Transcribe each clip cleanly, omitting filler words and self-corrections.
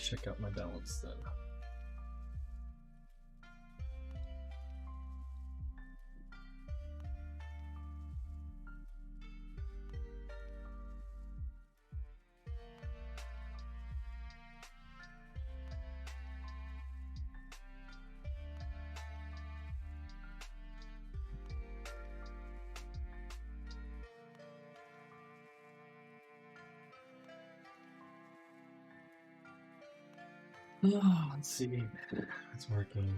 check out my balance then. Oh, let's see. It's working.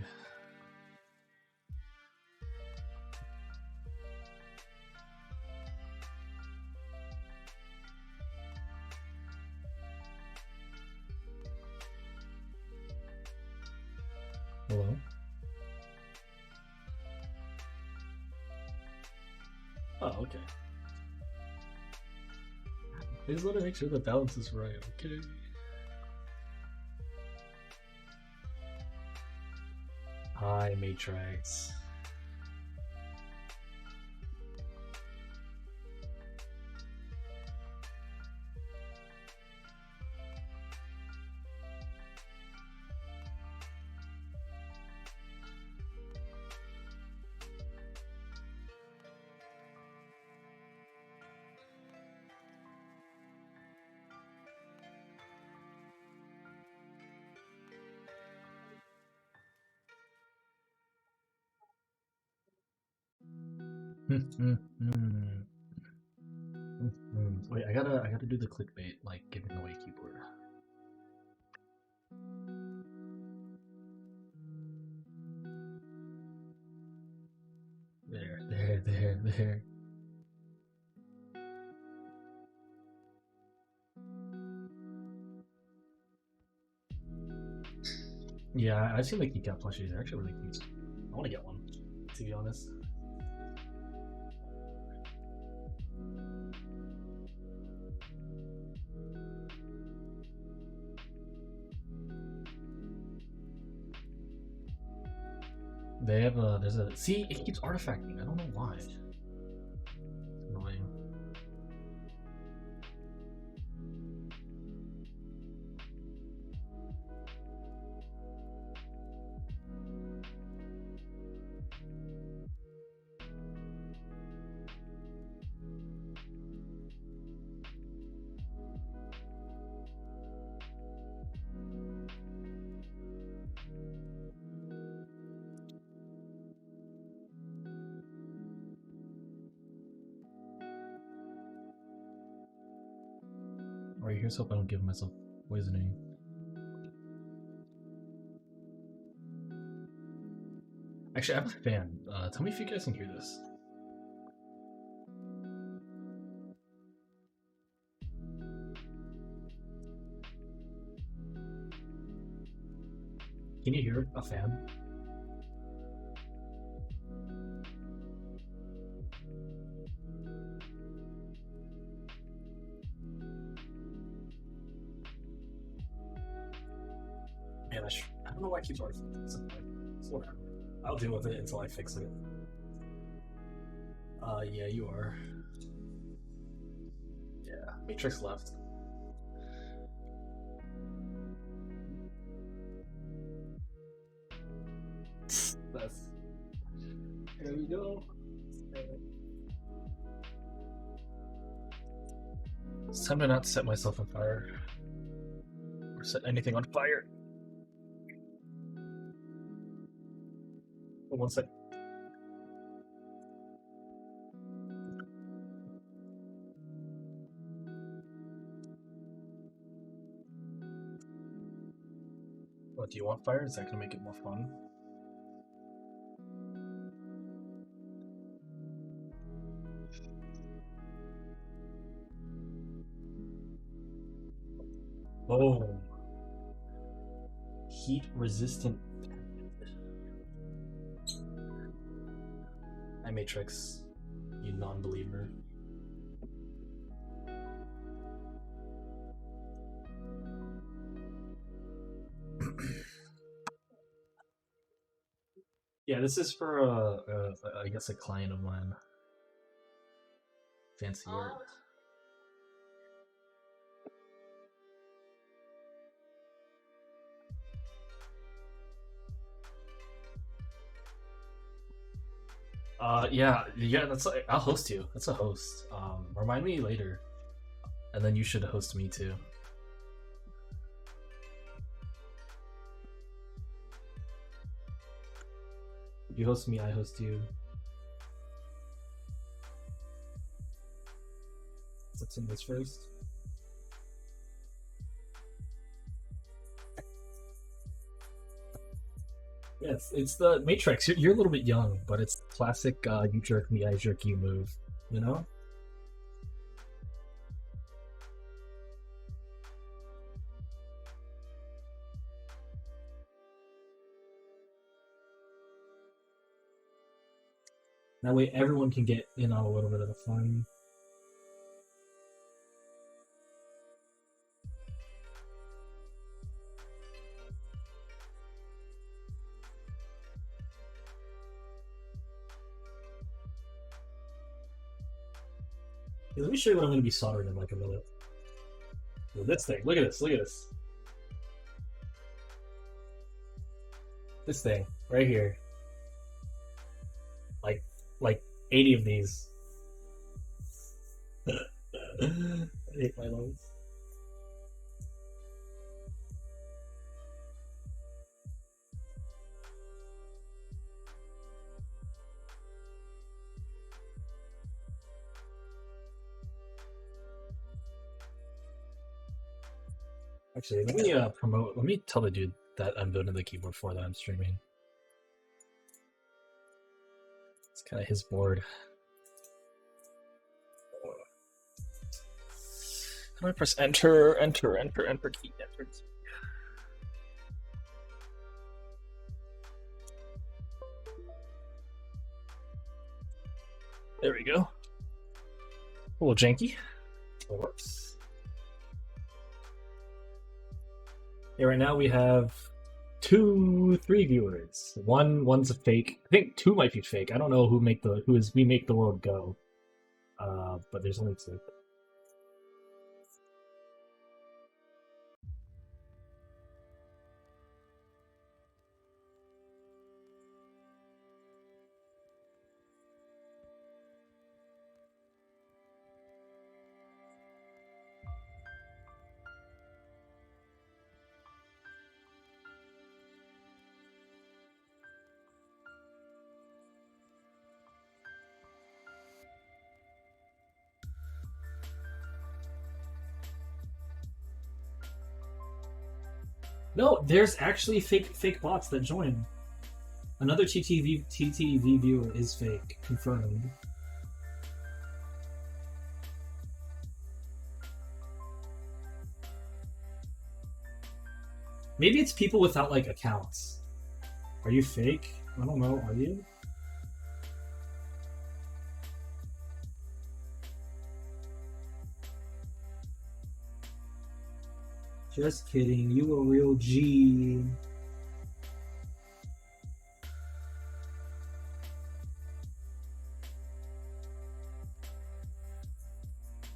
Hello? Oh, okay. I just want to make sure the balance is right, okay? Hi, Matrix. Wait, I gotta do the clickbait, like giving away keyboard. There. Yeah, I've seen the keycap plushies. They're actually really cute. I want to get one, to be honest. They have there's a, see, it keeps artifacting. I don't know why. It's annoying. Alright, here's hope I don't give myself poisoning. Actually, I'm a fan. Tell me if you guys can hear this. Can you hear a fan? Man, I don't know why it keeps artifacting. It's whatever. I'll deal with it until I fix it. Yeah, you are. Yeah, Matrix left. That's... There we go. It's time to not set myself on fire. Or set anything on fire. Oh, one sec. What, do you want fire? Is that gonna make it more fun? Oh. Heat resistant. Hi, Matrix, you non-believer. Yeah, this is for I guess a client of mine. Fancy word. Yeah, that's like, I'll host you. That's a host. Remind me later, and then you should host me too. You host me, I host you. Let's in this first. Yeah, it's the Matrix. You're a little bit young, but it's classic. You jerk me, I jerk you move. You know. That way, everyone can get in on a little bit of the fun. Yeah, let me show you what I'm going to be soldering in like a minute. This thing. Look at this. Look at this. This thing right here. Like 80 of these. I hate my lungs. Actually, let me promote. Let me tell the dude that I'm building the keyboard for that I'm streaming. It's kind of his board. How do I press enter, enter, enter, enter key, enter key? There we go. A little janky. It works. Yeah, right now we have 3 viewers. One's a fake. I think 2 might be fake. I don't know who is We Make the World Go. But there's only 2. No, there's actually fake bots that join. Another TTV viewer is fake, confirmed. Maybe it's people without like accounts. Are you fake? I don't know. Are you? Just kidding. You a real G.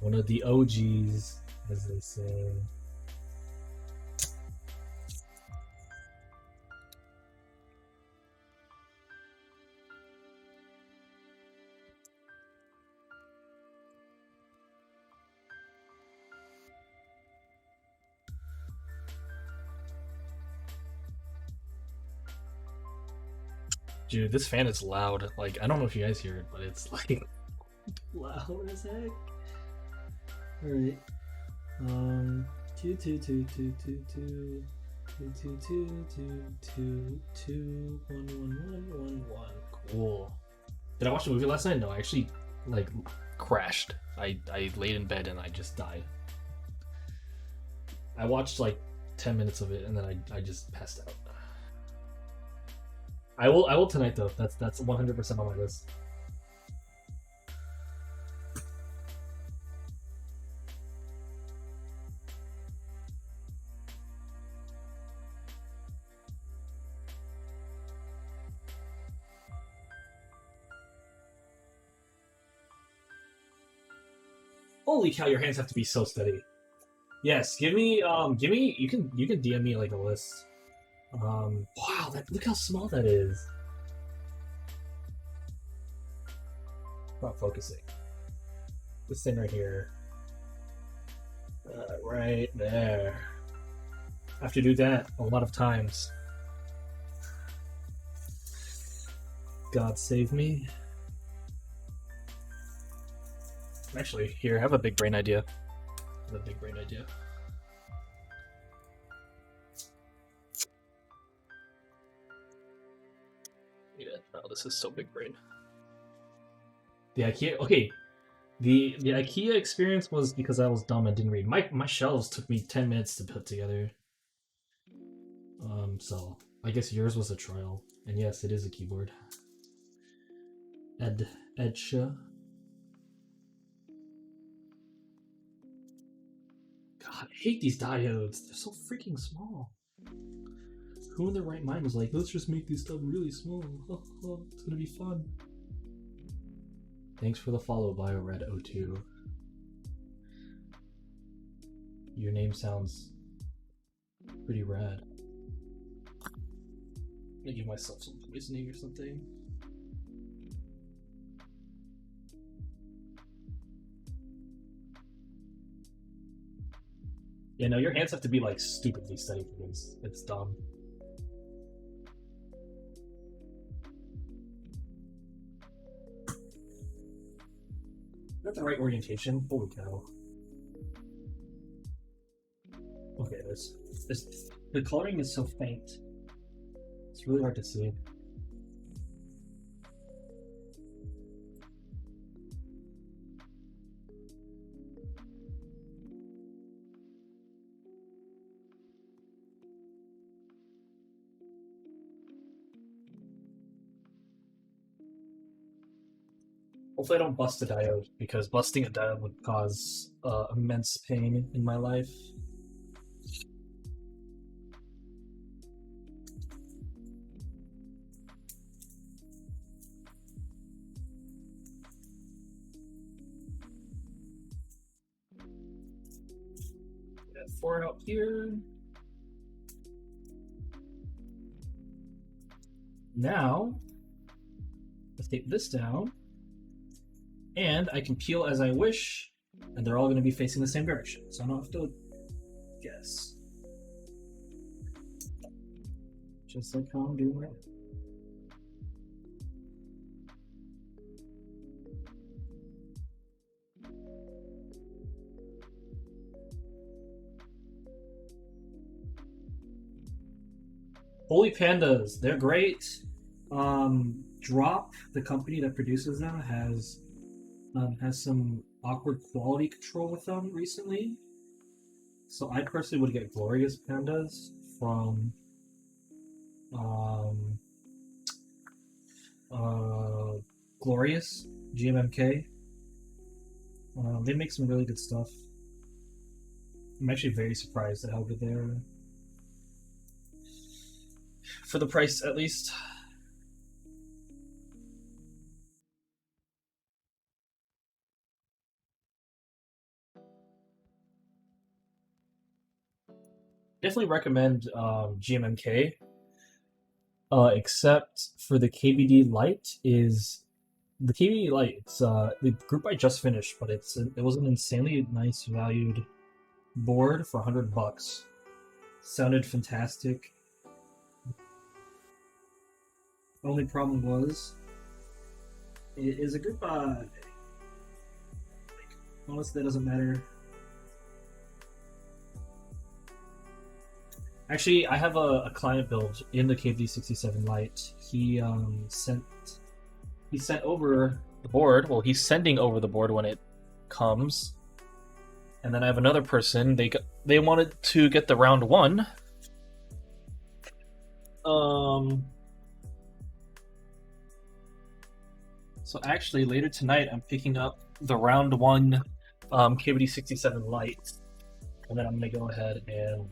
One of the OGs, as they say. Dude, this fan is loud. Like, I don't know if you guys hear it, but it's like loud as heck. Alright. 2 2 2 2 2 2 2 2 2 2 2 1 1 1 1 1. Cool. Did I watch the movie last night? No, I actually like crashed. I laid in bed and I just died. I watched like 10 minutes of it and then I just passed out. I will tonight though. That's 100% on my list. Holy cow, your hands have to be so steady. Yes, give me you can DM me like a list. Wow, look how small that is. Not focusing. This thing right here. Right there. I have to do that a lot of times. God save me. Actually, here, I have a big brain idea. I have a big brain idea. Yeah, no, this is so big brain. The IKEA, okay. The IKEA experience was because I was dumb and didn't read. My shelves took me 10 minutes to put together. So I guess yours was a trial. And yes, it is a keyboard. Edsha. God, I hate these diodes. They're so freaking small. Who in their right mind was like, let's just make these stuff really small. It's gonna be fun. Thanks for the follow, BioRed02. Your name sounds pretty rad. I'm gonna give myself some poisoning or something. Yeah, no, your hands have to be like stupidly steady for this. It's dumb. Got the right orientation. Holy cow. Okay, this the coloring is so faint. It's really hard to see. Hopefully I don't bust a diode, because busting a diode would cause immense pain in my life. Got 4 out here. Now, let's take this down. And I can peel as I wish, and they're all going to be facing the same direction, so I don't have to guess. Just like how I'm doing right now. Holy Pandas, they're great. Drop, the company that produces them, has some awkward quality control with them recently. So I personally would get Glorious Pandas from Glorious GMMK. They make some really good stuff. I'm actually very surprised at how good they are. For the price, at least. Definitely recommend GMMK, except for the KBD Lite. Is the KBD Lite? It's the group I just finished, but it was an insanely nice valued board for $100. Sounded fantastic. Only problem was, it is a group honestly, that doesn't matter. Actually, I have a client build in the KBD67 Lite. He sent over the board. Well, he's sending over the board when it comes. And then I have another person. They wanted to get the round 1. So actually, later tonight, I'm picking up the round 1 KBD67 Lite, and then I'm gonna go ahead and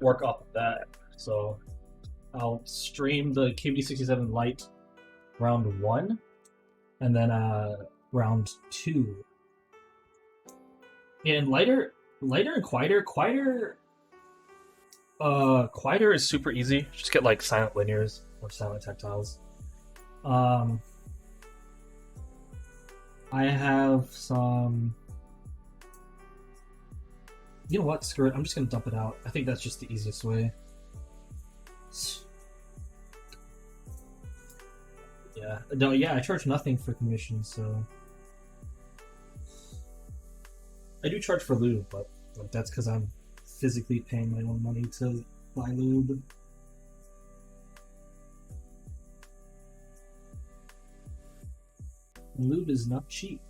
work off of that. So I'll stream the KBD67 Lite round 1, and then round 2. And lighter and quieter. Quieter is super easy. Just get like silent linears or silent tactiles. I have some. You know what? Screw it. I'm just gonna dump it out. I think that's just the easiest way. Yeah. No. Yeah. I charge nothing for commission, so I do charge for lube, but that's because I'm physically paying my own money to buy lube. Lube is not cheap.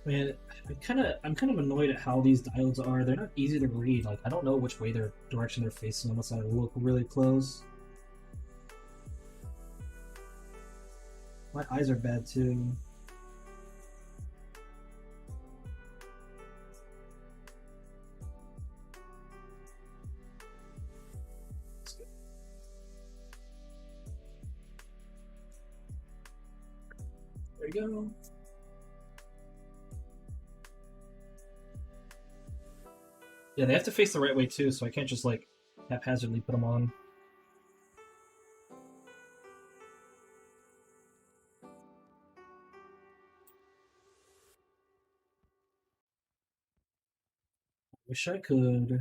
Man, I'm kind of annoyed at how these diodes are. They're not easy to read. Like I don't know which way their direction they're facing unless I look really close. My eyes are bad too. There you go. Yeah, they have to face the right way too, so I can't just like haphazardly put them on. Wish I could. It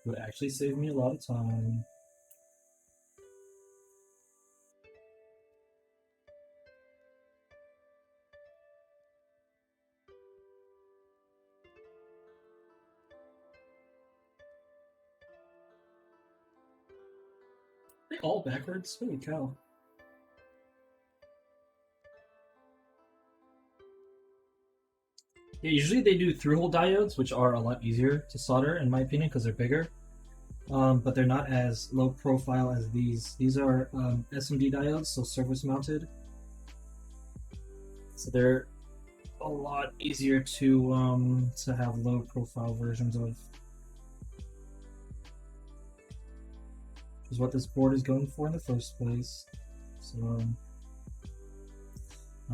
would actually save me a lot of time. Are they all backwards? Holy cow. Yeah, usually they do through-hole diodes, which are a lot easier to solder, in my opinion, because they're bigger. But they're not as low profile as these. These are SMD diodes, so surface mounted. So they're a lot easier to have low profile versions of. Which is what this board is going for in the first place. So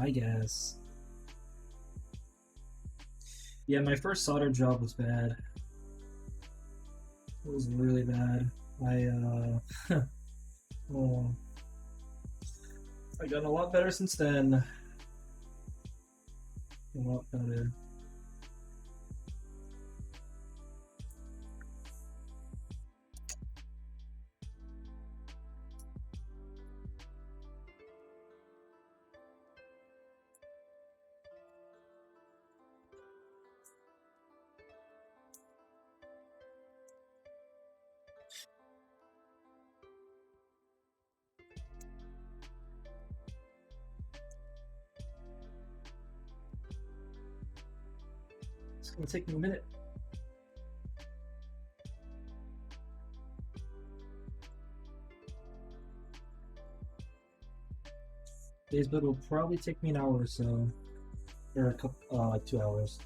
I guess. Yeah, my first solder job was bad. It was really bad. Oh, I got a lot better since then. A lot better. It's gonna take me a minute. Today's build will probably take me an hour or so, or a couple, like 2 hours.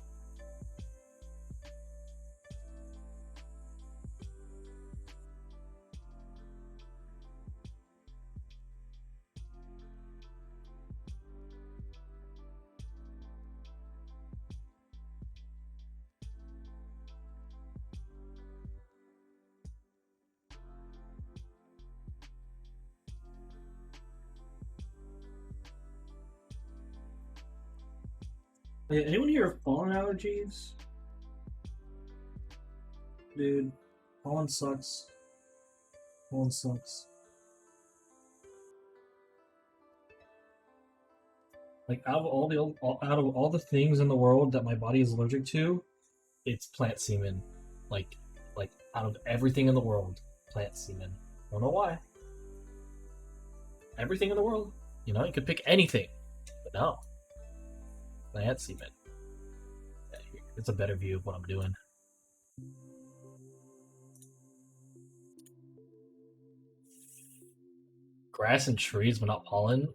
Hey, anyone here have pollen allergies? Dude, pollen sucks. Pollen sucks. Like out of all the things in the world that my body is allergic to, it's plant semen. Like like out of everything in the world, plant semen. Don't know why. Everything in the world, you know, you could pick anything, but no, plant semen. It's a better view of what I'm doing. Grass and trees, but not pollen.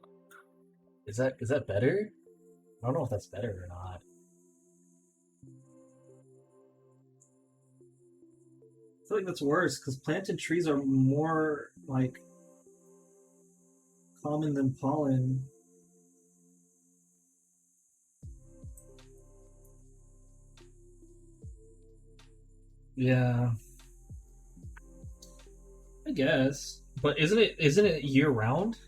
Is that better? I don't know if that's better or not. feel like that's worse because plants and trees are more like common than pollen. Yeah, I guess. But isn't it year round?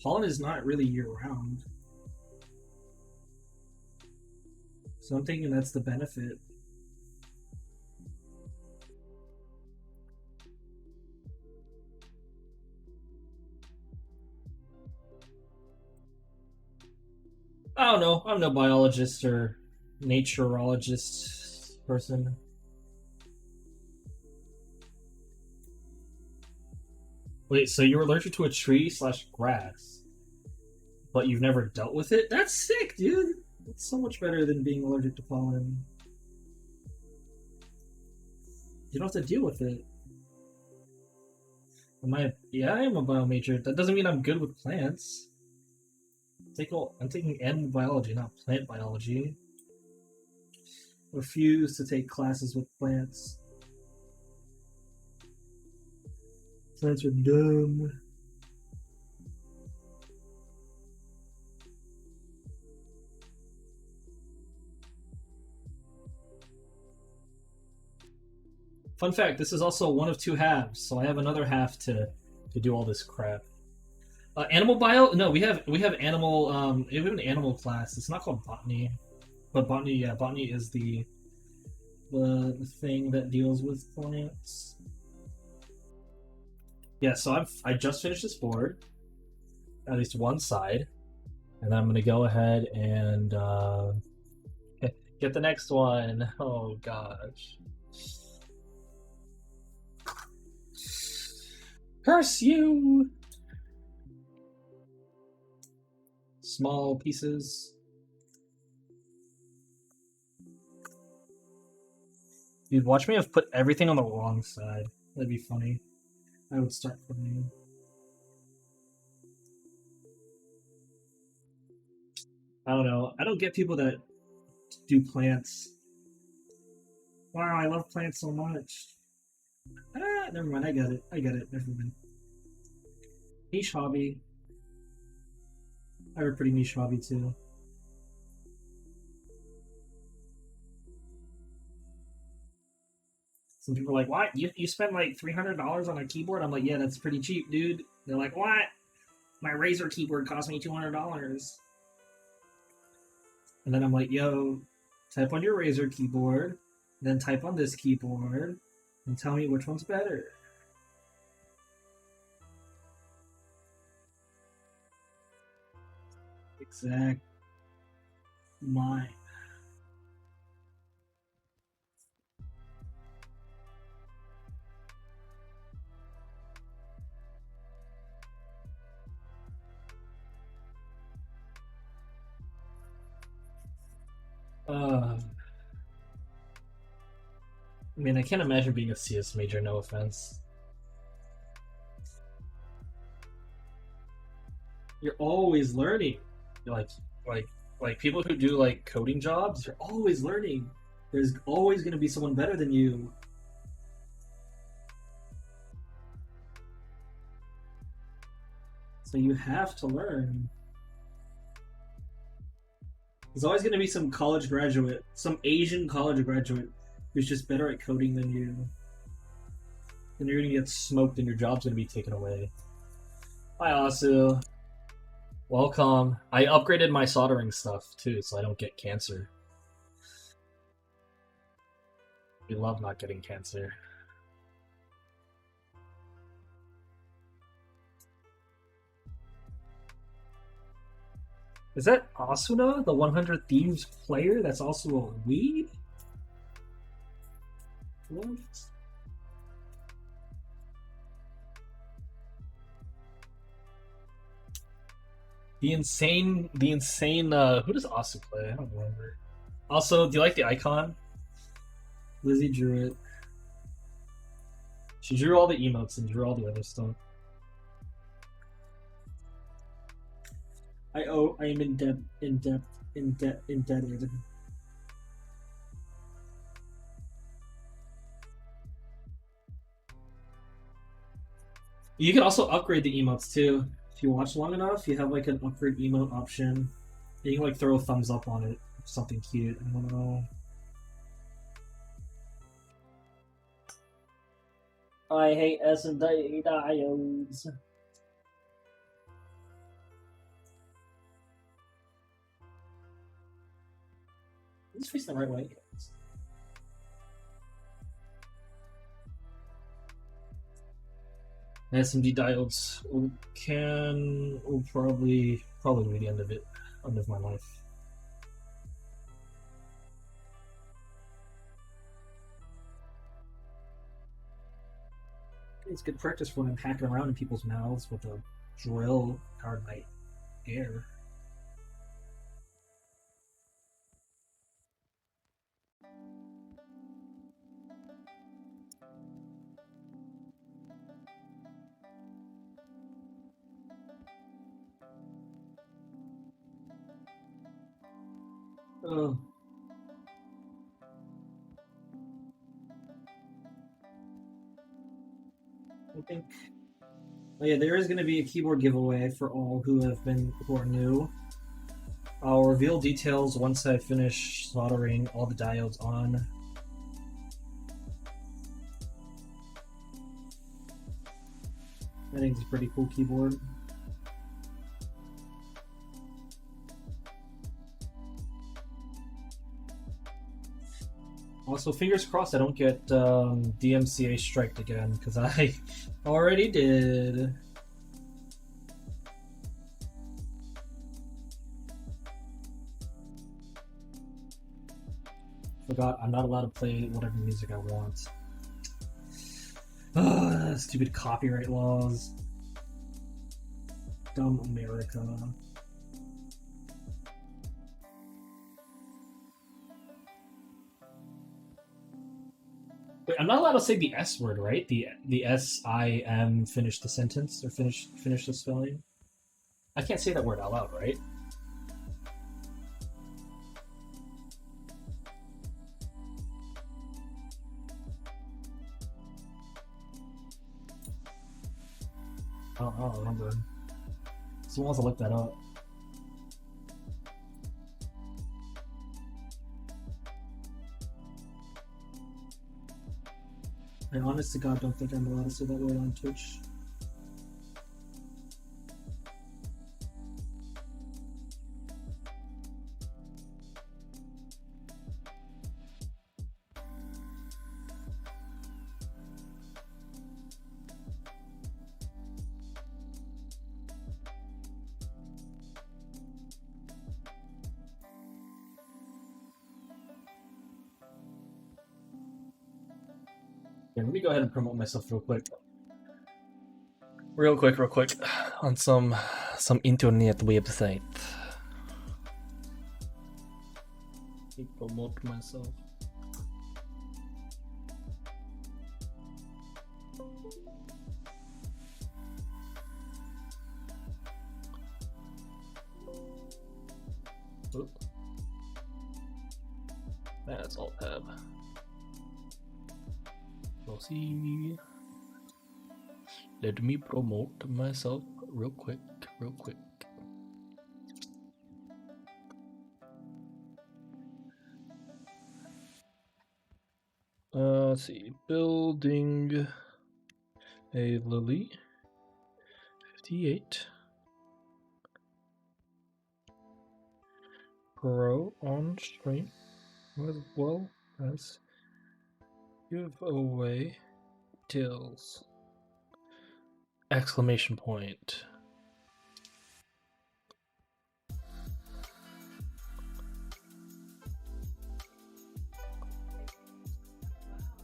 Pollen is not really year round. So I'm thinking that's the benefit. I don't know. I'm no biologist or naturologist person. Wait, so you're allergic to a tree slash grass, but you've never dealt with it? That's sick, dude. It's so much better than being allergic to pollen. You don't have to deal with it. Yeah, I am a bio major. That doesn't mean I'm good with plants. I'm taking animal biology, not plant biology. Refuse to take classes with plants. Plants are dumb. Fun fact: this is also one of two halves, so I have another half to do all this crap. Animal bio? No, we have animal. We have an animal class. It's not called botany, but botany. Yeah, botany is the thing that deals with plants. Yeah, so I just finished this board, at least one side, and I'm gonna go ahead and get the next one. Oh gosh. Curse you! Small pieces. Dude, watch me have put everything on the wrong side. That'd be funny. I would start crying. I don't know. I don't get people that do plants. Wow, I love plants so much. Ah, never mind. I get it. I get it. Never mind. Niche hobby. I have a pretty niche hobby too. Some people are like, "What? You spend like $300 on a keyboard?" I'm like, "Yeah, that's pretty cheap, dude." They're like, "What? My Razer keyboard cost me $200." And then I'm like, "Yo, type on your Razer keyboard, then type on this keyboard, and tell me which one's better." Exact. Mine. I mean, I can't imagine being a CS major. No offense. You're always learning. Like, like, like people who do like coding jobs. You're always learning. There's always going to be someone better than you. So you have to learn. There's always going to be some college graduate, some Asian college graduate, who's just better at coding than you. And you're going to get smoked, and your job's going to be taken away. Hi, Asu. Welcome. I upgraded my soldering stuff too, so I don't get cancer. We love not getting cancer. Is that Asuna, the 100 Thieves player that's also a weed? What? Who does Asu play? I don't remember. Also, do you like the icon? Lizzie drew it. She drew all the emotes and drew all the other stuff. I am indebted. You can also upgrade the emotes too. If you watch long enough, you have like an upgrade emote option. You can like throw a thumbs up on it, something cute. I don't know. I hate S&D diodes. It's facing the right way. SMD diodes will probably be the end of it, end of my life. It's good practice when I'm hacking around in people's mouths with a drill powered by air. Oh. I think. Oh yeah, there is going to be a keyboard giveaway for all who are new. I'll reveal details once I finish soldering all the diodes on. I think it's a pretty cool keyboard. Also, fingers crossed I don't get DMCA striked again, because I already did. Forgot I'm not allowed to play whatever music I want. Ugh, stupid copyright laws. Dumb America. Wait, I'm not allowed to say the S word, right? The S-I-M, finish the sentence, or finish the spelling. I can't say that word out loud, right? I don't remember. Someone wants to look that up. I honest to God don't think I'm allowed to say that word on Twitch. Yeah, let me go ahead and promote myself real quick. Real quick, on some internet website. Let me promote myself. Oop. That's alt tab. We'll see. Let me promote myself real quick. Let's see. Building a Lily58 Pro on stream, as well as give away deals. Exclamation point.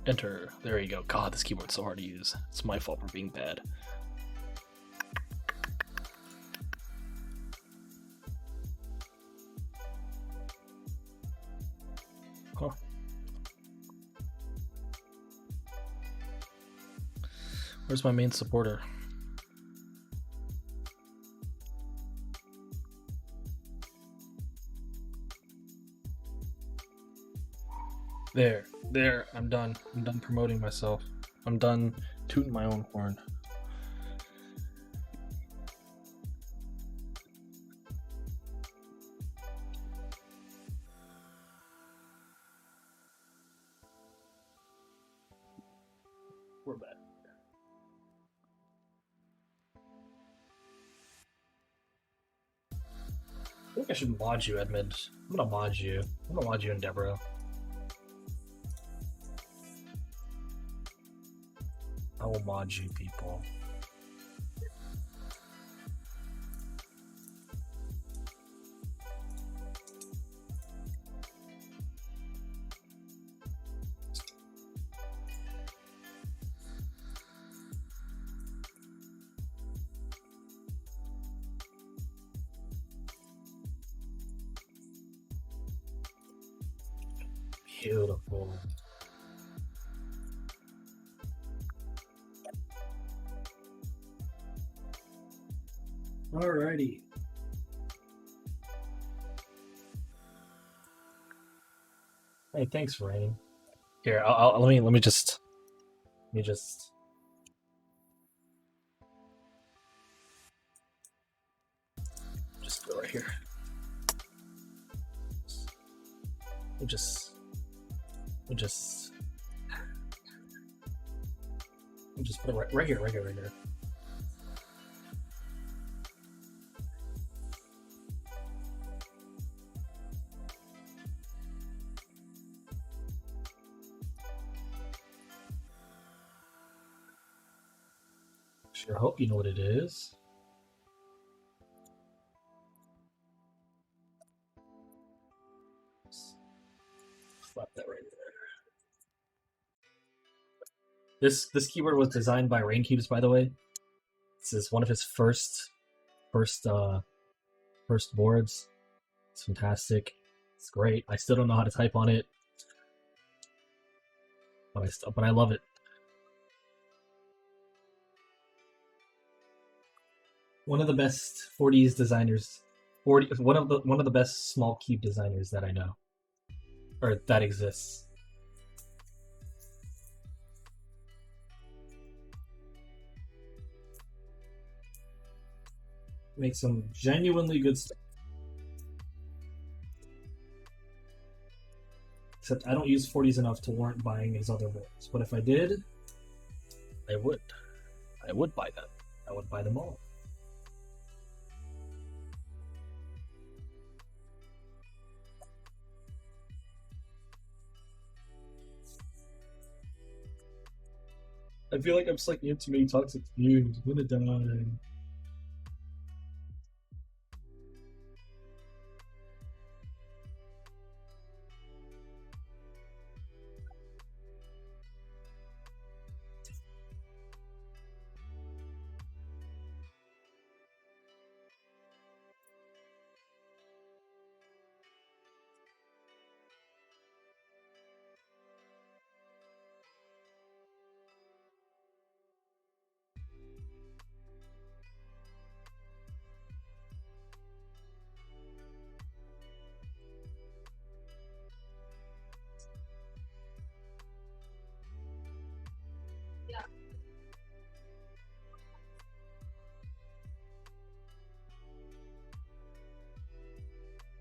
Enter. There you go. God, this keyboard's so hard to use. It's my fault for being bad. Huh. Where's my main supporter? There, I'm done. I'm done promoting myself. I'm done tooting my own horn. I think I should mod you, Edmund. I'm gonna mod you. I'm gonna mod you and Deborah. I will mod you, people. Beautiful. Alrighty. Hey, thanks, Rain. Here, let me just go right here. We'll just put it right here. Sure hope you know what it is. Slap that right there. This keyboard was designed by Rain Cubes, by the way. This is one of his first boards. It's fantastic. It's great. I still don't know how to type on it, but I love it. One of the best 40s designers. One of the best small cube designers that I know, or that exists. Make some genuinely good stuff. Except I don't use 40s enough to warrant buying his other boards. But if I did, I would. I would buy them. I would buy them all. I feel like I'm sucking in too many toxic fumes. I'm gonna die.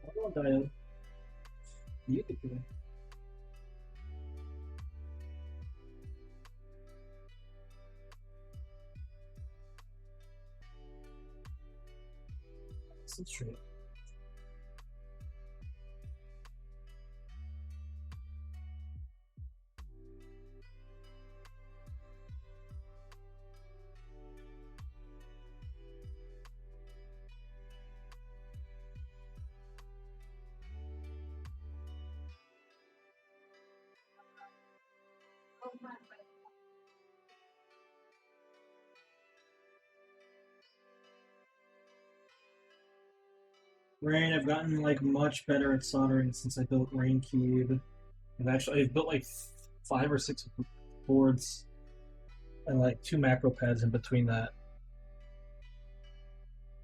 I won't die. You could do it. This is true. Rain, I've gotten like much better at soldering since I built Rain Cube. I've built like 5 or 6 boards and like 2 macro pads in between that.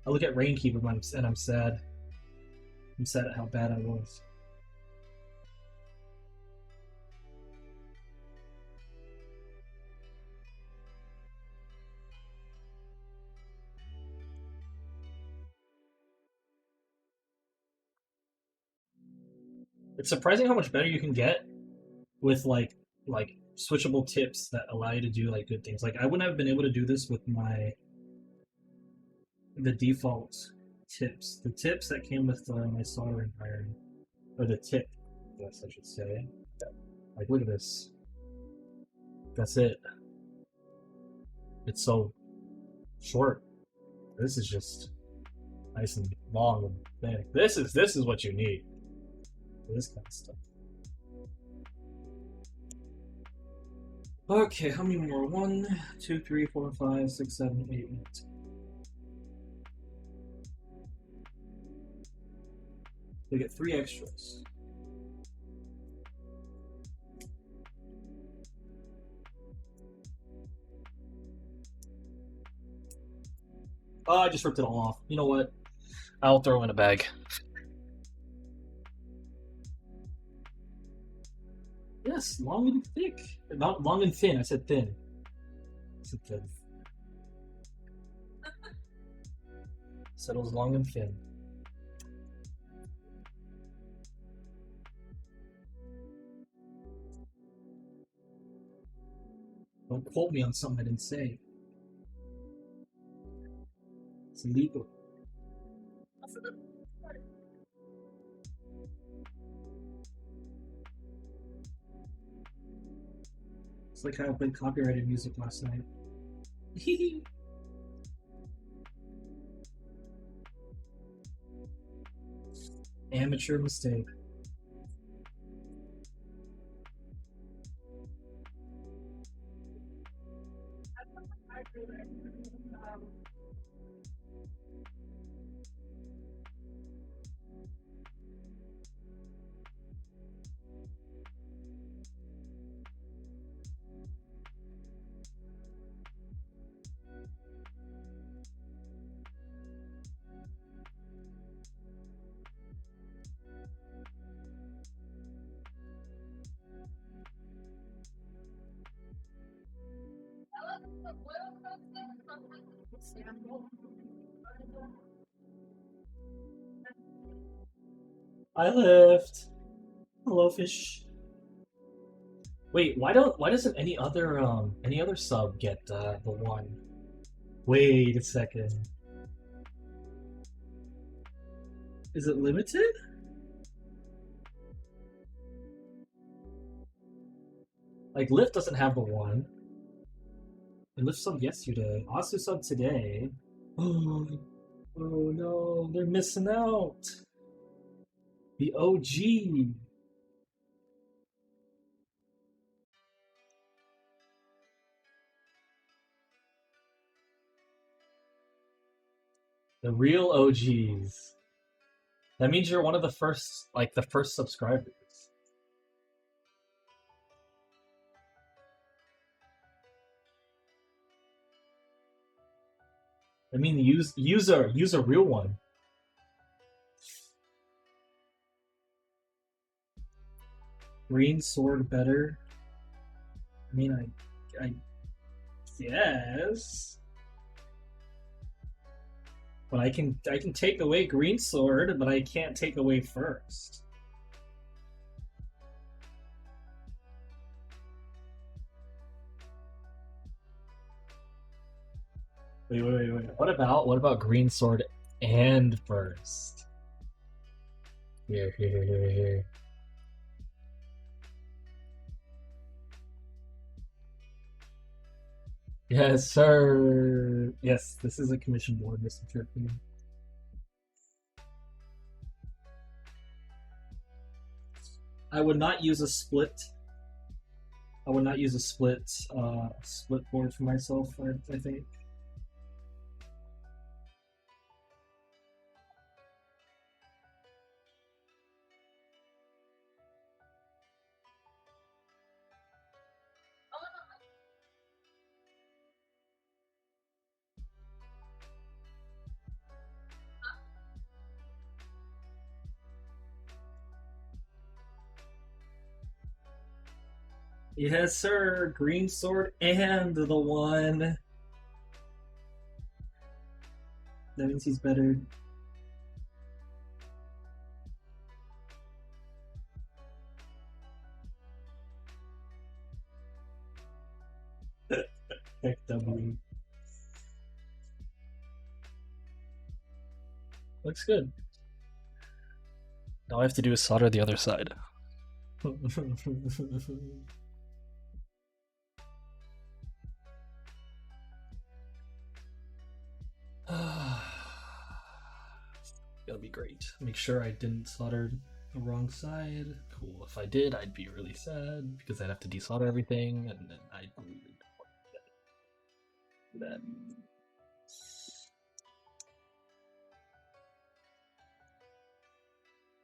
I look at Rain Cube and I'm sad. I'm sad at how bad I was. It's surprising how much better you can get with like switchable tips that allow you to do like good things. Like I wouldn't have been able to do this with the default tips. The tips that came with my soldering iron. Or the tip, I guess I should say. Like, look at this. That's it. It's so short. This is just nice and long and thick. This is what you need. This kind of stuff. Okay, how many more? 1, 2, 3, 4, 5, 6, 7, 8, 9, 10. We get 3 extras. Oh, I just ripped it all off. You know what? I'll throw in a bag. Yes, long and thick. Not long and thin. I said thin. I said thin. Said it was long and thin. Don't quote me on something I didn't say. It's illegal. It's like how I played copyrighted music last night. Amateur mistake. I left. Hello, fish. Wait, why doesn't any other sub get the one? Wait a second. Is it limited? Like Lyft doesn't have the one. And Lyft subbed yesterday. Asu subbed today. Oh, oh no, they're missing out. The OG. The real OGs. That means you're one of the first, like the first subscribers. I mean, use a real one. Green sword better. I mean, I guess, but I can take away green sword, but I can't take away first. Wait. What about green sword and first? Here. Yes, sir. Yes, this is a commission board, Mr. Turkey. I would not use a split. I would not use a split board for myself. I think. Yes, sir. Green sword and the one. That means he's better. Heck, W. Looks good. All I have to do is solder the other side. Gonna be great. Make sure I didn't solder the wrong side. Cool. If I did, I'd be really sad because I'd have to desolder everything, and then I'd really do that.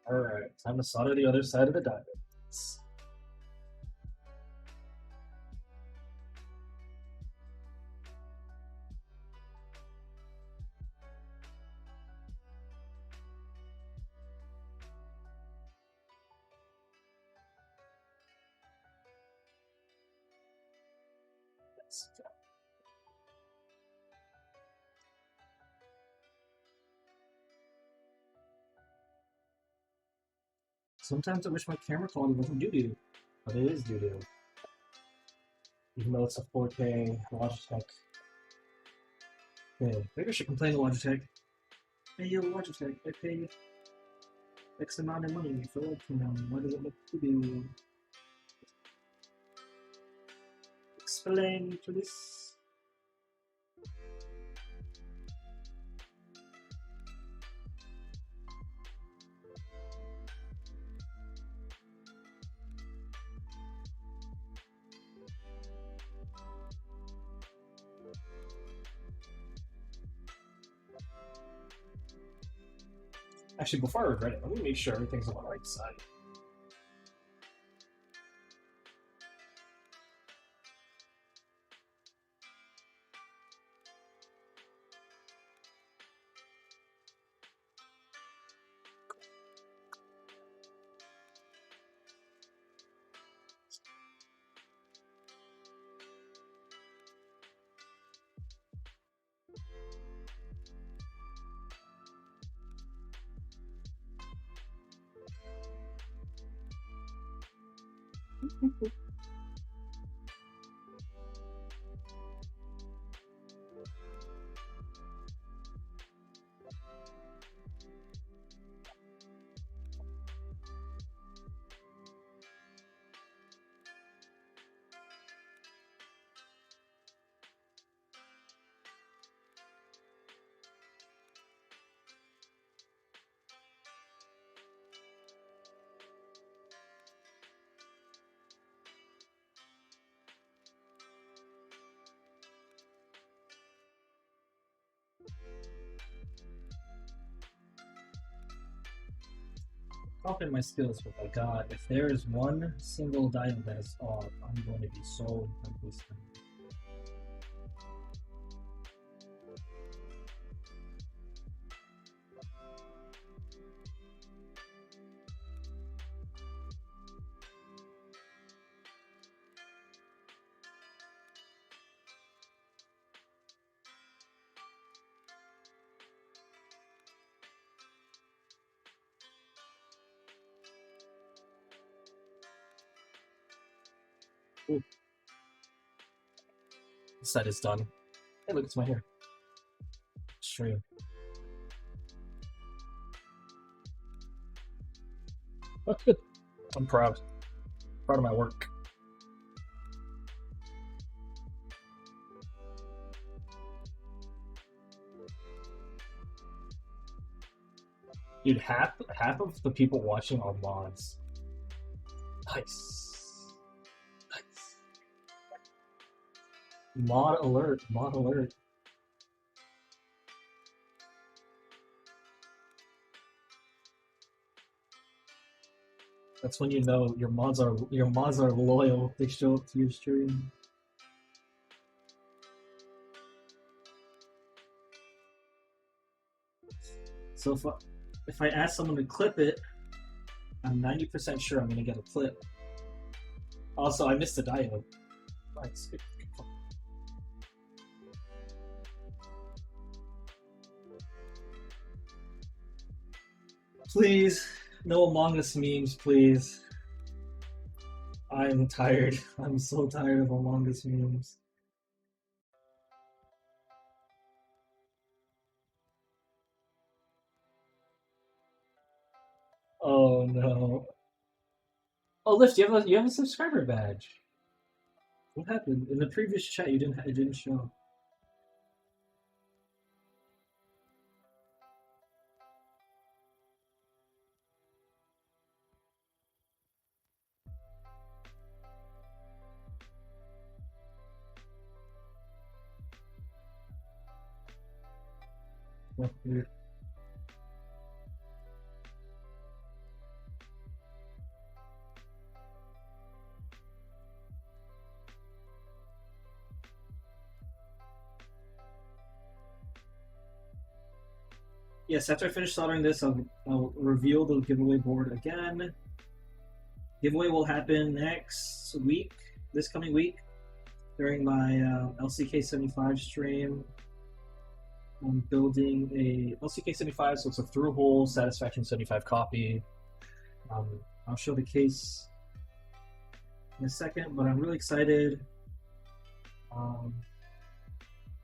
Alright, time to solder the other side of the diamonds. Sometimes I wish my camera quality wasn't doo-doo, but it is doo-doo. Even though it's a 4K Logitech. Okay, maybe I should complain to Logitech. Hey yo, Logitech, I pay X amount of money for webcam. Why does it look doo-doo? Explain, please. Actually, before I regret it, let me make sure everything's on the right side. Confident in my skills, but my god, if there is one single diamond that is off, I'm going to be so consistent. Ooh. This side is done. Hey, look, it's my hair. Stream. Oh, good. I'm proud. Proud of my work. Dude, half of the people watching are mods. Nice. Nice. Mod alert. Mod alert. That's when you know your mods are loyal. They show up to your stream. So if I ask someone to clip it, I'm 90% sure I'm gonna get a clip. Also, I missed the diode. Nice. Please, no Among Us memes, please. I'm tired. I'm so tired of Among Us memes. Oh no. Oh, Lift, you have a subscriber badge. What happened in the previous chat? You didn't. It didn't show. Oh, weird. Yes, after I finish soldering this, I'll reveal the giveaway board again. Giveaway will happen next week, this coming week, during my LCK75 stream. I'm building a LCK75, so it's a through-hole Satisfaction 75 copy. I'll show the case in a second, but I'm really excited.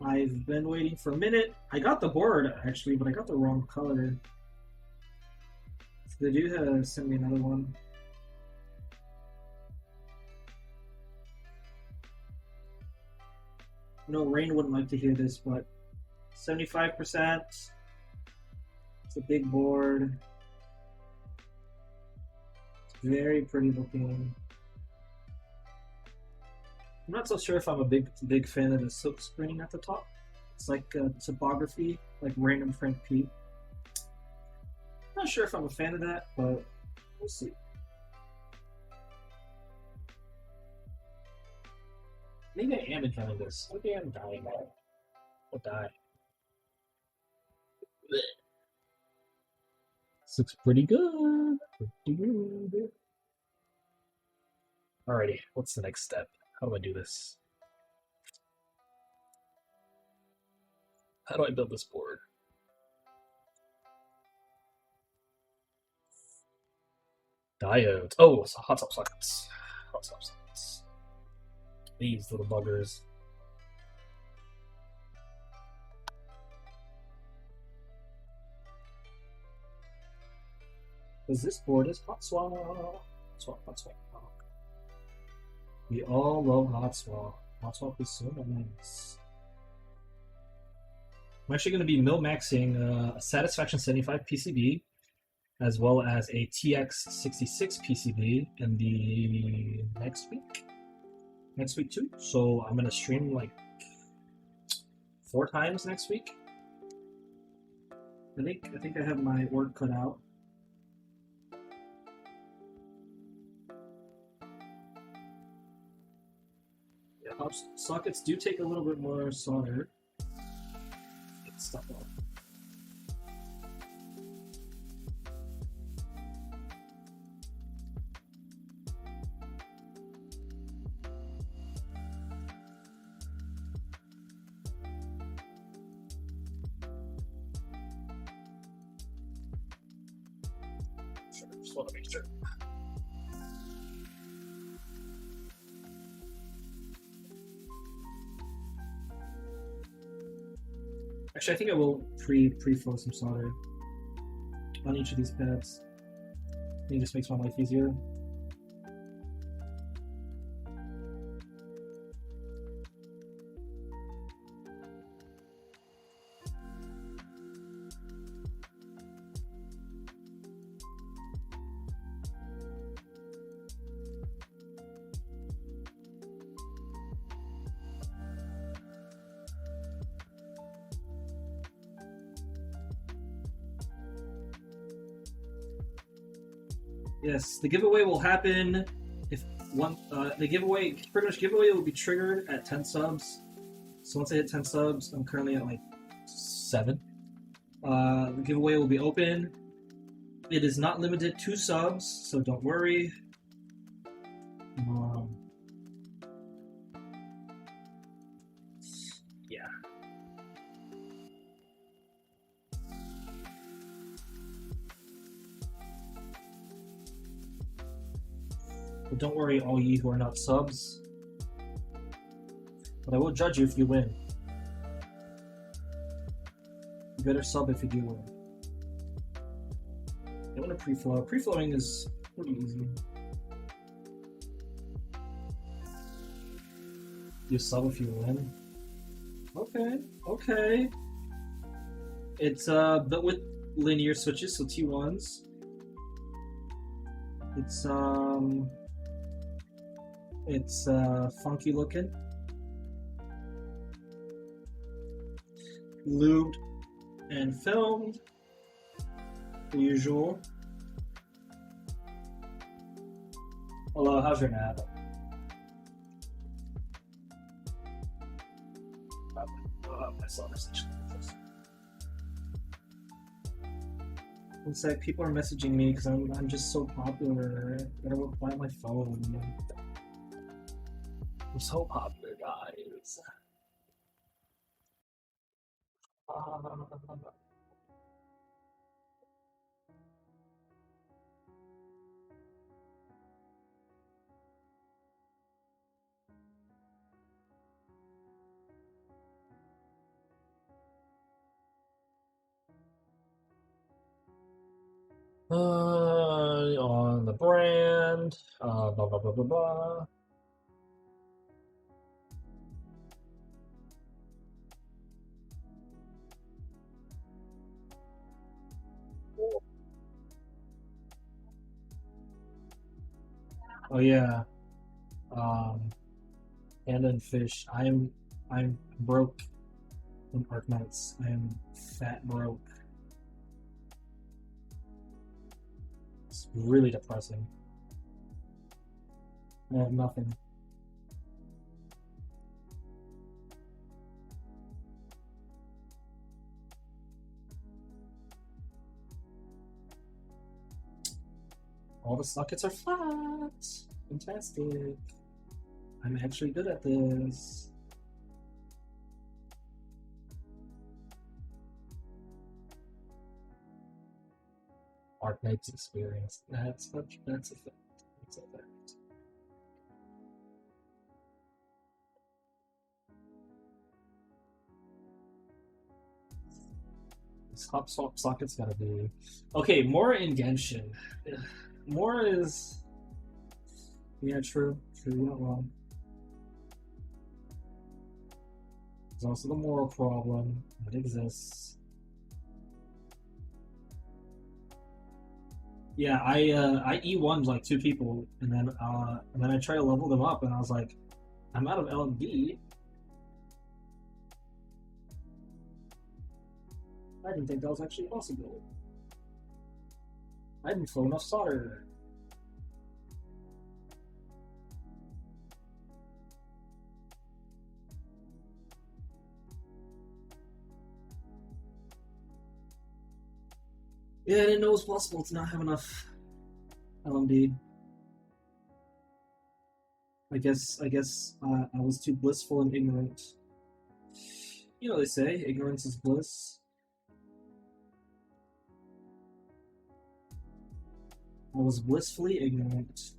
I've been waiting for a minute. I got the board, actually, but I got the wrong color. So they do send me another one. No, Rain wouldn't like to hear this, but 75%. It's a big board. It's very pretty looking. I'm not so sure if I'm a big fan of the silk screening at the top. It's like typography, like random Frank P. Not sure if I'm a fan of that, but we'll see. Maybe I am enjoying this. Maybe I'm dying now. I'll die. Blech. This looks pretty good. Pretty good. Alrighty, what's the next step? How do I do this? How do I build this board? Diodes. Oh, so hot stop sockets. Hot stop sockets. These little buggers. Because this board is hot swap. Hot swap. We all love hot swap. Hot swap is so nice. I'm actually going to be mil-maxing a Satisfaction 75 PCB as well as a TX66 PCB in the next week too. So I'm going to stream like 4 times next week. I think I have my work cut out. Yeah, sockets do take a little bit more solder. Get stuff off. Just want to make sure. Actually, I think I will pre-flow some solder on each of these pads. I think it just makes my life easier. Yes, the giveaway will happen if one. Pretty much giveaway will be triggered at 10 subs. So once I hit 10 subs, I'm currently at like 7. The giveaway will be open. It is not limited to subs, so don't worry. Yeah. But don't worry, all ye who are not subs. But I will judge you if you win. You better sub if you do win. I want to pre-flow. Pre-flowing is pretty easy. You sub if you win. Okay, okay. It's but with linear switches, so T1s. It's funky looking. Lubed and filmed. The usual. Hello, how's your nap? I saw a message. One sec, people are messaging me because I'm just so popular. I gotta reply on my phone. I'm so popular, guys. On the brand, blah blah blah blah blah. Oh yeah, Panda and Fish. I'm broke in Arknights. I am fat broke. It's really depressing. I have nothing. All the sockets are flat. Fantastic. I'm actually good at this. Arknight's experience. That's a fact. That's a fact. This hop swap socket's gotta be okay. More in Genshin. More is yeah, true. You're not wrong. There's also the moral problem that exists. Yeah, I E1'd like 2 people, and then I tried to level them up, and I was like, I'm out of LMD. I didn't think that was actually possible. I didn't flow enough solder. Yeah, I didn't know it was possible to not have enough LMD. I guess I was too blissful and ignorant. You know they say, ignorance is bliss. I was blissfully ignorant.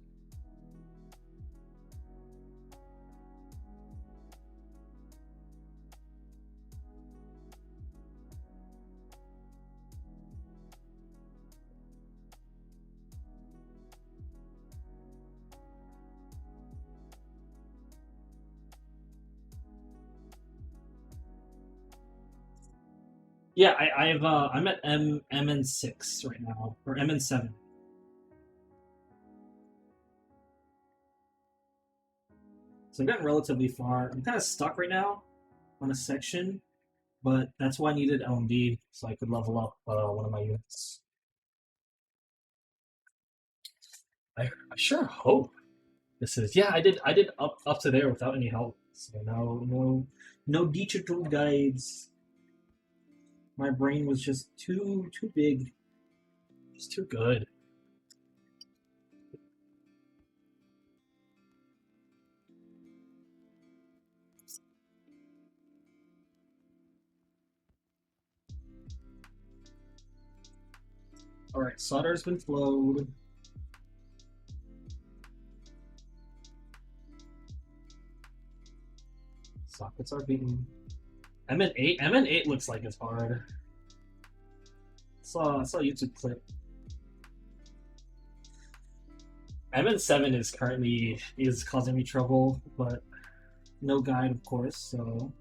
Yeah, I'm at MN6 right now, or MN7. So I've gotten relatively far. I'm kind of stuck right now on a section, but that's why I needed LMD so I could level up one of my units. I sure hope this is I did up to there without any help. So no digital guides. My brain was just too big, just too good. All right, solder's been flowed. Sockets are beaten. MN8. MN8 looks like it's hard. I saw a YouTube clip. MN7 is currently causing me trouble, but no guide, of course, so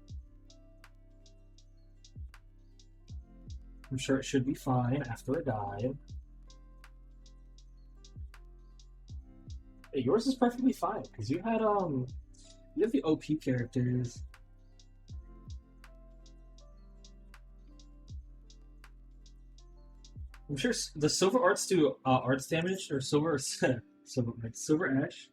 I'm sure it should be fine after a dive. Hey, yours is perfectly fine because you have the OP characters. I'm sure the silver arts do arts damage or silver silver ash.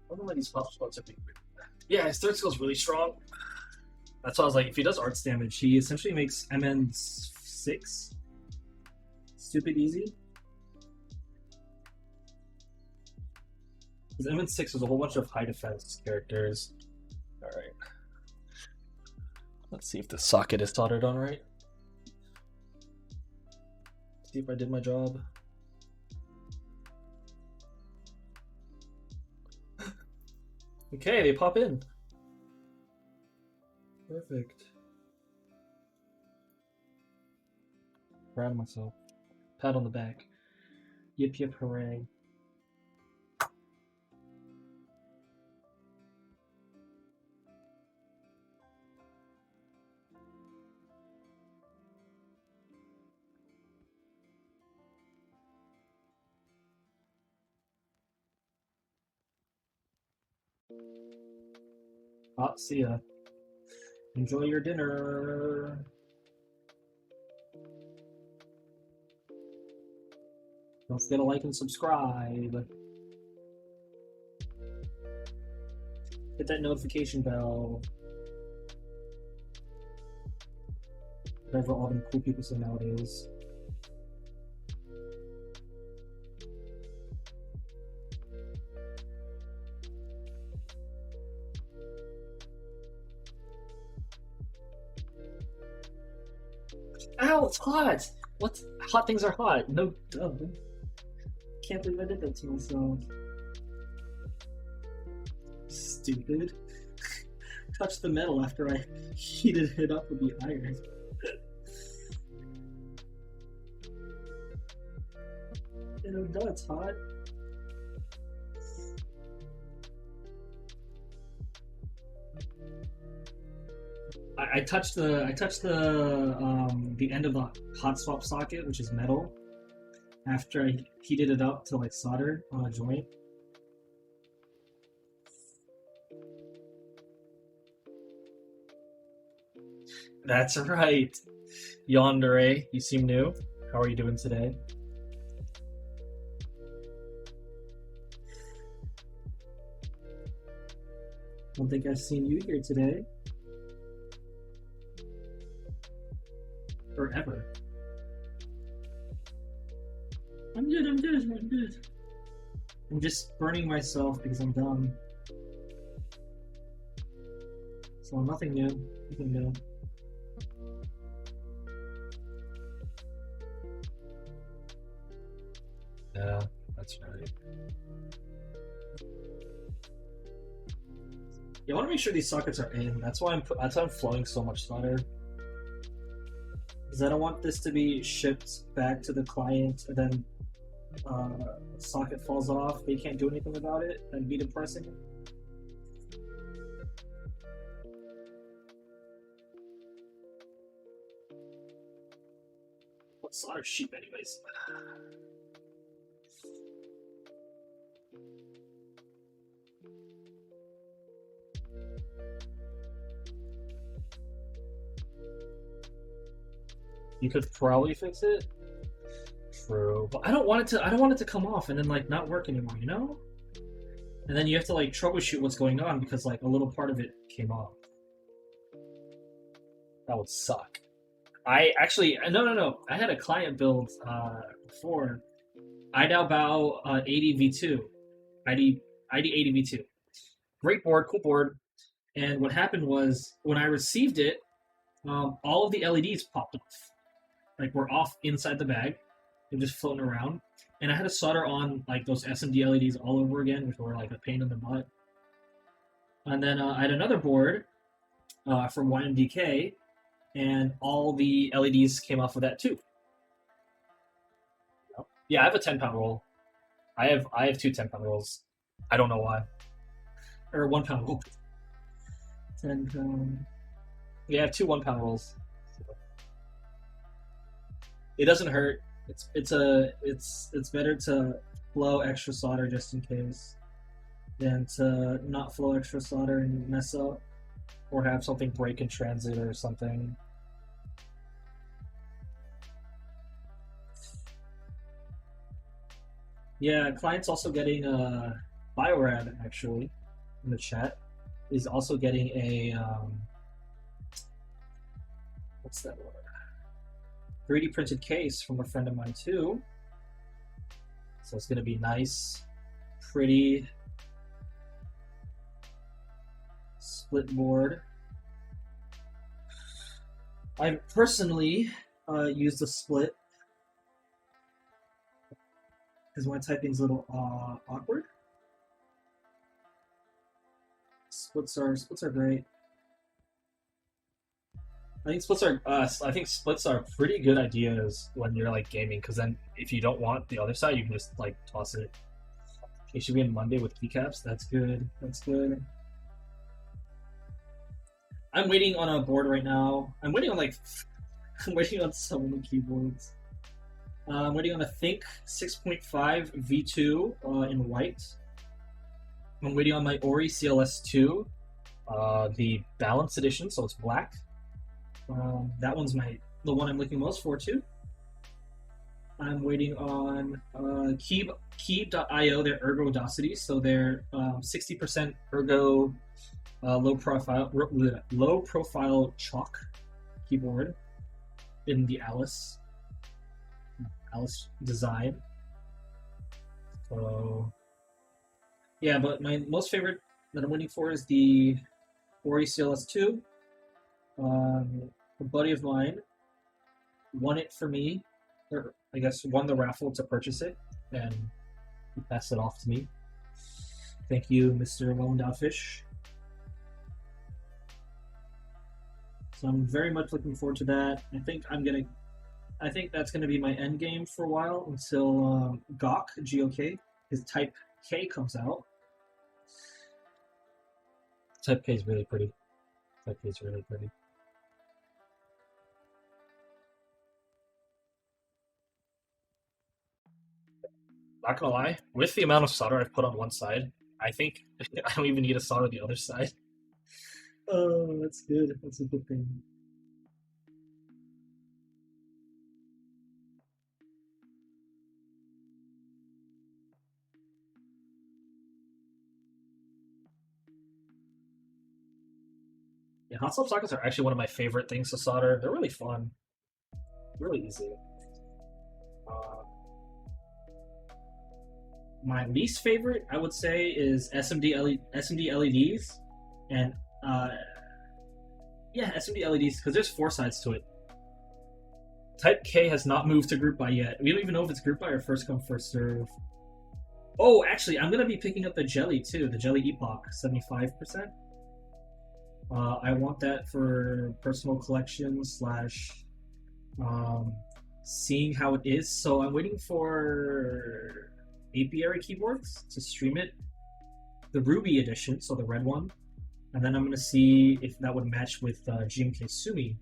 I don't know why these pop spots are being weird. Yeah, his third skill is really strong. That's why I was like, if he does arts damage, he essentially makes MN6 stupid easy. Because MN6 was a whole bunch of high defense characters. Alright. Let's see if the socket is soldered on right. See if I did my job. Okay, they pop in. Perfect. Proud of myself. Pat on the back. Yip yip hooray. See ya. Enjoy your dinner. Don't forget to like and subscribe. Hit that notification bell. Whatever all them cool people say nowadays. Ow, it's hot! What? Hot things are hot. No, duh. Can't believe I did that to myself. Stupid. Touch the metal after I heated it up with the iron. Duh, it's hot. I touched the end of the hot swap socket, which is metal, after I heated it up to like solder on a joint. That's right. Yandere, you seem new. How are you doing today? Don't think I've seen you here today. Or ever. I'm good. I'm just burning myself because I'm dumb. So nothing new. Yeah, that's right. You want to make sure these sockets are in. That's why I'm flowing so much solder. Because I don't want this to be shipped back to the client and then socket falls off. They can't do anything about it. That'd be depressing. What solder sheep, anyways? You could probably fix it. True, but I don't want it to come off and then like not work anymore, you know? And then you have to like troubleshoot what's going on because like a little part of it came off. That would suck. I actually no. I had a client build before. IDAO Bao 80 V2, ID 80 V2. Great board, cool board. And what happened was when I received it, all of the LEDs popped off. Like were off inside the bag. They're just floating around. And I had to solder on like those SMD LEDs all over again, which were like a pain in the butt. And then I had another board from YMDK, and all the LEDs came off of that too. Yeah, I have a 10-pound roll. I have two 10-pound rolls. I don't know why. Or 1-pound roll. 10-pound. Yeah, I have two 1-pound rolls. It doesn't hurt. It's better to flow extra solder just in case than to not flow extra solder and mess up or have something break in transit or something. Yeah, client's also getting Biorad actually in the chat is also getting a what's that word? 3D printed case from a friend of mine too. So it's gonna be nice, pretty split board. I personally use the split because my typing's a little awkward. Splits are great. I think splits are pretty good ideas when you're like gaming, because then if you don't want the other side, you can just like toss it. It should be in Monday with keycaps. That's good. That's good. I'm waiting on a board right now. I'm waiting on so many keyboards. I'm waiting on a Think 6.5 V2 in white. I'm waiting on my Ori CLS2, the Balance Edition, so it's black. That one's the one I'm looking most forward to. I'm waiting on Keeb.io, their Ergodacity, so they're 60% Ergo low profile chalk keyboard in the Alice design. So yeah, but my most favorite that I'm waiting for is the Ori CLS2. A buddy of mine won it for me, or I guess won the raffle to purchase it, and he passed it off to me. Thank you, Mr. Well-Endowed Fish. So I'm very much looking forward to that. I think that's gonna be my end game for a while until GOK, his Type K comes out. Type K is really pretty. Type K is really pretty. Not gonna lie, with the amount of solder I've put on one side, I think I don't even need to solder the other side. Oh, that's good. That's a good thing. Yeah, hot swap sockets are actually one of my favorite things to solder. They're really fun, really easy. My least favorite, I would say, is SMD LEDs, and yeah, SMD LEDs, because there's 4 sides to it. Type K has not moved to group buy yet. We don't even know if it's group buy or first come first serve. Oh, actually, I'm gonna be picking up the Jelly too, the Jelly Epoch 75%. I want that for personal collection / seeing how it is. So I'm waiting for apiary keyboards to stream it, the Ruby edition, so the red one, and then I'm gonna see if that would match with GMK Sumi.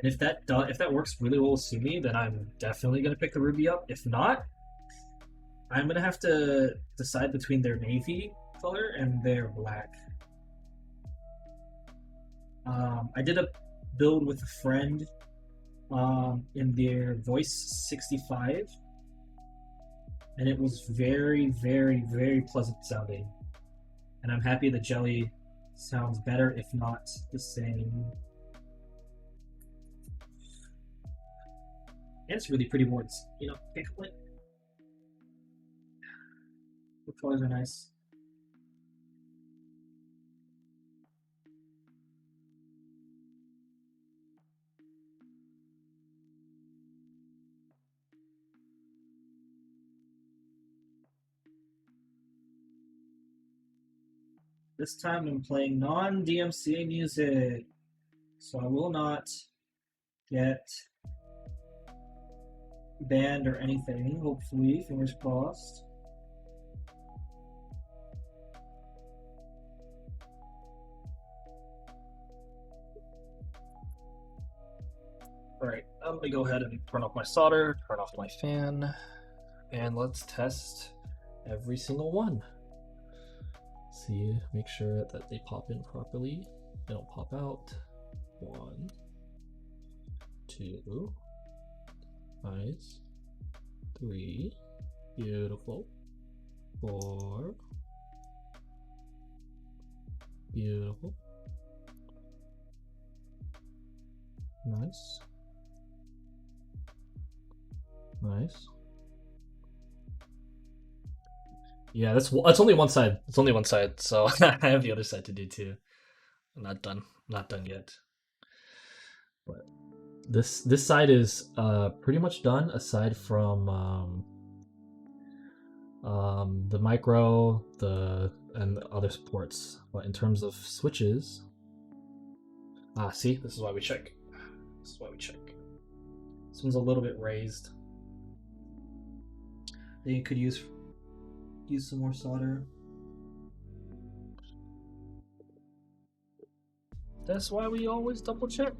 And if that works really well with Sumi, then I'm definitely gonna pick the Ruby up. If not, I'm gonna have to decide between their navy color and their black. I did a build with a friend in their Voice 65, and it was very, very, very pleasant sounding. And I'm happy the Jelly sounds better, if not the same. And it's really pretty boards, you know, can't complain. The colors are nice. This time I'm playing non-DMCA music, so I will not get banned or anything, hopefully, fingers crossed. Alright, I'm gonna go ahead and turn off my solder, turn off my fan, and let's test every single one. See, make sure that they pop in properly, they don't pop out. 1, 2, nice. 3, beautiful. 4, beautiful. Nice. Nice. Yeah, that's only one side. It's only one side, so I have the other side to do too. I'm not done. I'm not done yet. But this side is pretty much done, aside from the micro, and the other supports. But in terms of switches, see, this is why we check. This is why we check. This one's a little bit raised. I think you could use some more solder. That's why we always double check.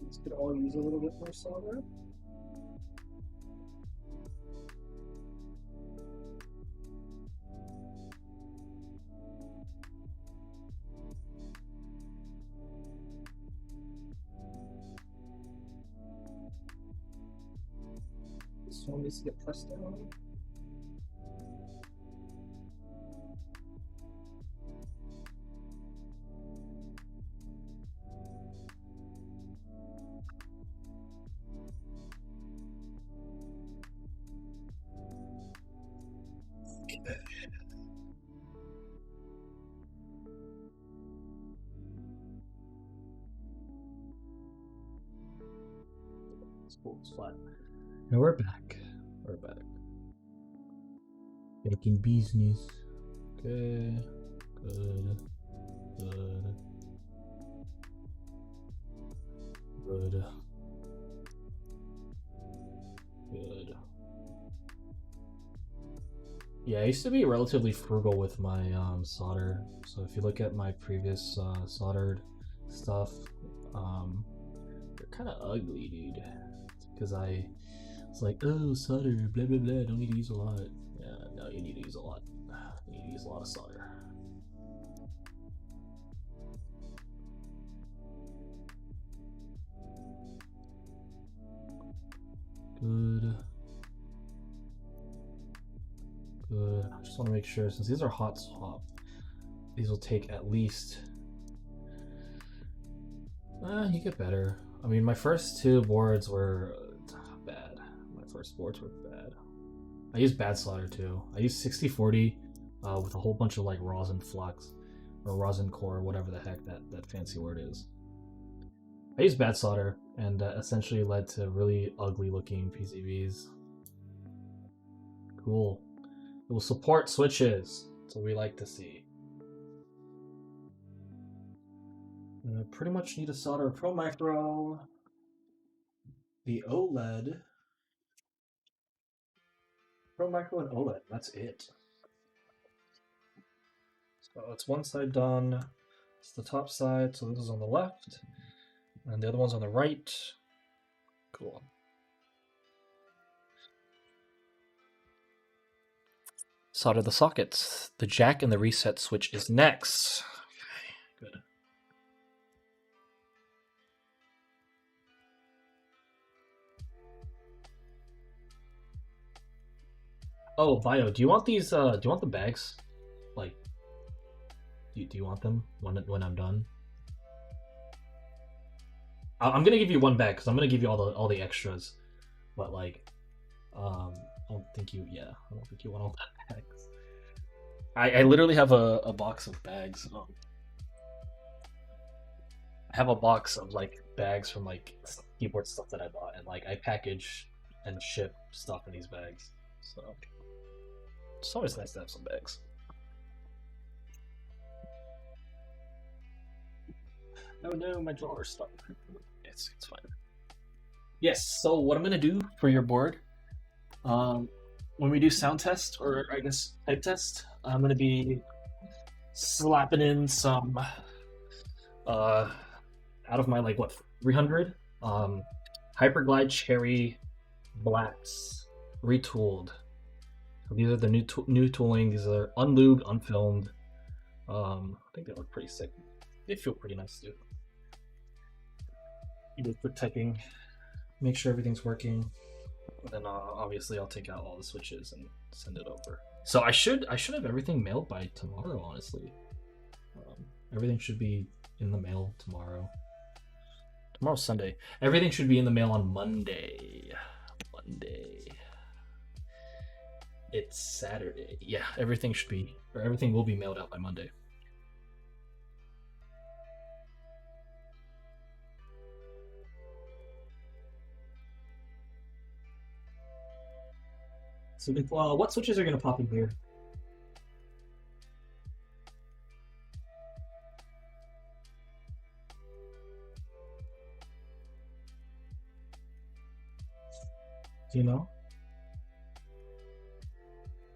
This could all use a little bit more solder. This one needs to get pressed down. It's flat. And we're back. We're back. Making business. Okay. Good. Good. Good. Good. Yeah, I used to be relatively frugal with my solder. So if you look at my previous soldered stuff, they're kind of ugly, dude. Because I was like, oh, solder, blah blah blah. Don't need to use a lot. Yeah, no, you need to use a lot. You need to use a lot of solder. Good. Good. I just want to make sure, since these are hot swap, these will take at least. You get better. I mean, my first two boards were bad. My first boards were bad. I used bad solder too. I used 6040 with a whole bunch of like rosin flux or rosin core, whatever the heck that fancy word is. I used bad solder, and essentially led to really ugly looking PCBs. Cool. It will support switches. That's what we like to see. And I pretty much need to solder a Pro Micro, the OLED, Pro Micro and OLED. That's it. So it's one side done. It's the top side, so this is on the left, and the other one's on the right. Cool. Solder the sockets. The jack and the reset switch is next. Okay, good. Oh, Bio, do you want these? Do you want the bags? Like, do you want them when I'm done? I'm gonna give you one bag because I'm gonna give you all the extras. But like, I don't think you. Yeah, I don't think you want all the bags. I literally have a box of bags. I have a box of like bags from like keyboard stuff that I bought, and like I package and ship stuff in these bags. So it's always nice to have some bags. Oh no, my drawer's stuck. It's fine. Yes. So what I'm gonna do for your board, when we do sound test or I guess type test, I'm gonna be slapping in some out of my like what 300 Hyperglide Cherry Blacks retooled. So these are the new tooling. These are unlubed, unfilmed. I think they look pretty sick. They feel pretty nice too. You do quick typing, make sure everything's working. Then obviously I'll take out all the switches and send it over. So I should have everything mailed by tomorrow. Honestly, everything should be in the mail tomorrow. Tomorrow's Sunday. Everything should be in the mail on Monday. It's Saturday. Yeah, everything will be mailed out by Monday. So what switches are going to pop in here? Do you know?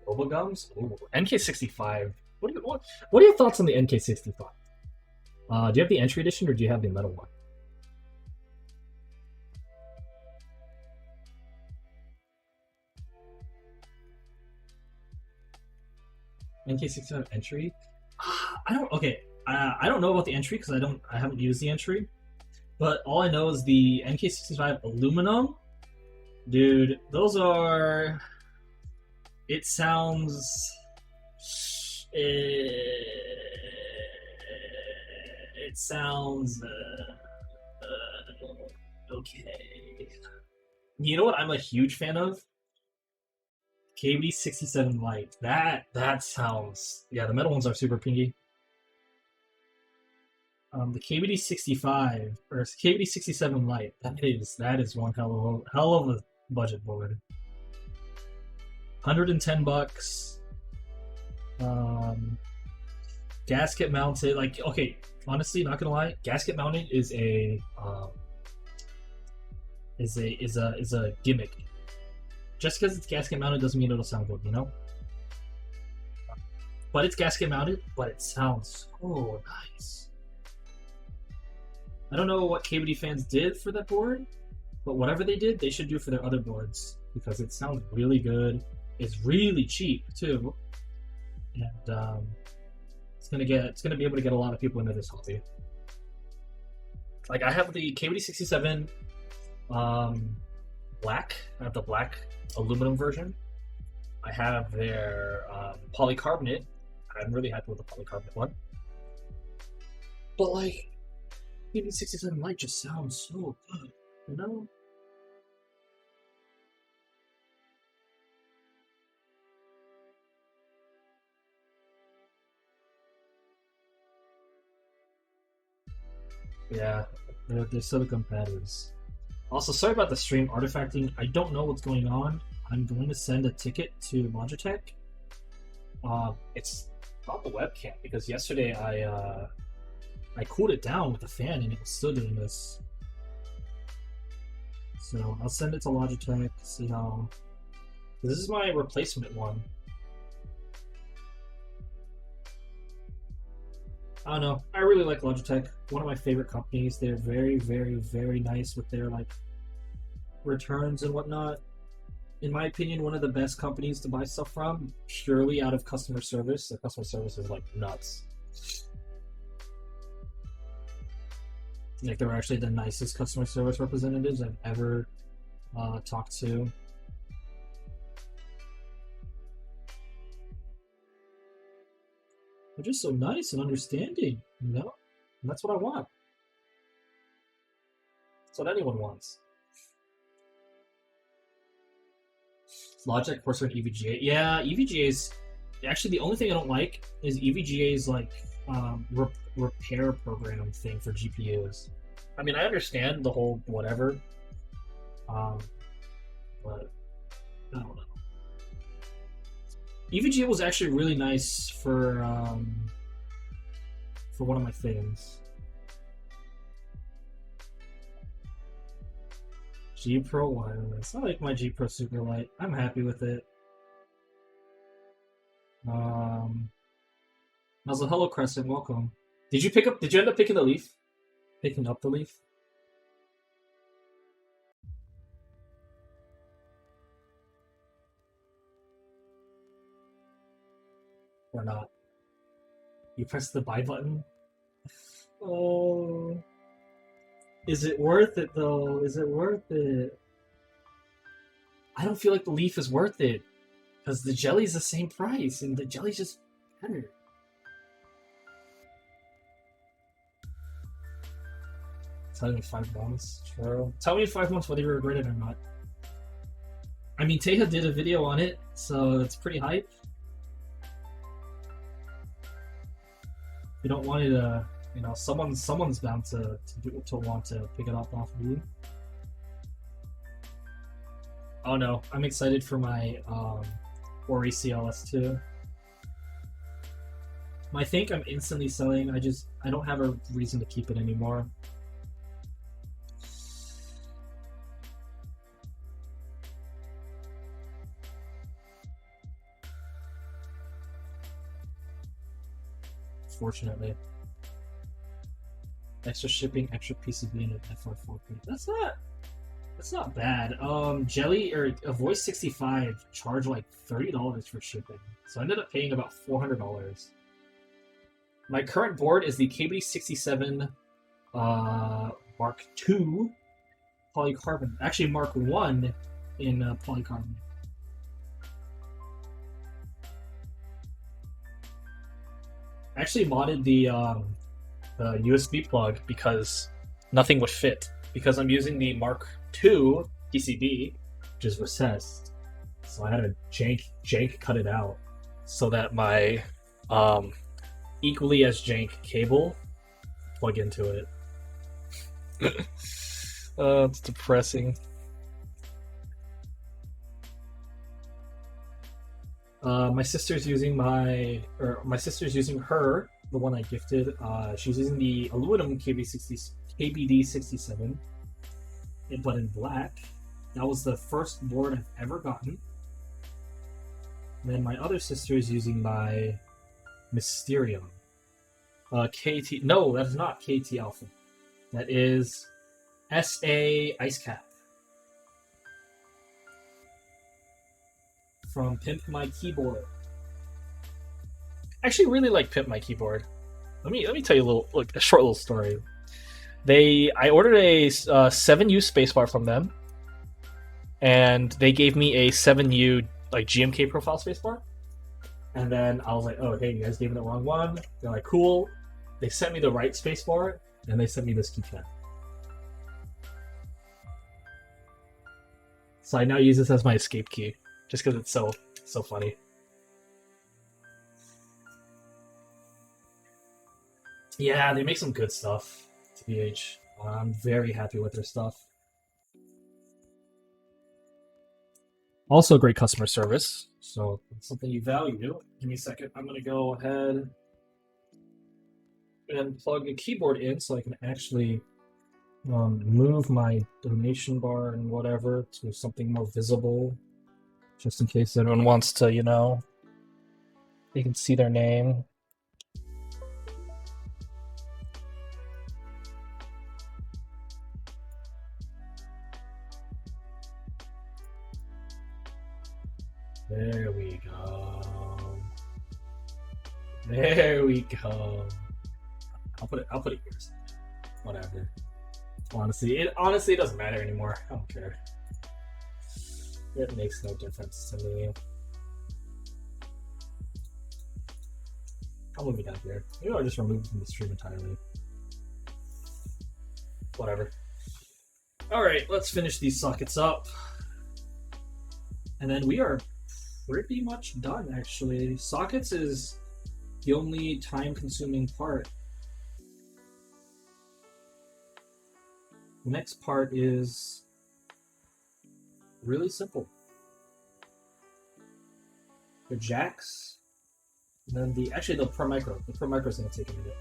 Bubblegums? Ooh, NK65. What are your thoughts on the NK65? Do you have the entry edition or do you have the metal one? NK65 entry? I don't know about the entry because I haven't used the entry. But all I know is the NK65 aluminum. Dude, those are... It sounds... It sounds... okay. You know what I'm a huge fan of? KBD67 Lite. That sounds... Yeah, the metal ones are super pingy. The KBD65 or KBD67 Lite. That is one hell of a budget board. $110. Gasket mounted. Like, okay, honestly, not gonna lie, gasket mounted is a gimmick. Just because it's gasket mounted doesn't mean it'll sound good, you know? But it's gasket mounted, but it sounds so nice. I don't know what KBD fans did for that board, but whatever they did, they should do for their other boards because it sounds really good. It's really cheap too, and it's gonna be able to get a lot of people into this hobby. Like I have the KBD67 black. I have the black aluminum version. I have their polycarbonate. I'm really happy with the polycarbonate one. But like, KBD67 Lite just sounds so good, you know? Yeah, they're silicone patterns. Also, sorry about the stream artifacting. I don't know what's going on. I'm going to send a ticket to Logitech. It's not the webcam because yesterday I cooled it down with the fan and it was still doing this. So I'll send it to Logitech. See how. This is my replacement one. I don't know. I really like Logitech. One of my favorite companies. They're very, very, very nice with their like returns and whatnot. In my opinion, one of the best companies to buy stuff from, purely out of customer service. Their customer service is like nuts. Like they're actually the nicest customer service representatives I've ever talked to. just so nice and understanding, you know? And that's what I want. That's what anyone wants. Logic, Corsair, and EVGA. Yeah, EVGA is actually the only thing I don't like is EVGA's like repair program thing for GPUs. I mean, I understand the whole whatever, but I don't know. EVGA was actually really nice for one of my things. G Pro wireless. I like my G Pro Superlight. I'm happy with it. Also, hello Crescent, welcome. Did you end up picking the Leaf? Picking up the Leaf? Or not? You press the buy button? Oh. Is it worth it though? Is it worth it? I don't feel like the Leaf is worth it. Because the Jelly's the same price, and the Jelly's just better. Tell me in 5 months. True. Tell me in 5 months whether you regret it or not. I mean, Teja did a video on it, so it's pretty hype. You don't want it to, you know, someone's bound to want to pick it up off of you. Oh no, I'm excited for my Ori CLS2. I think I'm instantly selling. I don't have a reason to keep it anymore. Fortunately. Extra shipping, extra PCB, and an FR4 print. That's not bad. Jelly or Voice 65 charged like $30 for shipping, so I ended up paying about $400. My current board is the KBD67 Mark II polycarbonate. Actually, Mark I in polycarbonate. I actually modded the USB plug because nothing would fit. Because I'm using the Mark II PCB, which is recessed, so I had to jank cut it out so that my equally as jank cable plug into it. It's depressing. My sister's using the one I gifted. She's using the aluminum KBD67, but in black. That was the first board I've ever gotten. And then my other sister is using my Mysterium. KT. No, that is not KT Alpha. That is SA Ice Cap. From Pimp My Keyboard. I actually really like Pimp My Keyboard. Let me tell you a short little story. I ordered a 7U spacebar from them, and they gave me a 7U like GMK profile spacebar. And then I was like, oh, hey, you guys gave me the wrong one. They're like, cool. They sent me the right spacebar, and they sent me this keycap. So I now use this as my escape key, just because it's so funny. Yeah, they make some good stuff, TBH. I'm very happy with their stuff. Also great customer service, so it's something you value. Give me a second. I'm going to go ahead and plug a keyboard in so I can actually move my donation bar and whatever to something more visible, just in case anyone wants to, you know, they can see their name. There we go. There we go. I'll put it here. Whatever. Honestly, it doesn't matter anymore. I don't care. It makes no difference to me. I'll move it down here. Maybe I'll just remove it from the stream entirely. Whatever. Alright, let's finish these sockets up. And then we are pretty much done, actually. Sockets is the only time-consuming part. The next part is really simple. The jacks, and then the Pro Micro. The Pro Micro is going to take a minute.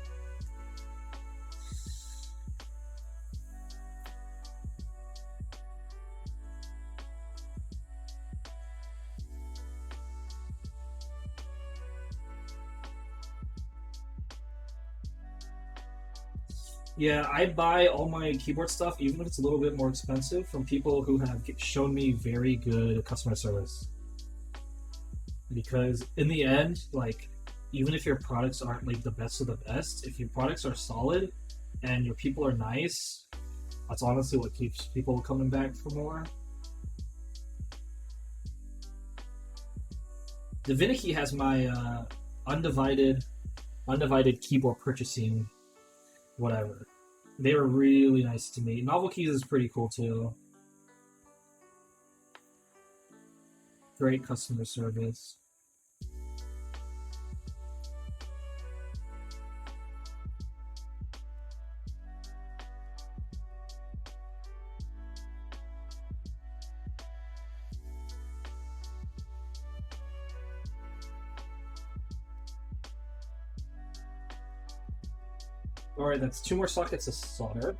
Yeah, I buy all my keyboard stuff, even if it's a little bit more expensive, from people who have shown me very good customer service. Because in the end, like, even if your products aren't like the best of the best, if your products are solid and your people are nice, that's honestly what keeps people coming back for more. Divinity has my undivided keyboard purchasing whatever. They were really nice to me. Novel Keys is pretty cool too. Great customer service. Alright, that's 2 more sockets to solder.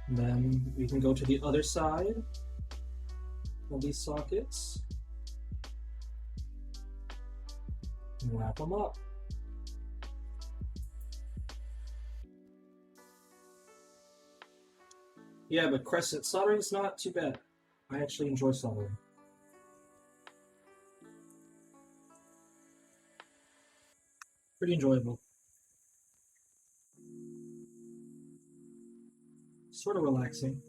And then we can go to the other side of these sockets and wrap them up. Yeah, but Crescent, soldering's not too bad. I actually enjoy soldering. Pretty enjoyable. Sort of relaxing.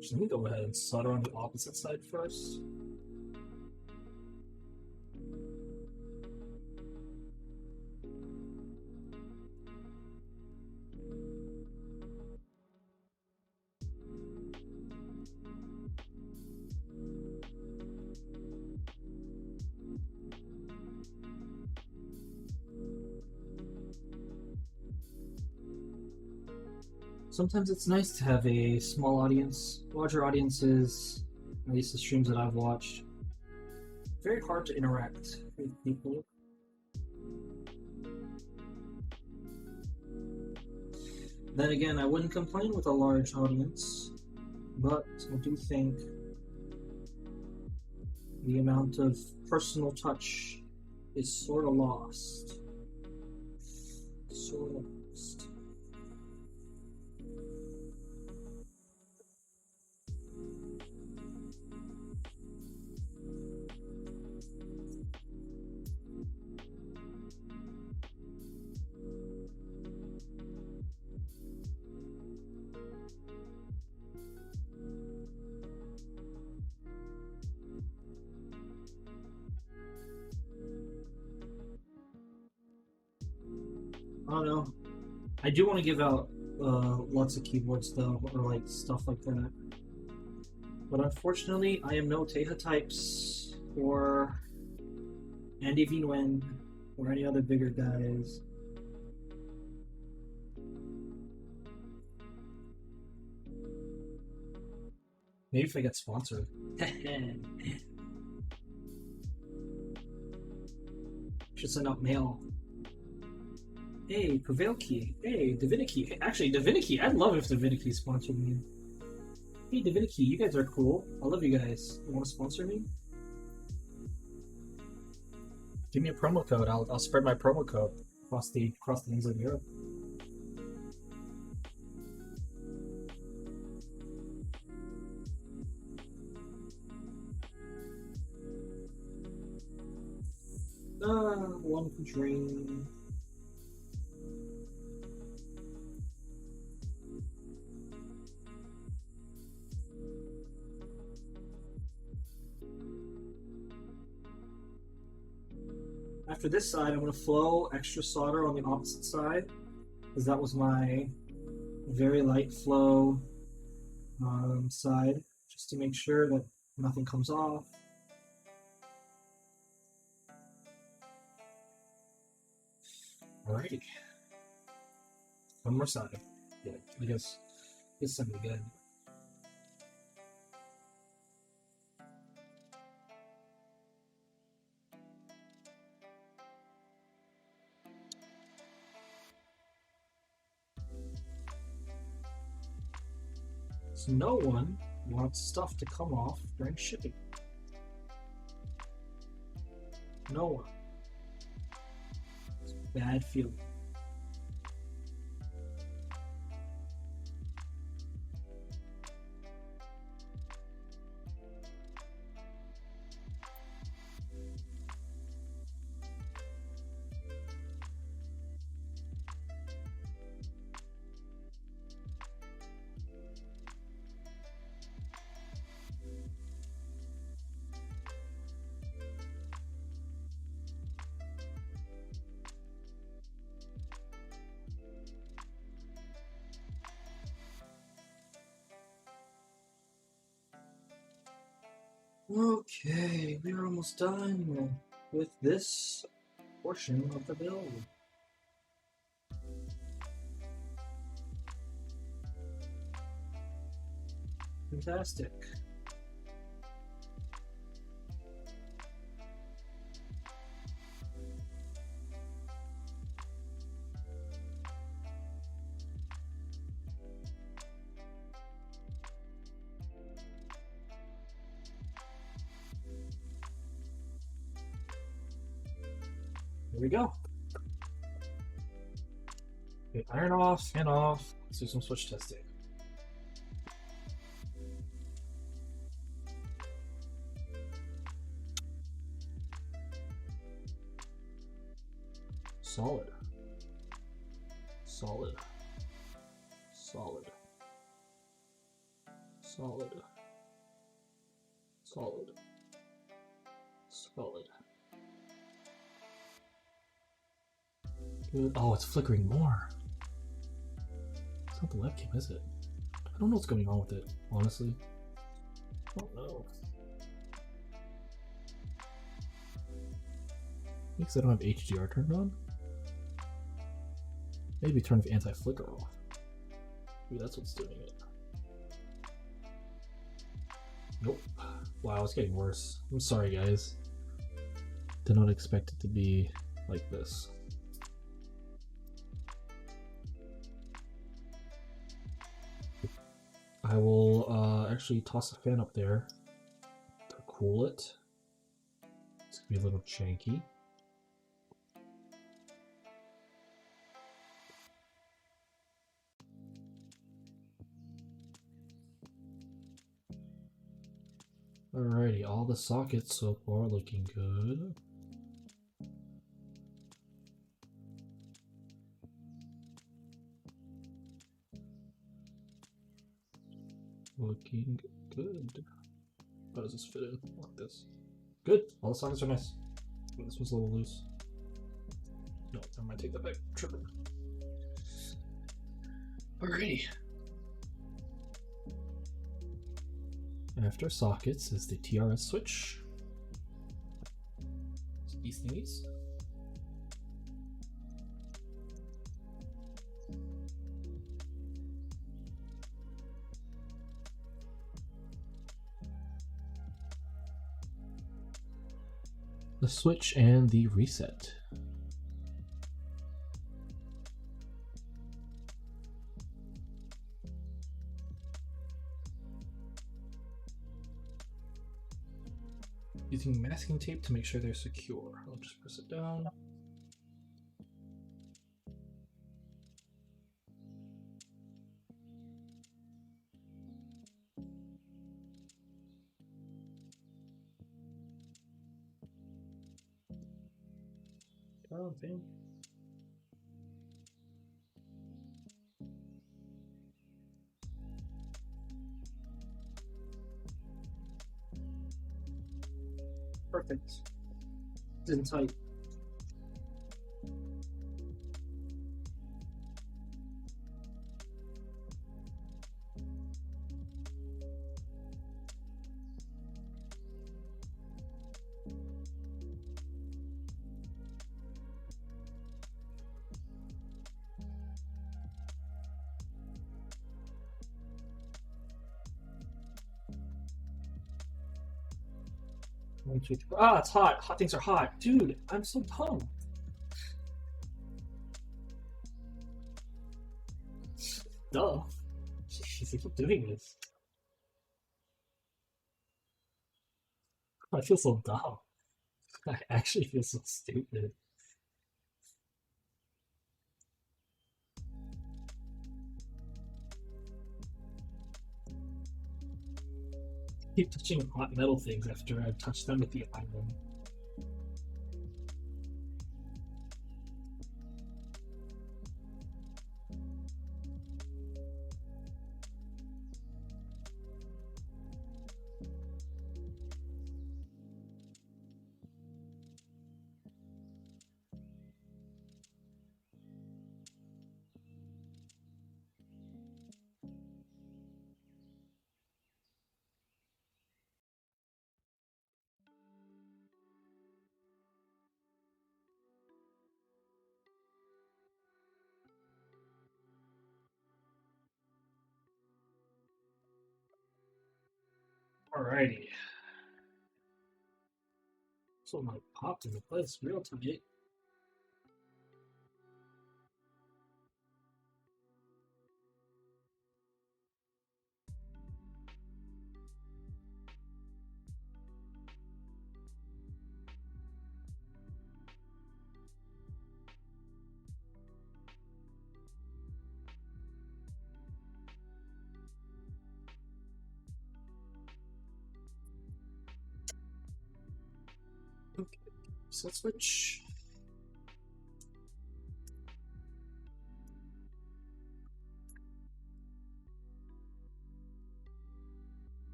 So let me go ahead and solder on the opposite side first. Sometimes it's nice to have a small audience. Larger audiences, at least the streams that I've watched, very hard to interact with people. Then again, I wouldn't complain with a large audience, but I do think the amount of personal touch is sort of lost. Sort of lost. I don't know. I do want to give out lots of keyboards though, or like stuff like that. But unfortunately, I am no Teja Types or Andy V. Nguyen or any other bigger guys. Maybe if I get sponsored. Should send out mail. Hey, Prevail Key. Hey, Divinity. Actually, Divinity. I'd love if Divinity sponsored me. Hey, Divinity, you guys are cool. I love you guys. You want to sponsor me? Give me a promo code. I'll spread my promo code across the ends of Europe. One dream. After this side, I'm going to flow extra solder on the opposite side, because that was my very light flow side, just to make sure that nothing comes off. Alrighty. One more side. Yeah, I guess this side will be good. So no one wants stuff to come off during shipping. No one. It's a bad feeling. Okay, we are almost done with this portion of the build. Fantastic. Here we go. Okay, iron off, fan off. Let's do some switch testing. Solid. Solid. Solid. Solid. Solid. Solid. Good. Oh, it's flickering more. It's not the webcam, is it? I don't know what's going on with it, honestly. I don't know. Because I don't have HDR turned on? Maybe turn the anti-flicker off. Maybe that's what's doing it. Nope. Wow, it's getting worse. I'm sorry, guys. Did not expect it to be like this. I will actually toss a fan up there to cool it. It's gonna be a little janky. Alrighty, all the sockets so far looking good. Looking good. How does this fit in? Like this. Good. All the sockets are nice. Oh, this one's a little loose. No, I might take that back. Tripping. Alrighty. After sockets is the TRS switch. So these thingies. The switch and the reset. Using masking tape to make sure they're secure. I'll just press it down. Oh, thing. Perfect. It's in tight. Ah, it's hot. Hot things are hot. Dude, I'm so pumped. Duh. Jeez, I keep doing this. I feel so dumb. I actually feel so stupid. I keep touching hot metal things after I've touched them with the iron. Alrighty. So my popped into place real tight. Okay, set switch.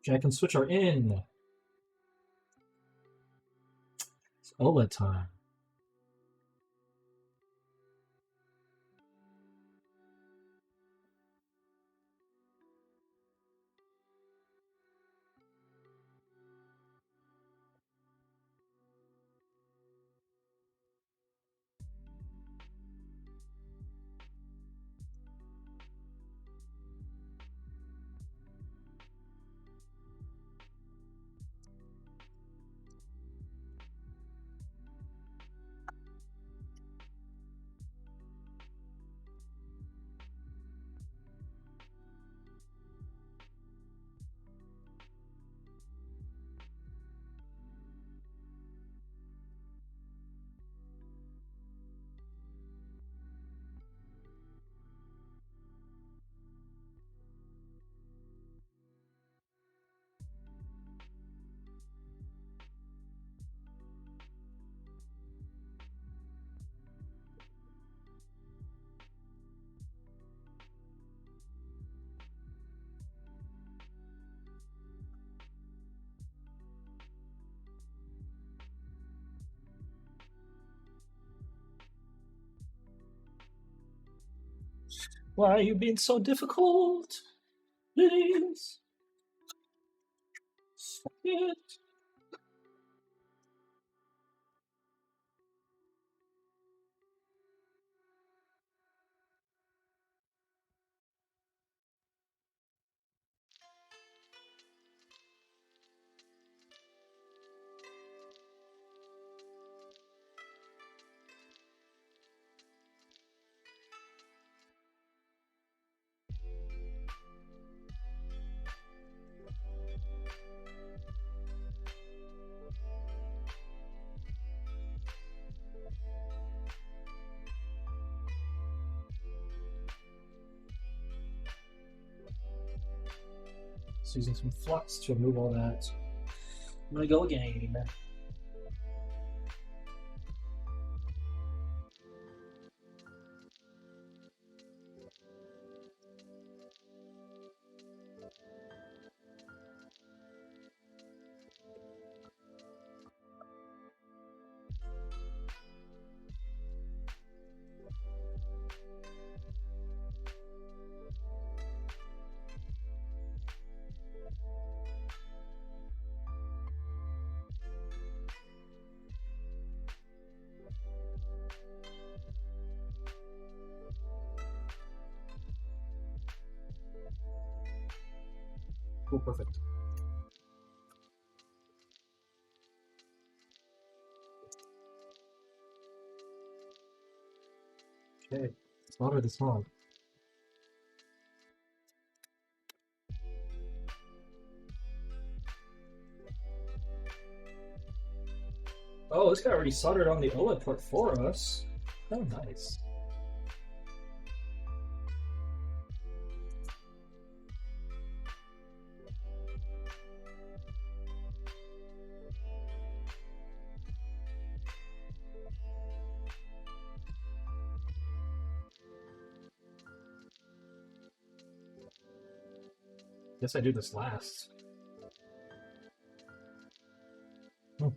Jack and switch are in. It's OLED time. Why are you being so difficult? Please. Stop it. Just using some flux to remove all that. I'm gonna go again. Cool, perfect. Okay, slaughter this hog. Oh, this guy already soldered on the OLED port for us. Oh, nice. Guess I do this last. Oh.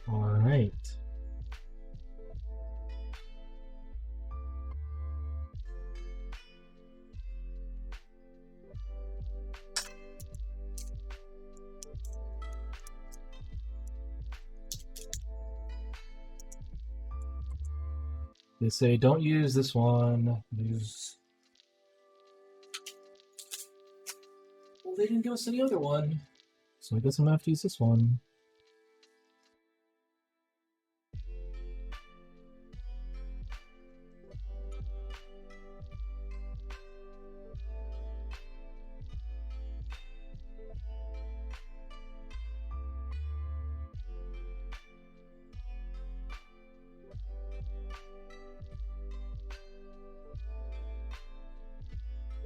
All right. They say don't use this one. Use. Well, they didn't give us any other one, so I guess I'm gonna have to use this one.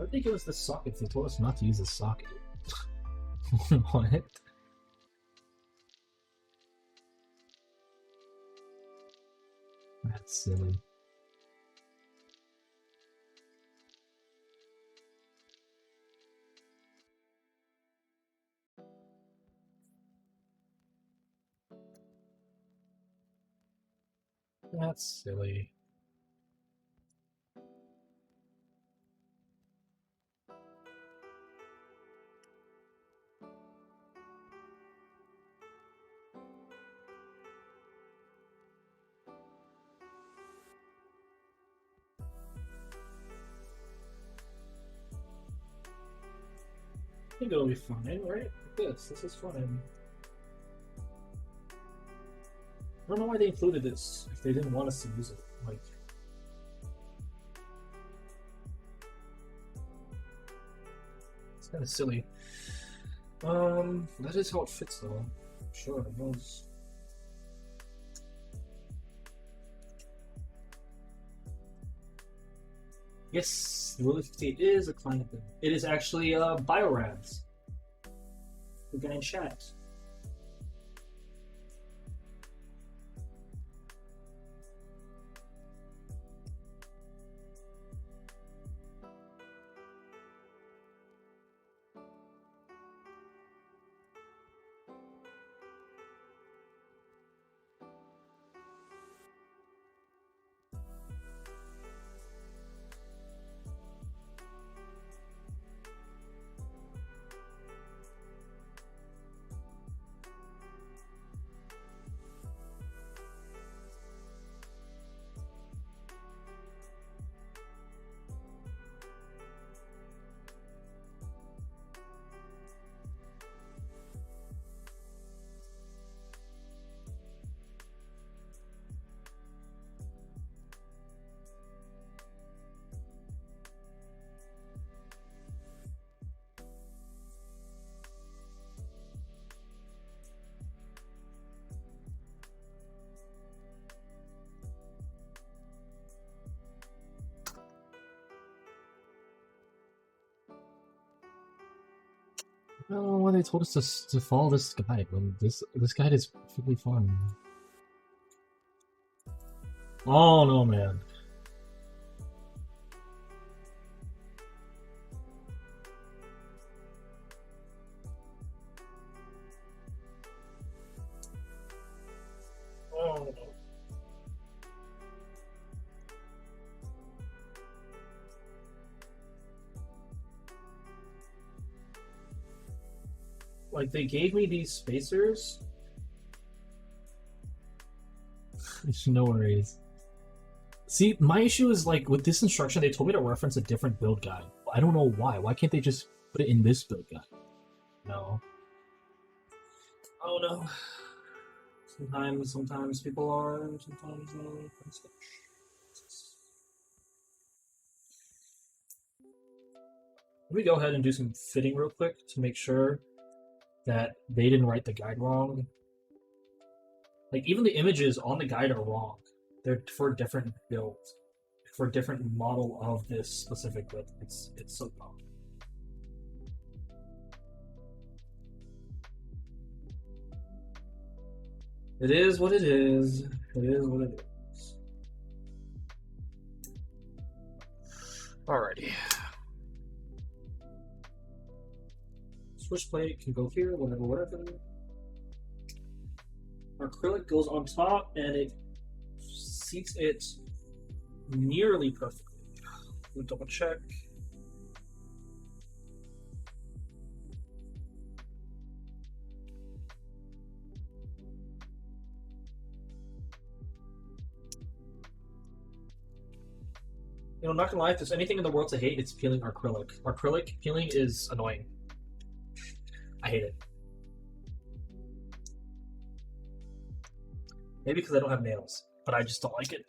I think it was the socket. They told us not to use the socket. What? That's silly. That's silly. I think it'll be fine, right? This is fine. I don't know why they included this if they didn't want us to use it. Like, it's kind of silly. That is how it fits, though. Sure, it knows. Yes, the Lily58 is a client. It is actually Biorads. The guy in chat. I don't know why they told us to follow this guide when this guide is perfectly fun. Oh no, man. Oh no. Like, they gave me these spacers, No worries. See, my issue is like with this instruction, they told me to reference a different build guide. I don't know why. Why can't they just put it in this build guide? No. Oh no. Sometimes people are, sometimes no. Let me go ahead and do some fitting real quick to make sure that they didn't write the guide wrong. Like, even the images on the guide are wrong. They're for different builds, for a different model of this specific build. It's so dumb. It is what it is. It is what it is. Alrighty. Switch plate can go here, whatever. Acrylic goes on top and it seats it nearly perfectly. We'll double check. You know, not gonna lie, if there's anything in the world to hate, it's peeling acrylic. Acrylic peeling is annoying. I hate it. Maybe because I don't have nails, but I just don't like it.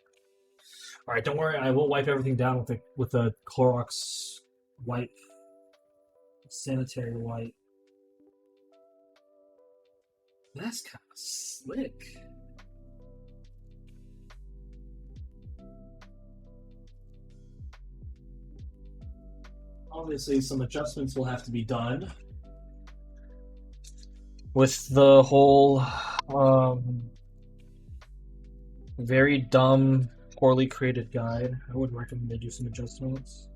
All right, don't worry. I will wipe everything down with a Clorox wipe, sanitary wipe. That's kind of slick. Obviously, some adjustments will have to be done with the whole very dumb, poorly created guide. I would recommend they do some adjustments.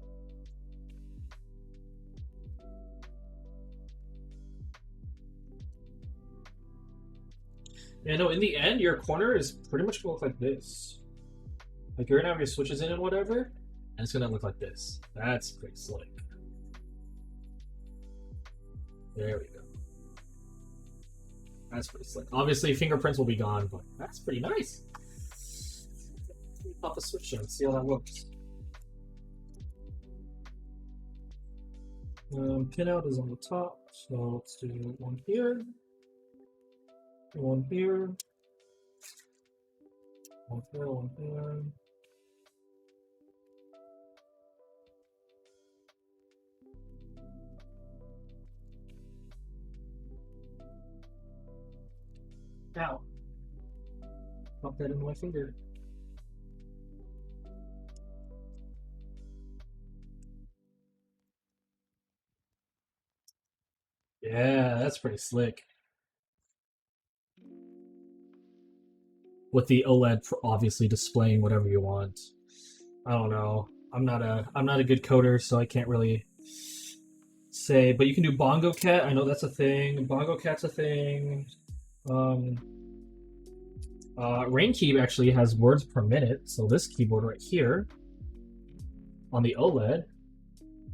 Yeah, no, in the end, your corner is pretty much gonna look like this. Like, you're gonna have your switches in and whatever, and it's gonna look like this. That's pretty slick. There we go. That's pretty slick. Obviously, fingerprints will be gone, but that's pretty nice. Pop a switch in, see how that looks. Pinout is on the top, so let's do one here, one here, one here, one here. Ow. Pop that into my finger. Yeah, that's pretty slick. With the OLED obviously displaying whatever you want. I don't know. I'm not a good coder, so I can't really say. But you can do Bongo Cat. I know that's a thing. Bongo Cat's a thing. Rain Key actually has words per minute, so this keyboard right here on the OLED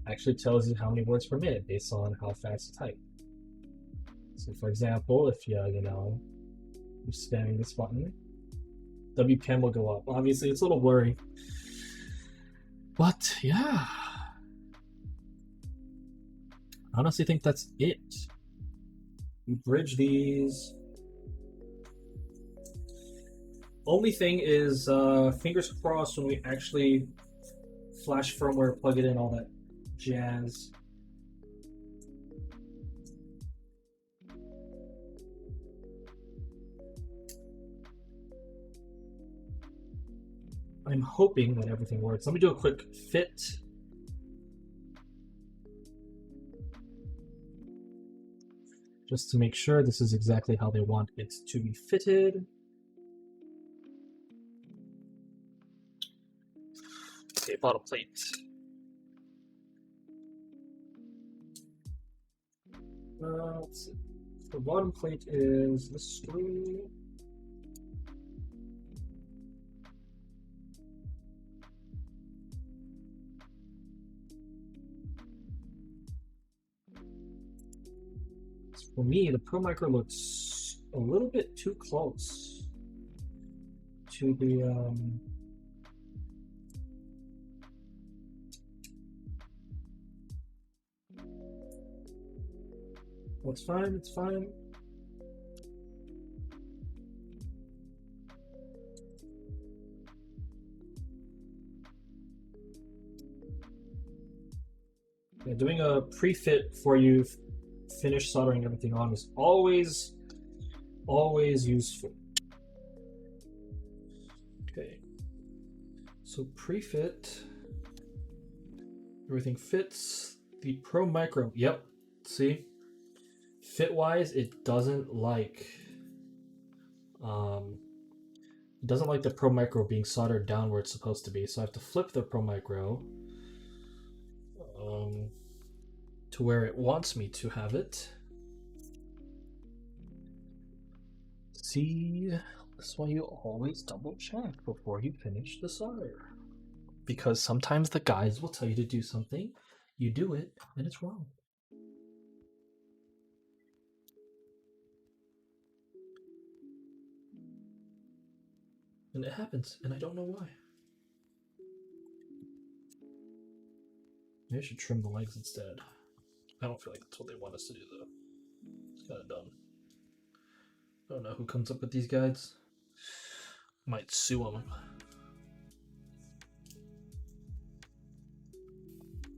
actually tells you how many words per minute based on how fast you type. So, for example, if you're spamming this button, WPM will go up. Obviously, it's a little blurry, but yeah, I honestly think that's it. We bridge these. Only thing is, fingers crossed when we actually flash firmware, plug it in, all that jazz. I'm hoping that everything works. Let me do a quick fit. Just to make sure this is exactly how they want it to be fitted. Okay, bottom plate. Let's see. The bottom plate is the screw. For me, the Pro Micro looks a little bit too close to the well, it's fine, it's fine. Yeah, doing a pre-fit before you finish soldering everything on is always useful. Okay, so pre-fit, everything fits. The Pro Micro, yep, see? Fit-wise, it doesn't like the Pro Micro being soldered down where it's supposed to be. So I have to flip the Pro Micro to where it wants me to have it. See, that's why you always double check before you finish the solder. Because sometimes the guides will tell you to do something, you do it, and it's wrong. And it happens, and I don't know why. Maybe I should trim the legs instead. I don't feel like that's what they want us to do, though. It's kind of dumb. I don't know who comes up with these guides. Might sue them.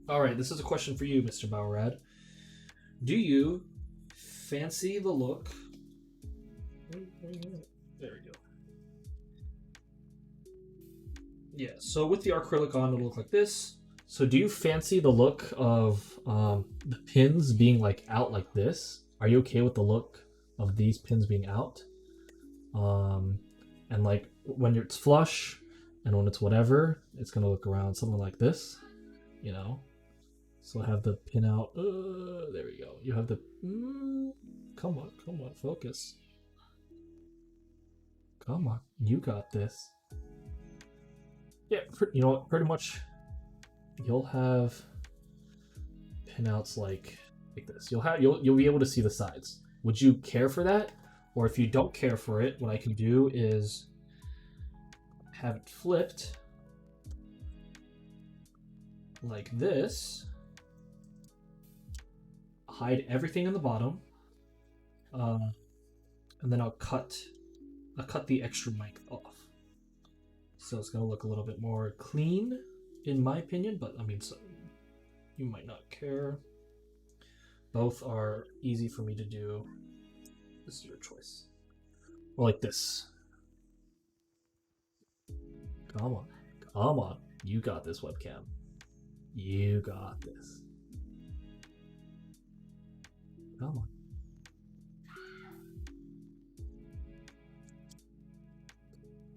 Alright, this is a question for you, Mr. Bauerad. Do you fancy the look? There we go. Yeah, so with the acrylic on, it'll look like this. So do you fancy the look of the pins being like out like this? Are you okay with the look of these pins being out? And like when it's flush and when it's whatever, it's gonna look around something like this, you know? So I have the pin out. There we go. You have the. Come on, focus. Come on, you got this. Yeah, you know what? Pretty much, you'll have pinouts like this. You'll be able to see the sides. Would you care for that? Or if you don't care for it, what I can do is have it flipped like this. Hide everything in the bottom, and then I'll cut the extra mic off. So it's gonna look a little bit more clean, in my opinion. But I mean, so you might not care. Both are easy for me to do. This is your choice. Or like this. Come on, you got this, webcam. You got this. Come on.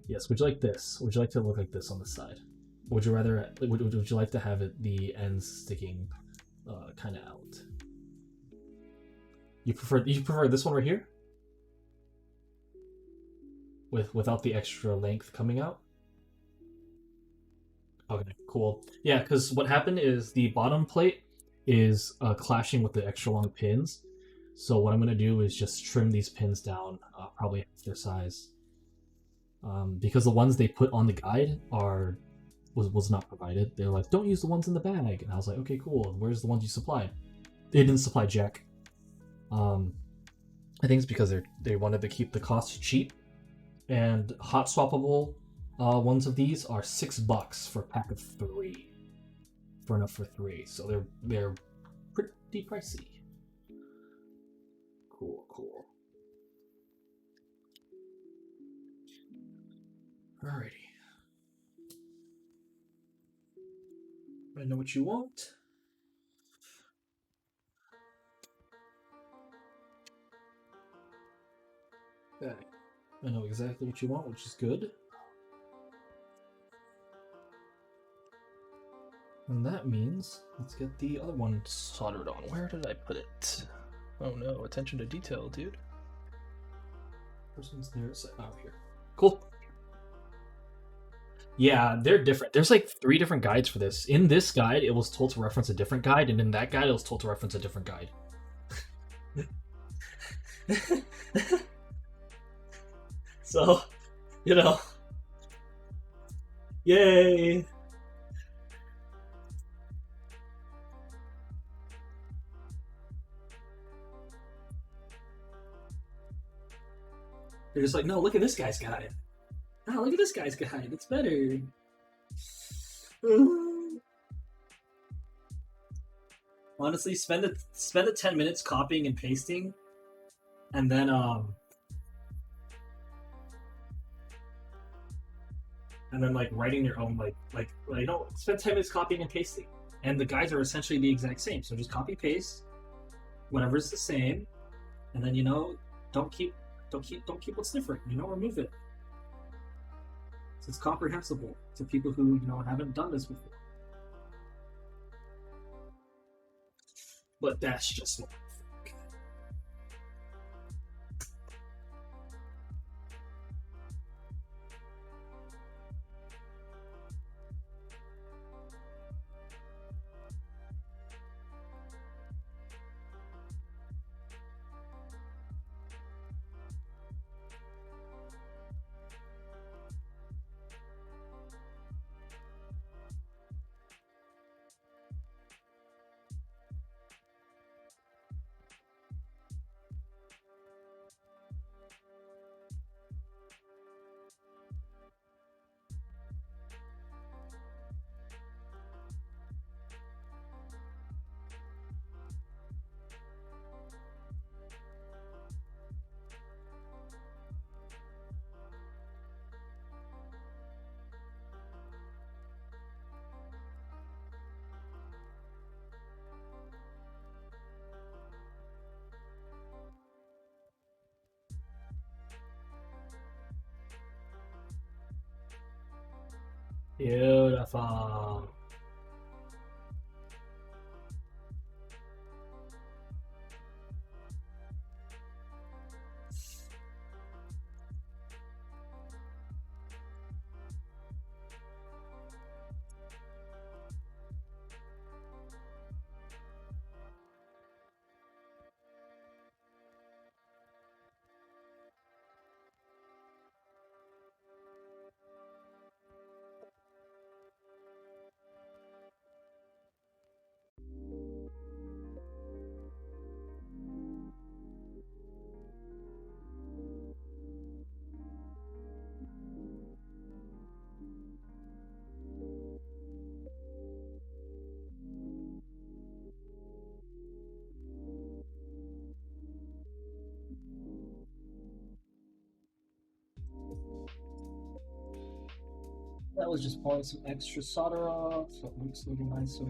Yes, would you like this? Would you like to look like this on the side? Would you rather, would you like to have it, the ends sticking kind of out? You prefer this one right here? Without the extra length coming out? Okay, cool. Yeah, because what happened is the bottom plate is clashing with the extra long pins. So what I'm going to do is just trim these pins down, probably half their size. Because the ones they put on the guide was not provided. They're like, don't use the ones in the bag. And I was like, okay, cool. Where's the ones you supplied? They didn't supply jack. I think it's because they wanted to keep the cost cheap. And hot swappable ones of these are $6 for a pack of 3. For enough for 3. So they're pretty pricey. Cool. Alrighty. I know what you want. Okay. I know exactly what you want, which is good. And that means let's get the other one soldered on. Where did I put it? Oh no, attention to detail, dude. First one's there, so out here. Cool. Yeah, they're different. There's like 3 different guides for this. In this guide, it was told to reference a different guide, and in that guide, it was told to reference a different guide. So, you know, Yay! They're just like, no, look at this guy's guide. No, look at this guy's guide. It's better. Honestly, spend the 10 minutes copying and pasting, and then like writing your own spend 10 minutes copying and pasting, and the guides are essentially the exact same. So just copy paste whatever's the same, and then don't keep what's different. Remove it. So it's comprehensible to people who haven't done this before. But that's just what I think. Beautiful. That was just pouring some extra solder off, so it looks looking nicer.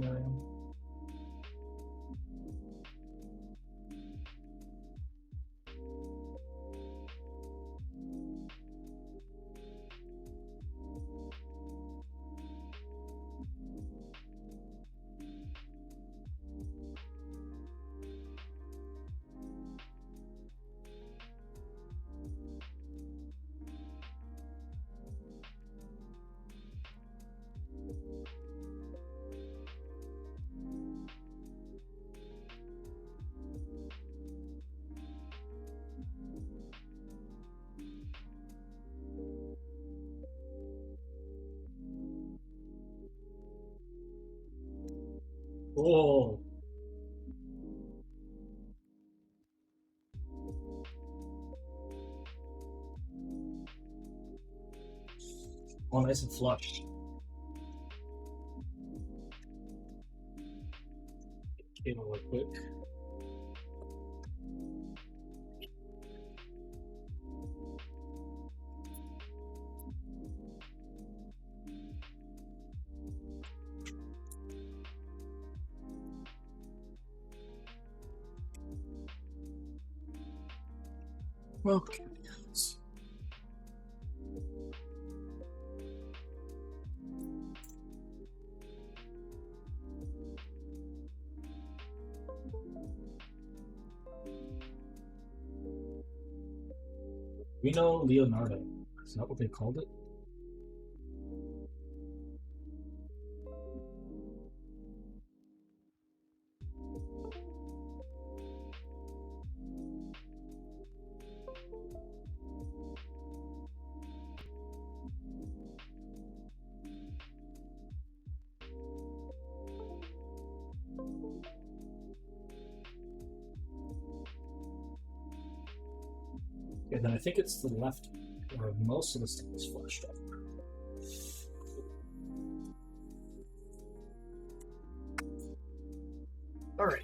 Oh. Oh, nice and flush. Came real quick. Okay. We know Leonardo. Is that what they called it? And then I think it's the left where most of the stuff is flashed up. Alright.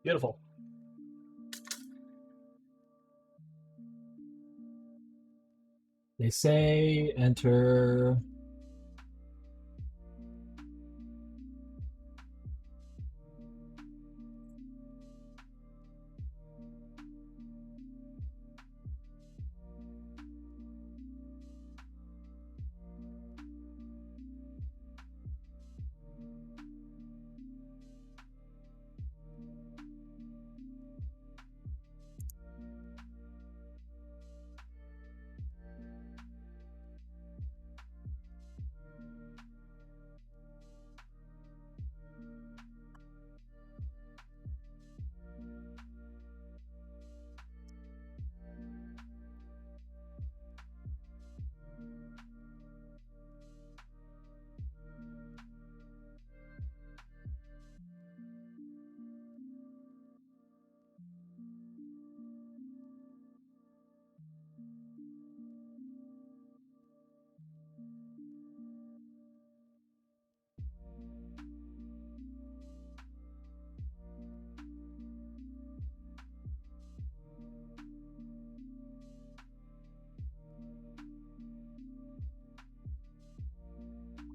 Beautiful. They say enter.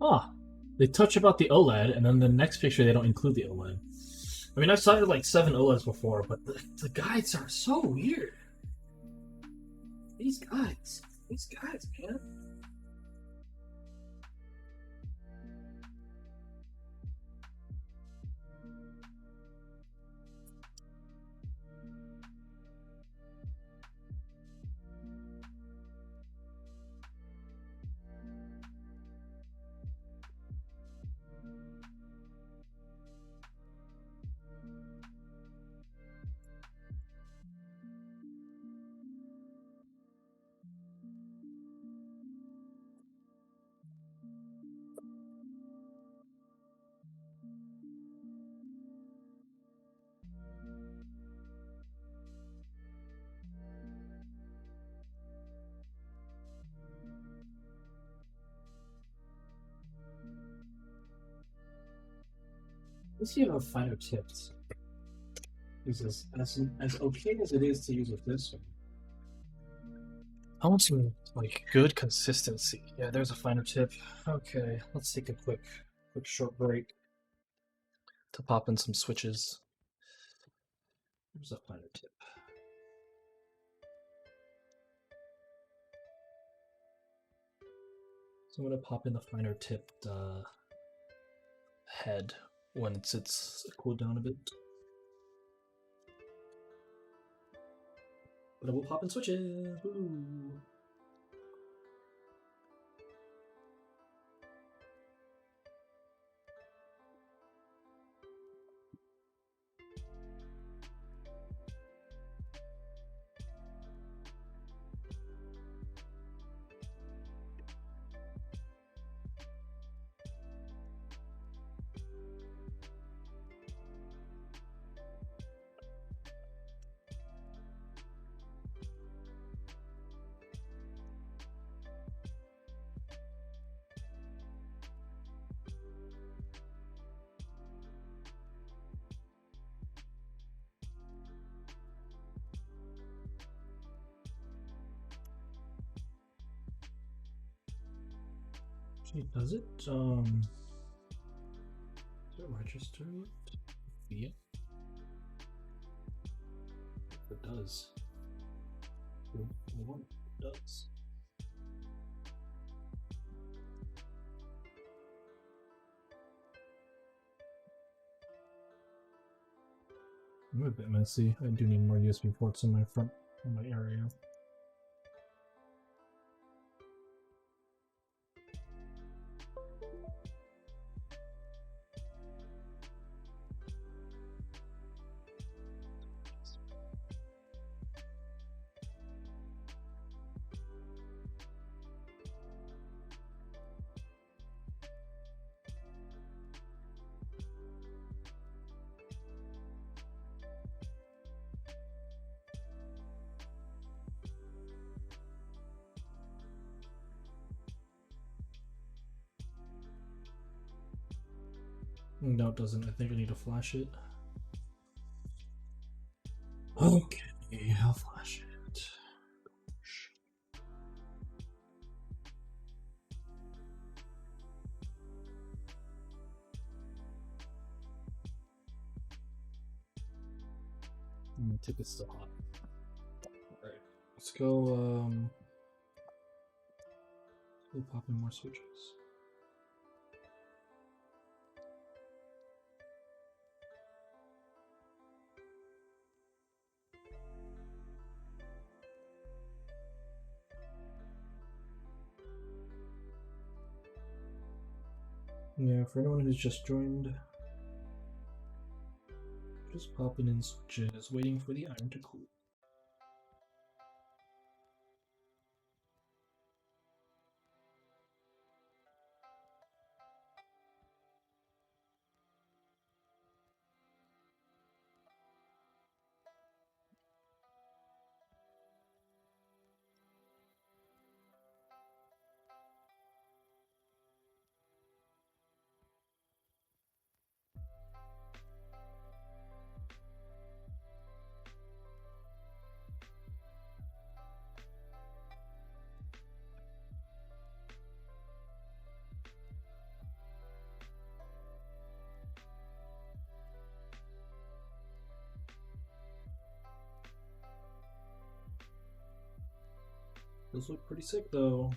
Oh, they touch about the OLED, and then the next picture they don't include the OLED. I mean, I've cited like 7 OLEDs before, but the guides are so weird. These guides, man. Let's see how finer tips. Is as okay as it is to use with this one. I want some like good consistency. Yeah, there's a finer tip. Okay, let's take a quick short break to pop in some switches. There's a finer tip. So I'm gonna pop in the finer tipped head when it's cooled down a bit. But I will pop in switches. Woo. Does it register it? Yeah. It does. It does. I'm a bit messy. I do need more USB ports in my area. No, it doesn't. I think I need to flash it. Okay, I'll flash it. The tip is still hot. Alright, let's go, we'll pop in more switches. Yeah, for anyone who's just joined, just popping in switches, waiting for the iron to cool. Those look pretty sick though.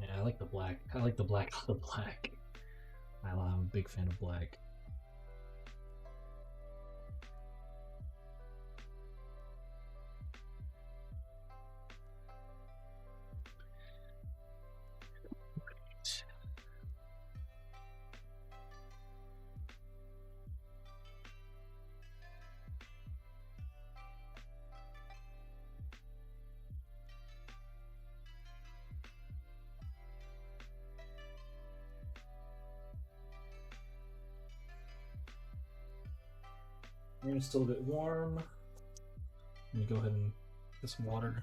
Yeah, I like the black. I like the black on the black. I'm a big fan of black. It's still a bit warm. Let me go ahead and get some water.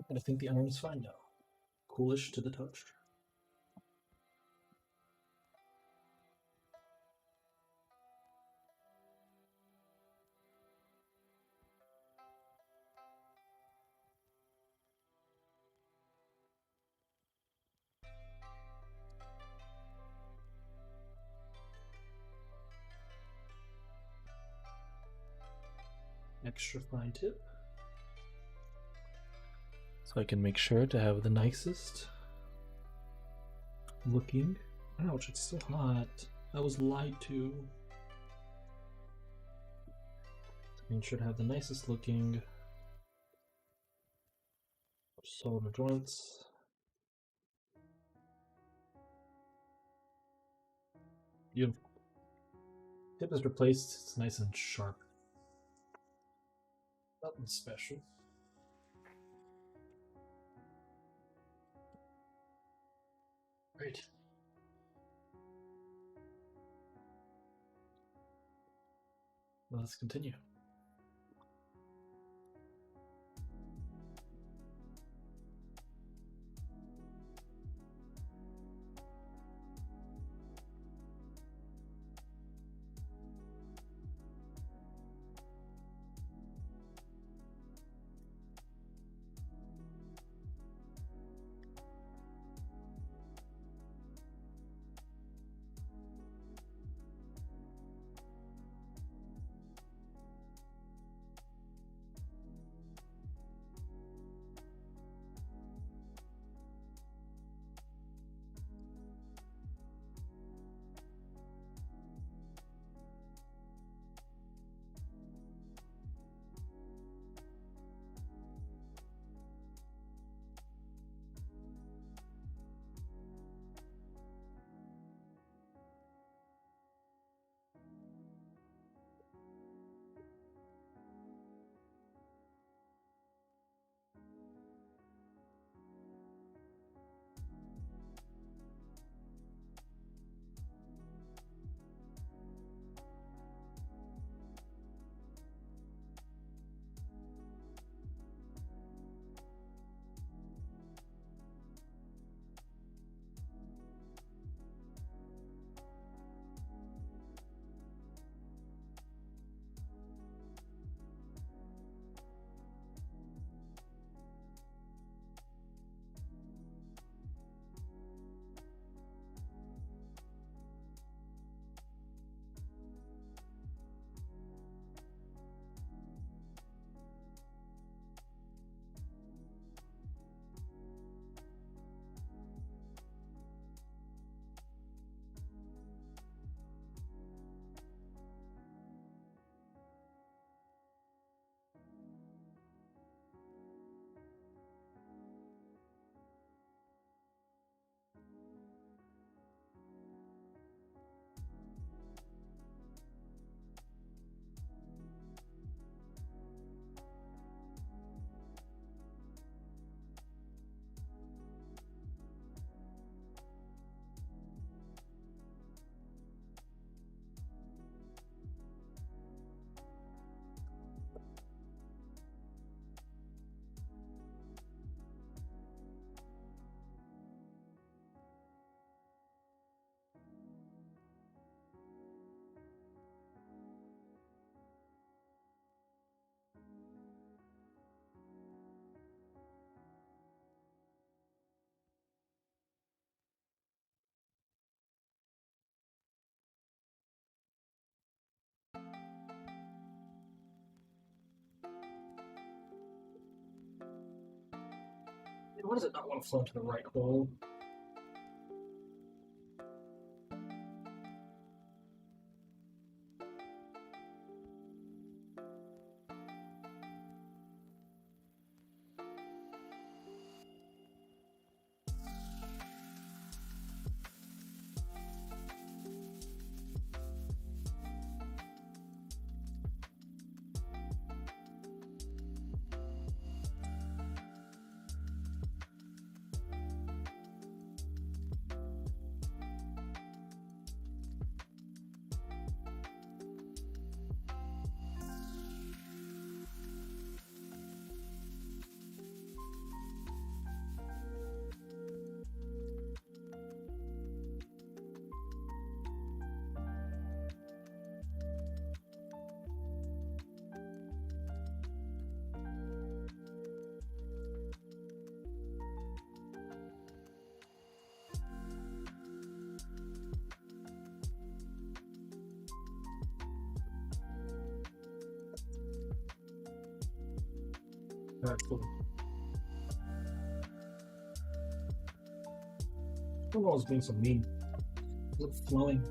But I think the iron is fine now. Coolish to the touch. Extra fine tip. So I can make sure to have the nicest looking. Ouch, it's so hot. I was lied to. Make sure to have the nicest looking solder joints. Beautiful. Tip is replaced. It's nice and sharp. Nothing special. Great. Let's continue. Why does it not want to flow into the right hole? Alright, cool. The wall is being so mean. Is it flowing?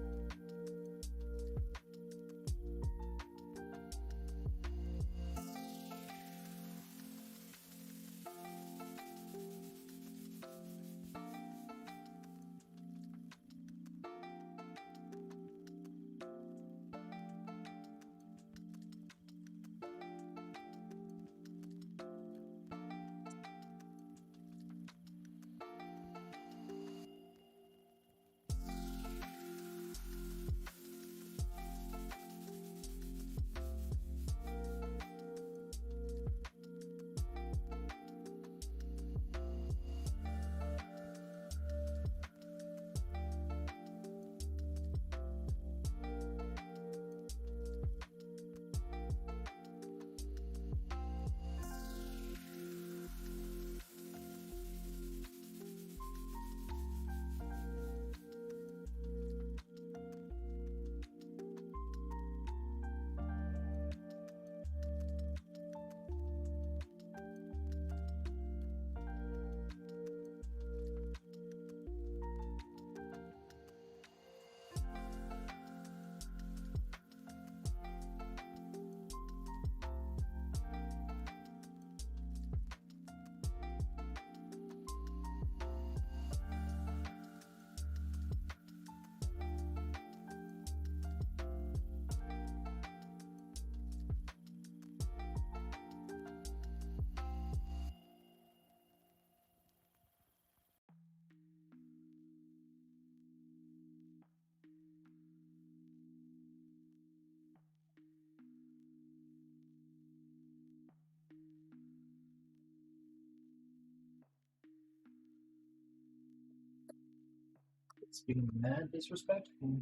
It's being mad disrespectful.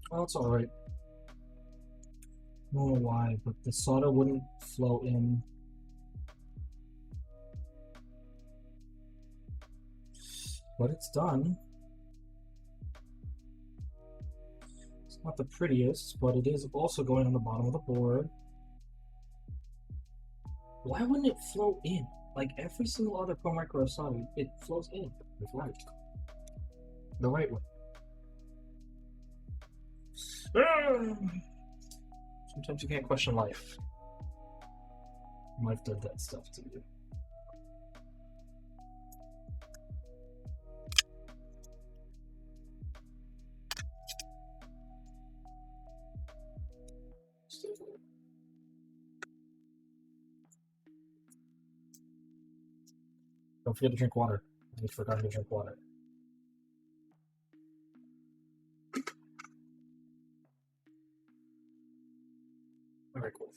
Oh, it's alright. I don't know why, but the solder wouldn't flow in. But it's done. It's not the prettiest, but it is also going on the bottom of the board. Why wouldn't it flow in? Like every single other Pro Micro solder, it flows in. It's right. The right way. Sometimes you can't question life. Life does that stuff to you. Don't forget to drink water. I forgot to drink water. brick with.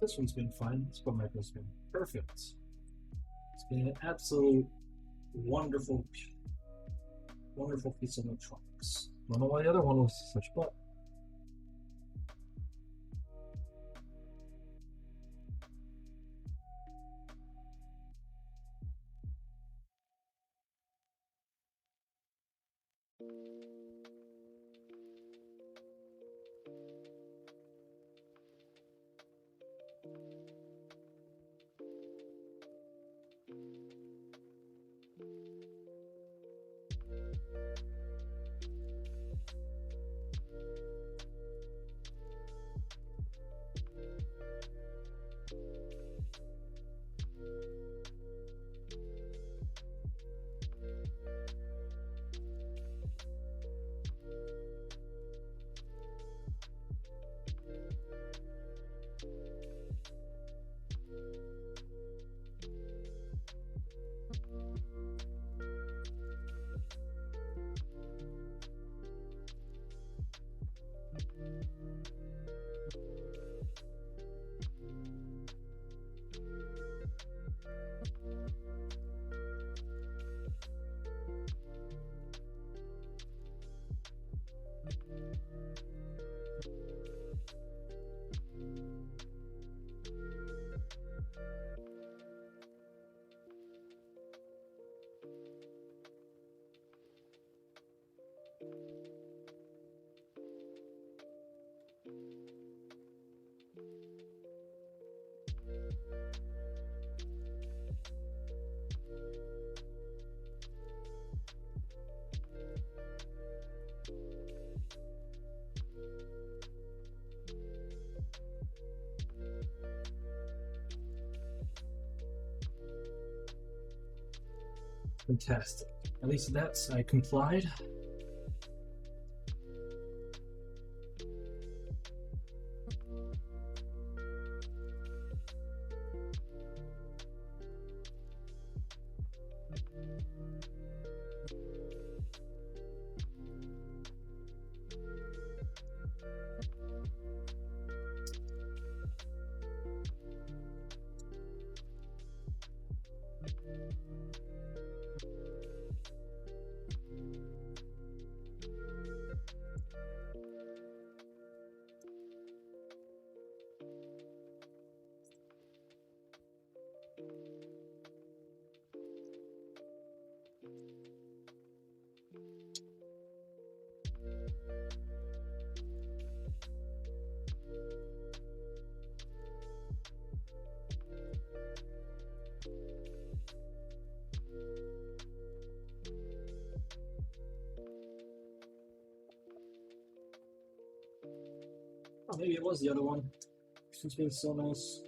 This one's been fun. This one has been perfect. It's been an absolute wonderful, wonderful piece of electronics. Don't know why the other one was such butt. Fantastic. At least that's I complied. Oh, maybe it was the other one. It's been so nice.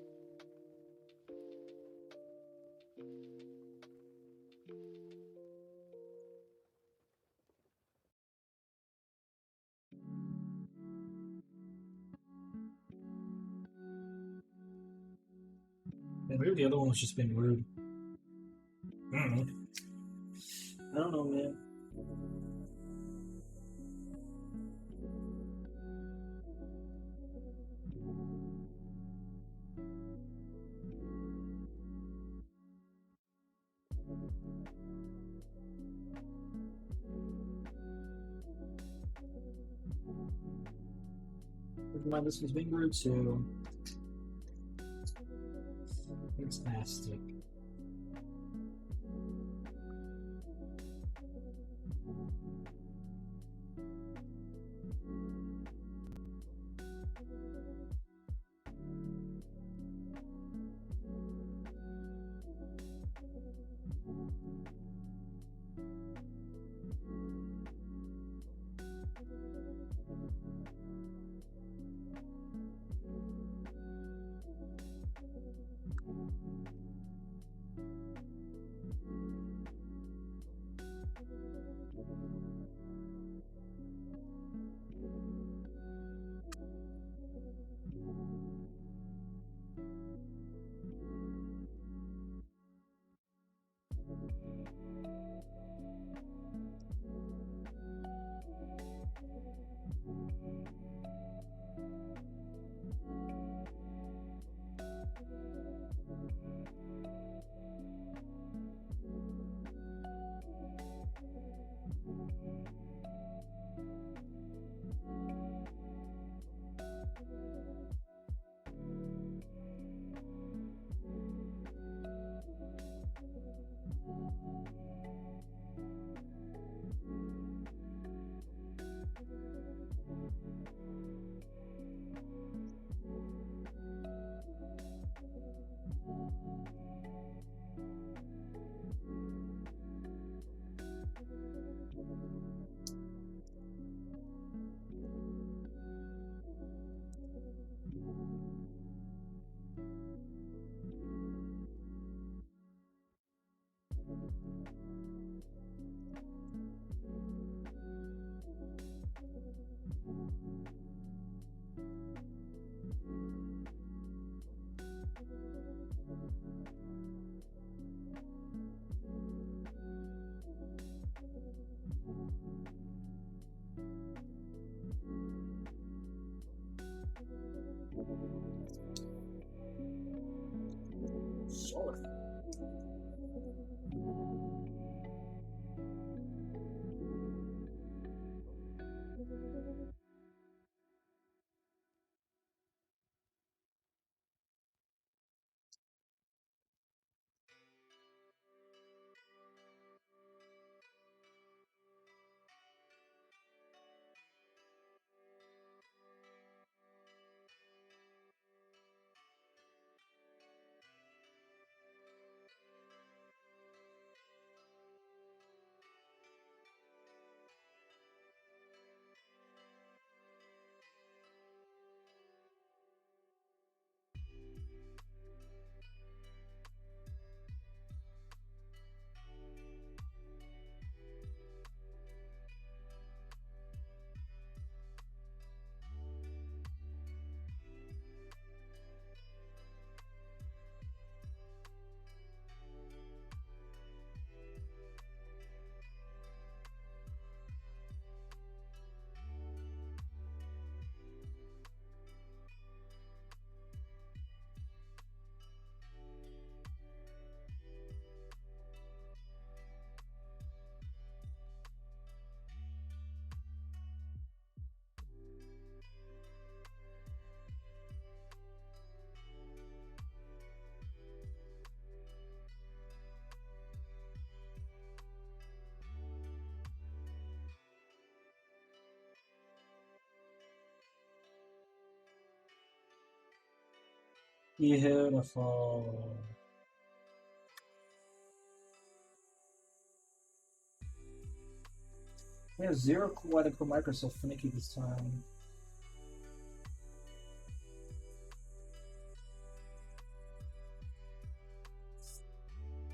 Yeah, maybe the other one was just being rude. I don't know. I don't know, man. Never mind, this one's being rude too. Fantastic. solid. Beautiful. We have zero clue why the Pro Micro is so finicky this time.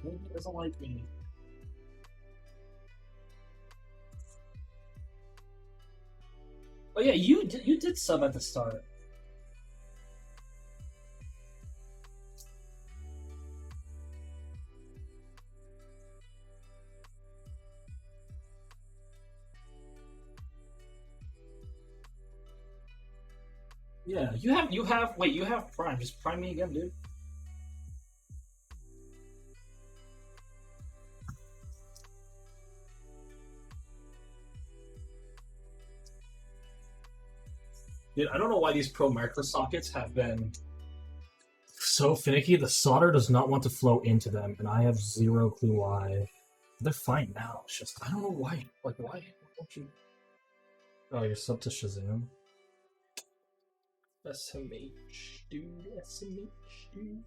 Maybe he doesn't like me. Oh yeah, you did sub at the start. Yeah, you have wait, you have Prime. Just Prime me again, dude. Dude, I don't know why these Pro Micro sockets have been so finicky. The solder does not want to flow into them, and I have zero clue why. They're fine now. It's just I don't know why. Like why don't you? Oh, you're sub to Shazam. SMH, dude. SMH, dude.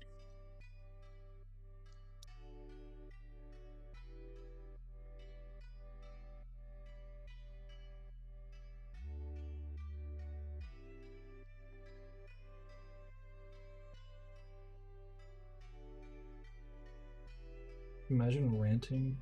Imagine ranting.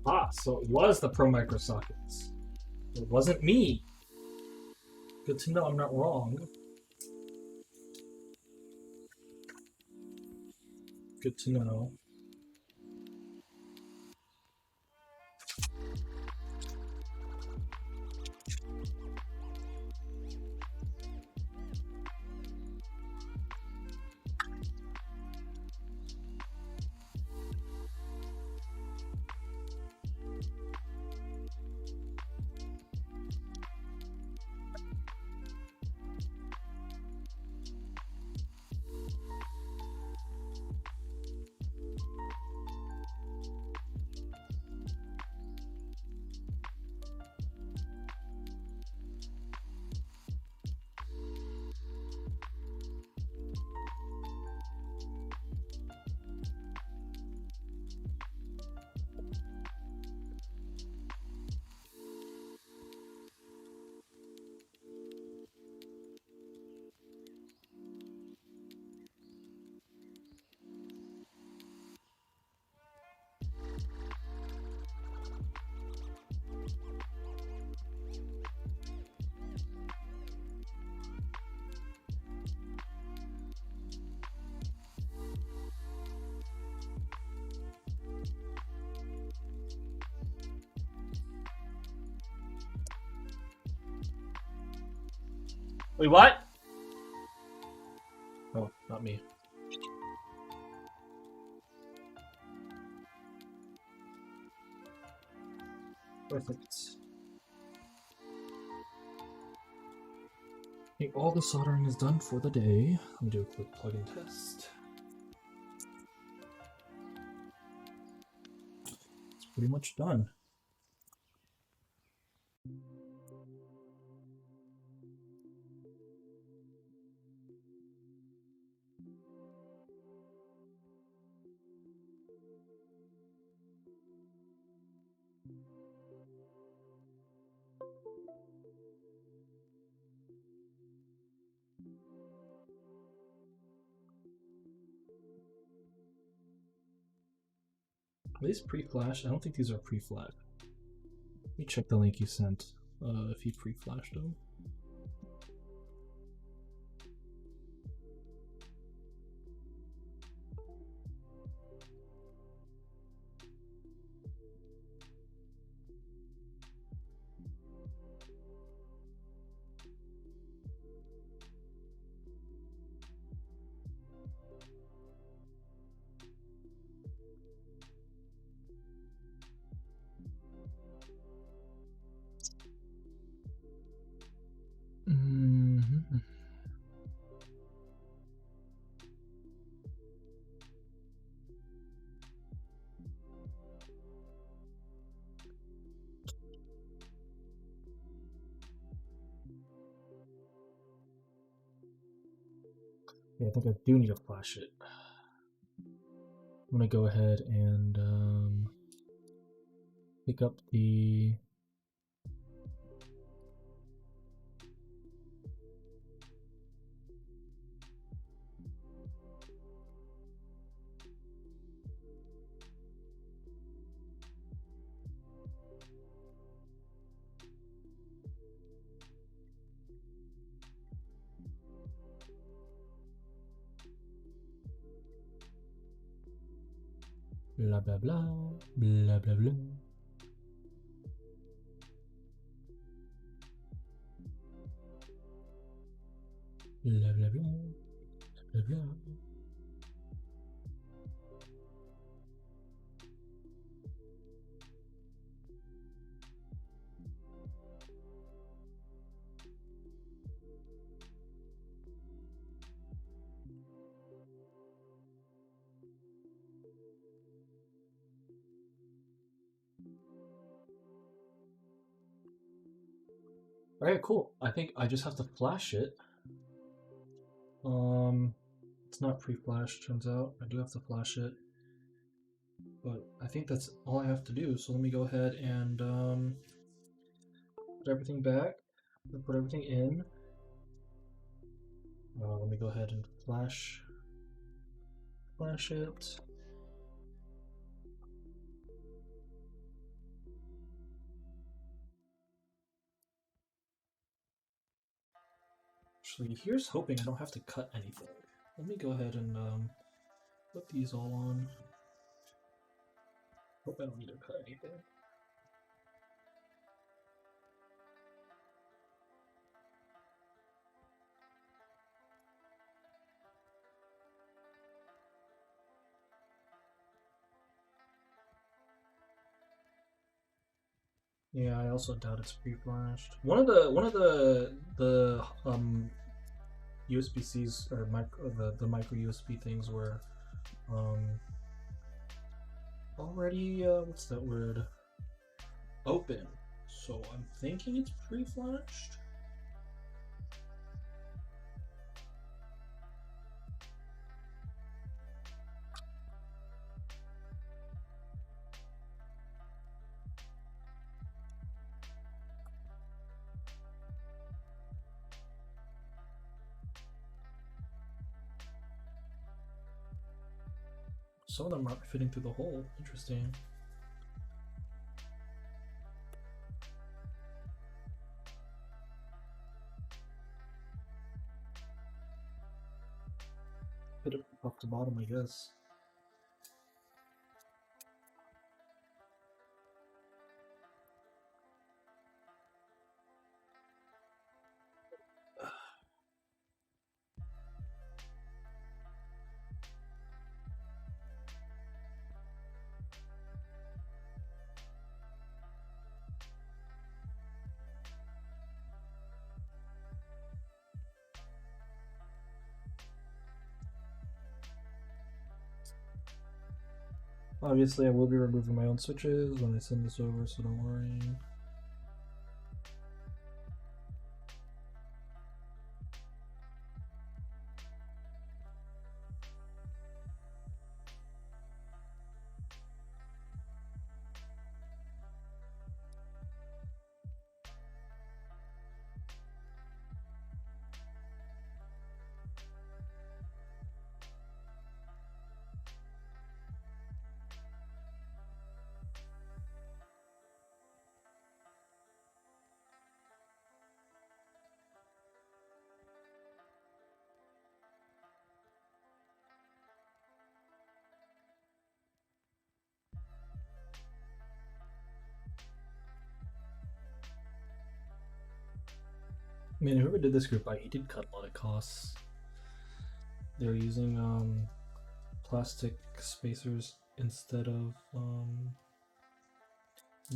Ah, so it was the Pro Micro sockets. It wasn't me. Good to know I'm not wrong. Good to know. Wait, what? Oh, not me. Perfect. Okay, all the soldering is done for the day. Let me do a quick plug-in test. It's pretty much done. Are these pre-flashed? I don't think these are pre-flashed. Let me check the link you sent, if you pre-flashed them. Mm-hmm. Yeah, I think I do need to flash it. I'm gonna go ahead and pick up the blah blah blah blah blah blah. Blah blah blah blah blah. Alright, cool. I think I just have to flash it. It's not pre-flashed, turns out. I do have to flash it. But I think that's all I have to do. So let me go ahead and put everything back. Put everything in. Let me go ahead and flash it. Actually, here's hoping I don't have to cut anything. Let me go ahead and put these all on. Hope I don't need to cut anything. Yeah, I also doubt it's pre-flashed. One of the USB-Cs or the micro USB things were already what's that word? Open. So I'm thinking it's pre-flashed. Some of them aren't fitting through the hole. Interesting. Fit it off the bottom, I guess. Obviously, I will be removing my own switches when I send this over, so don't worry. Man, whoever did this group, he did cut a lot of costs. They're using plastic spacers instead of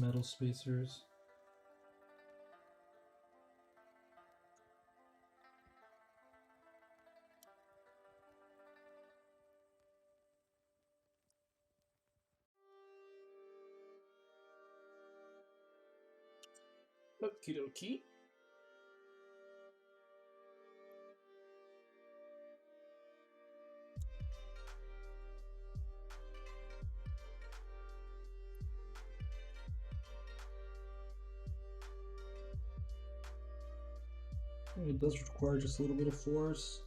metal spacers. Okie dokie. It does require just a little bit of force.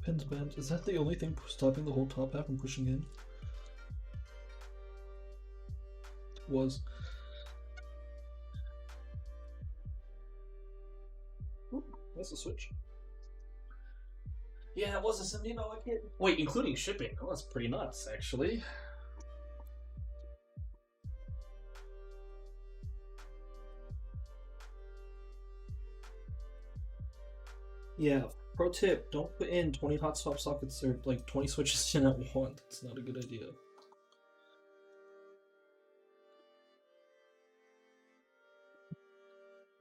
Pins bent. Is that the only thing stopping the whole top half from pushing in? Was. Oop, that's a switch. Yeah, it was a $70 kit. Wait, including shipping. Oh, that's pretty nuts, actually. Yeah, pro tip, don't put in 20 hot swap sockets or like 20 switches in at once. It's not a good idea.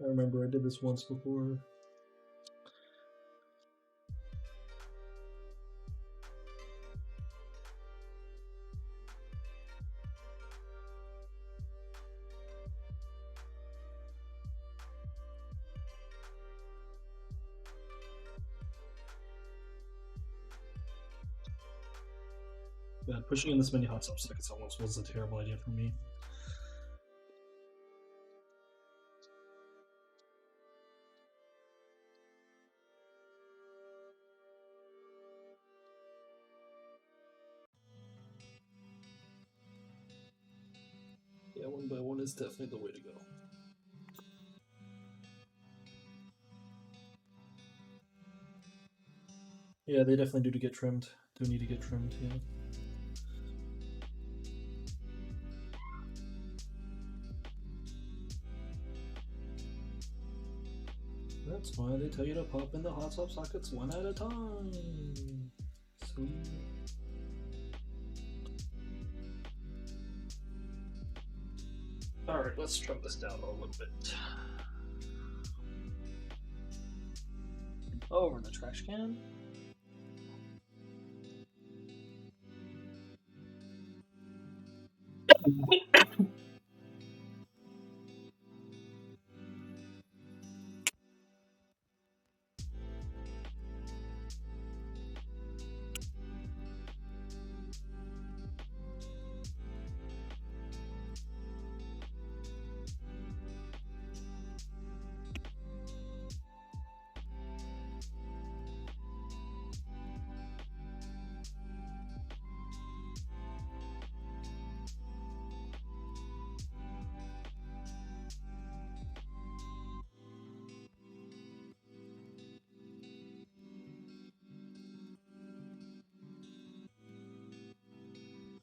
I remember I did this once before. Yeah, pushing in this many hot swap sockets almost was a terrible idea for me. Yeah, 1x1 is definitely the way to go. Yeah, they definitely do get trimmed. Do need to get trimmed, yeah. That's why they tell you to pop in the hot swap sockets one at a time. Sweet. Alright, let's trim this down a little bit. Over in the trash can.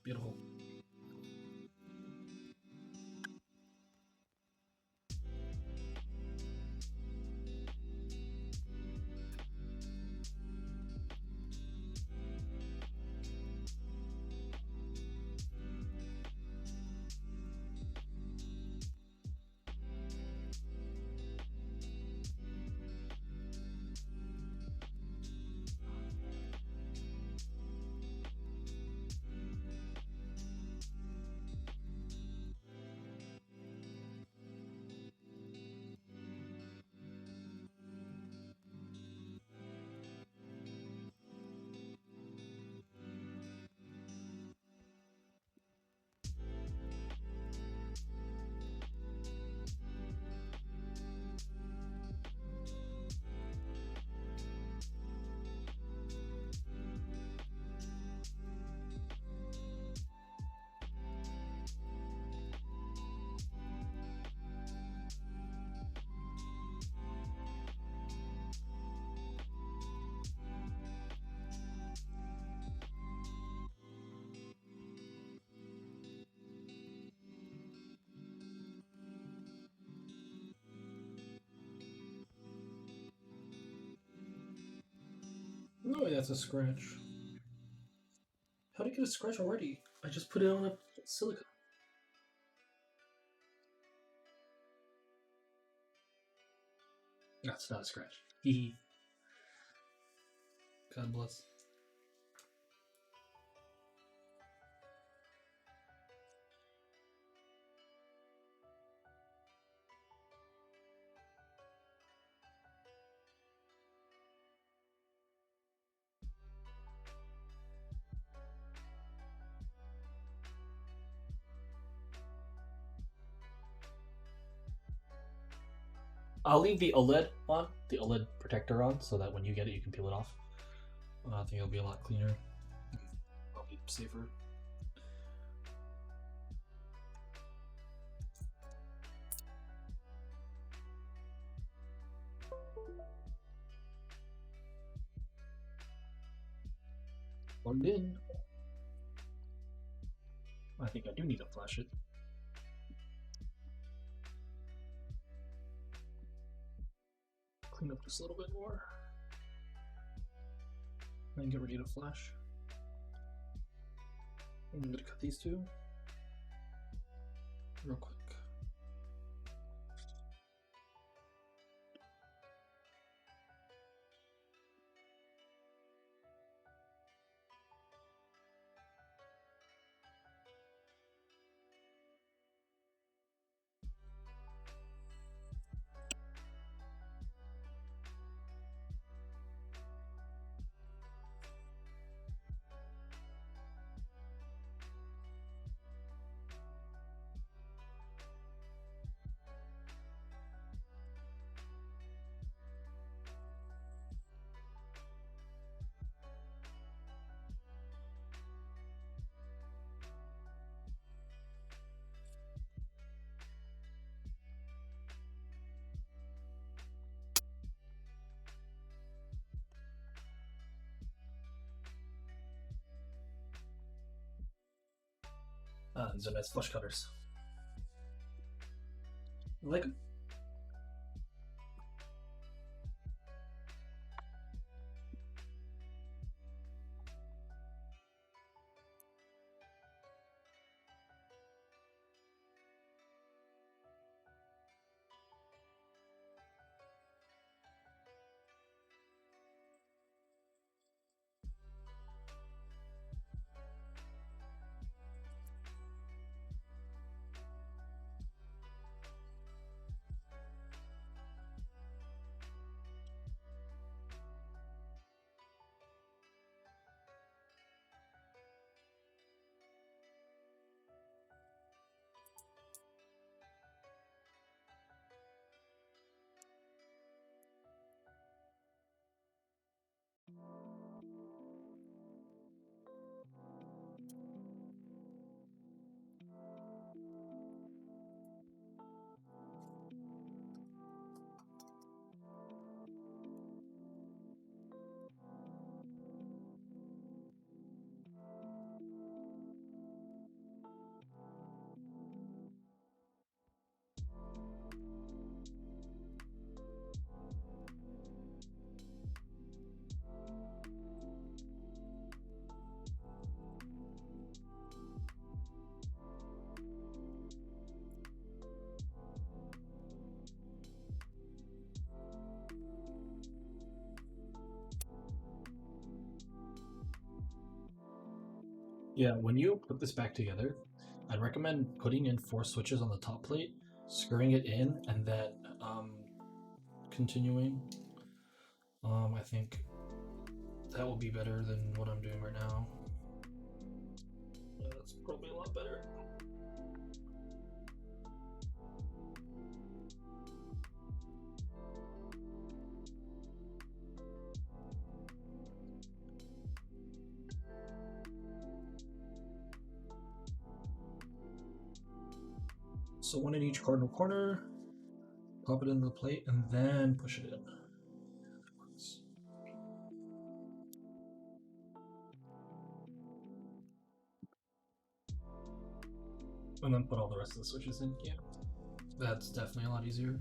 Beautiful. No, that's a scratch. How did you get a scratch already? I just put it on a silica. That's not a scratch. Hee. God bless. I'll leave the OLED on, the OLED protector on, so that when you get it, you can peel it off. I think it'll be a lot cleaner. Probably safer. Plugged in. I think I do need to flash it. Clean up just a little bit more. And get ready to flash. I'm gonna cut these two real quick. These are nice flush cutters. I like them. Yeah, when you put this back together, I'd recommend putting in 4 switches on the top plate, screwing it in, and then continuing. I think that will be better than what I'm doing right now. Yeah, that's probably a lot better. So one in each cardinal corner, pop it in the plate, and then push it in. And then put all the rest of the switches in. Yeah, that's definitely a lot easier.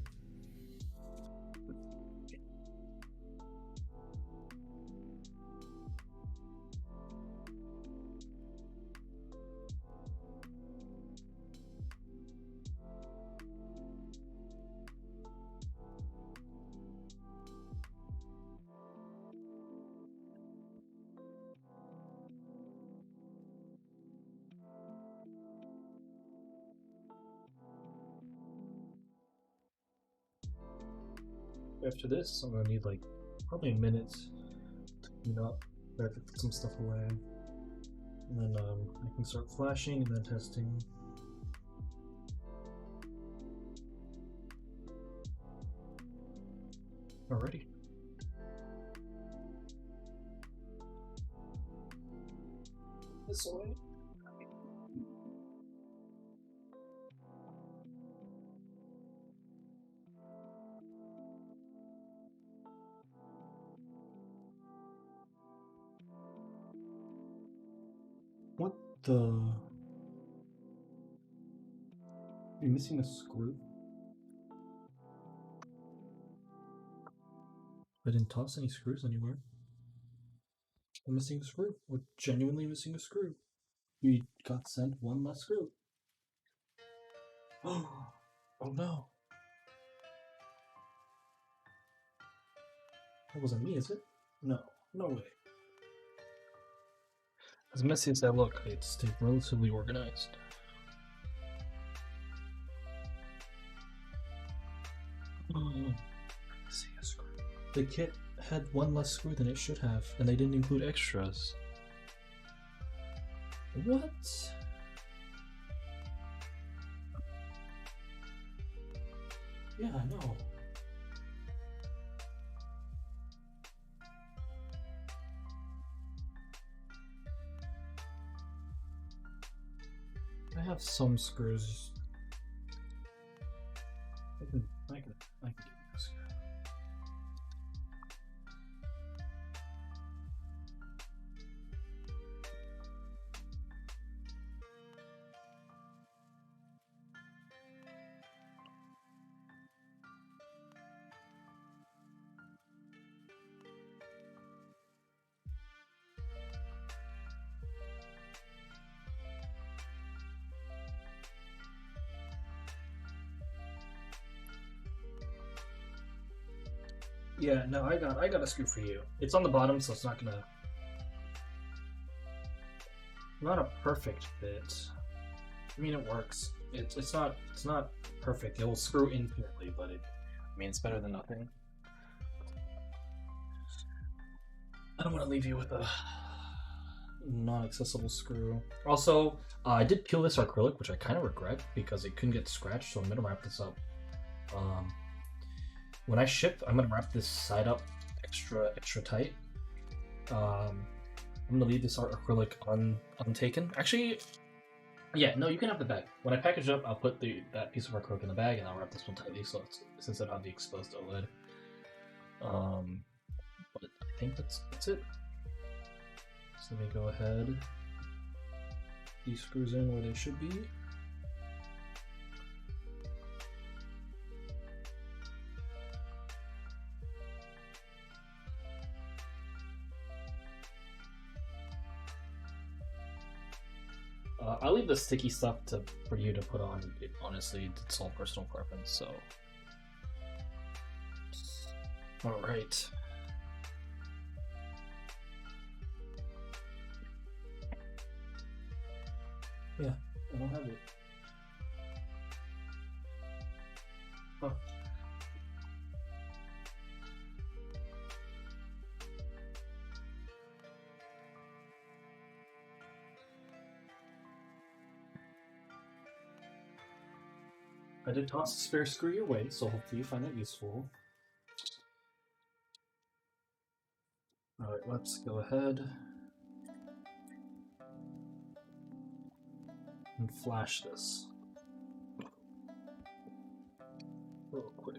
After this, I'm gonna need like probably a minute to clean up. I have to put some stuff away. And then I can start flashing and then testing. Alrighty. This way. What the? You're missing a screw? I didn't toss any screws anywhere. I'm missing a screw. We're genuinely missing a screw. We got sent one less screw. Oh no. That wasn't me, is it? No, no way. As messy as I look, I stay relatively organized. See a screw. The kit had one less screw than it should have, and they didn't include extras. What? Yeah, I know. I have some screws. I can give you a screw. Yeah, no, I got a screw for you. It's on the bottom, so it's not a perfect fit. I mean, it works. It's not perfect. It will screw infinitely, but it's better than nothing. I don't want to leave you with a non-accessible screw. Also, I did peel this acrylic, which I kind of regret because it couldn't get scratched, so I'm gonna wrap this up. When I ship, I'm gonna wrap this side up extra tight. I'm gonna leave this acrylic untaken. Actually, yeah, no, you can have the bag. When I package it up, I'll put that piece of acrylic in the bag, and I'll wrap this one tightly, so since it have the exposed OLED. But I think that's it. So let me go ahead. These screws in where they should be. I'll leave the sticky stuff for you to put on. Honestly, it's all personal preference. So, all right. Yeah, I don't have it. Huh. I did toss the spare screw your way, so hopefully you find that useful. Alright, let's go ahead and flash this real quick.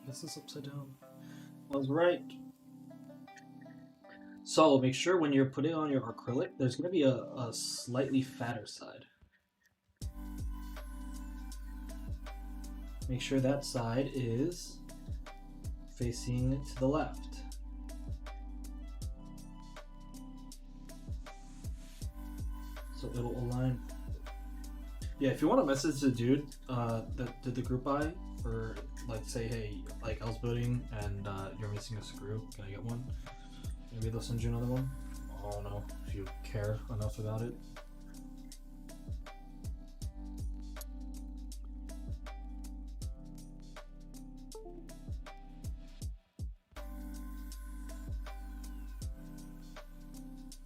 This is upside down. I was right. So make sure when you're putting on your acrylic, there's going to be a slightly fatter side. Make sure that side is facing to the left. So it'll align. Yeah, if you want to message the dude that did the group buy, or like say, hey, like I was building and you're missing a screw, can I get one? Maybe they'll send you another one. I don't know if you care enough about it.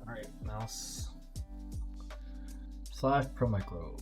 Alright, mouse. 5 Pro Micro.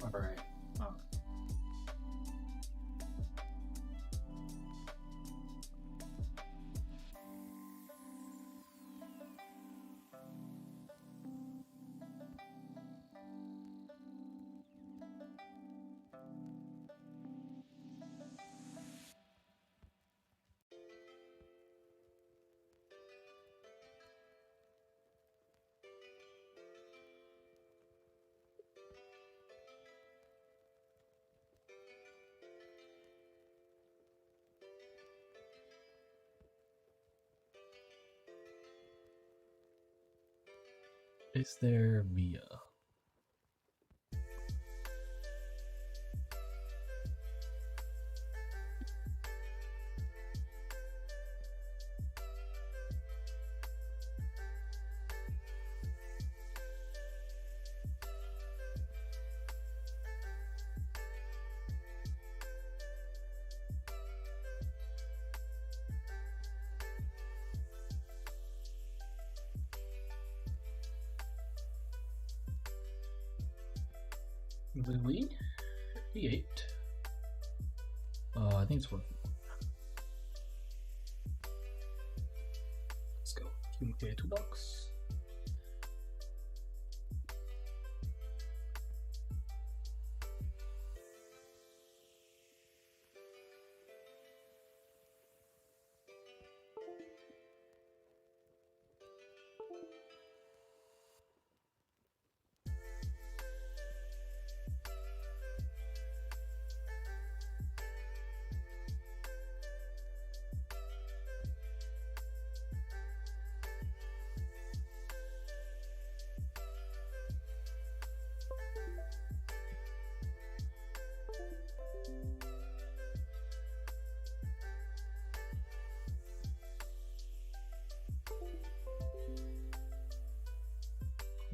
Alright. Is there Mia? Lily58. I think it's working. Let's go. Communicate toolbox.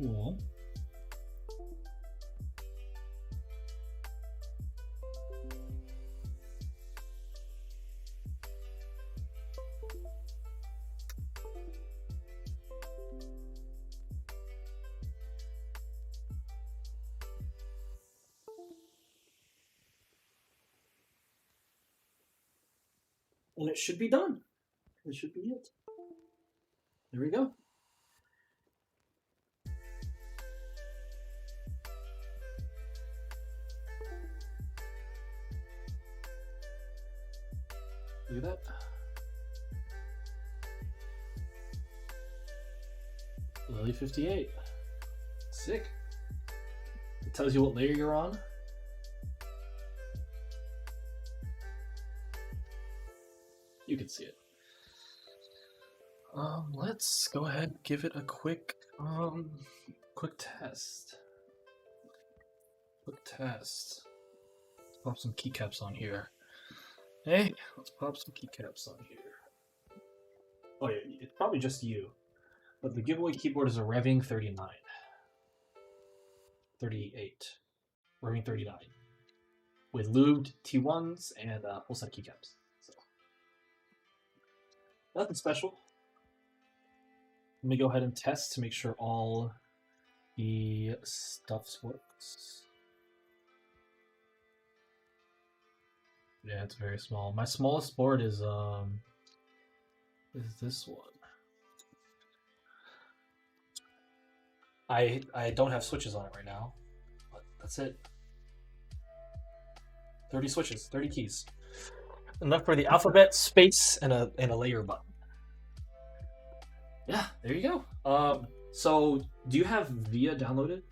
Cool. And it should be done. It should be it. There we go. Look at that. Lily58. Sick. It tells you what layer you're on. You can see it. Let's go ahead and give it a quick test. Quick test. Let's pop some keycaps on here. Hey, let's pop some keycaps on here. Oh yeah, it's probably just you. But the giveaway keyboard is a Revving 39. 38. Revving 39. With lubed T1s and a full set of keycaps. So nothing special. Let me go ahead and test to make sure all the stuff works. Yeah, it's very small. My smallest board is this one. I don't have switches on it right now, but that's it. 30 switches, 30 keys. Enough for the alphabet, space, and a layer button. Yeah, there you go. So do you have VIA downloaded?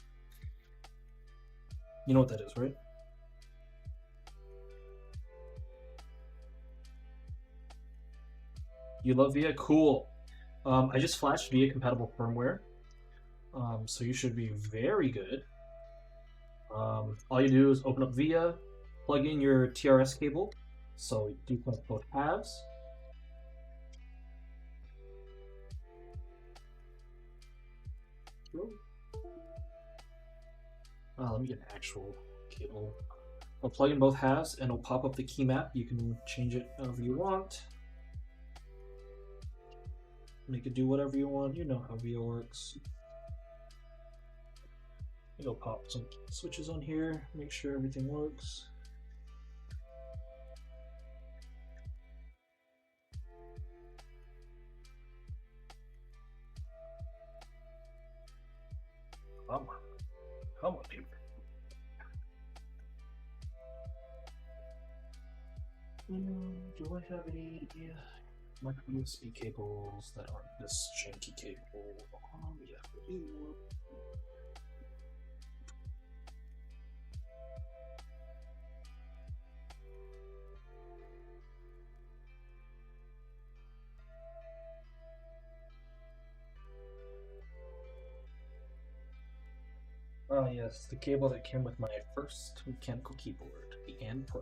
You know what that is, right? You love VIA? Cool. I just flashed VIA compatible firmware. So you should be very good. All you do is open up VIA, plug in your TRS cable. So do connect both halves. Let me get an actual cable. I'll plug in both halves and it'll pop up the key map. You can change it however you want. Make it do whatever you want. You know how VIA works. It'll pop some switches on here, make sure everything works. Come on, people. Do I have any micro USB cables that aren't this janky cable? Yeah, I do. Oh yes, the cable that came with my first mechanical keyboard, the AN Pro.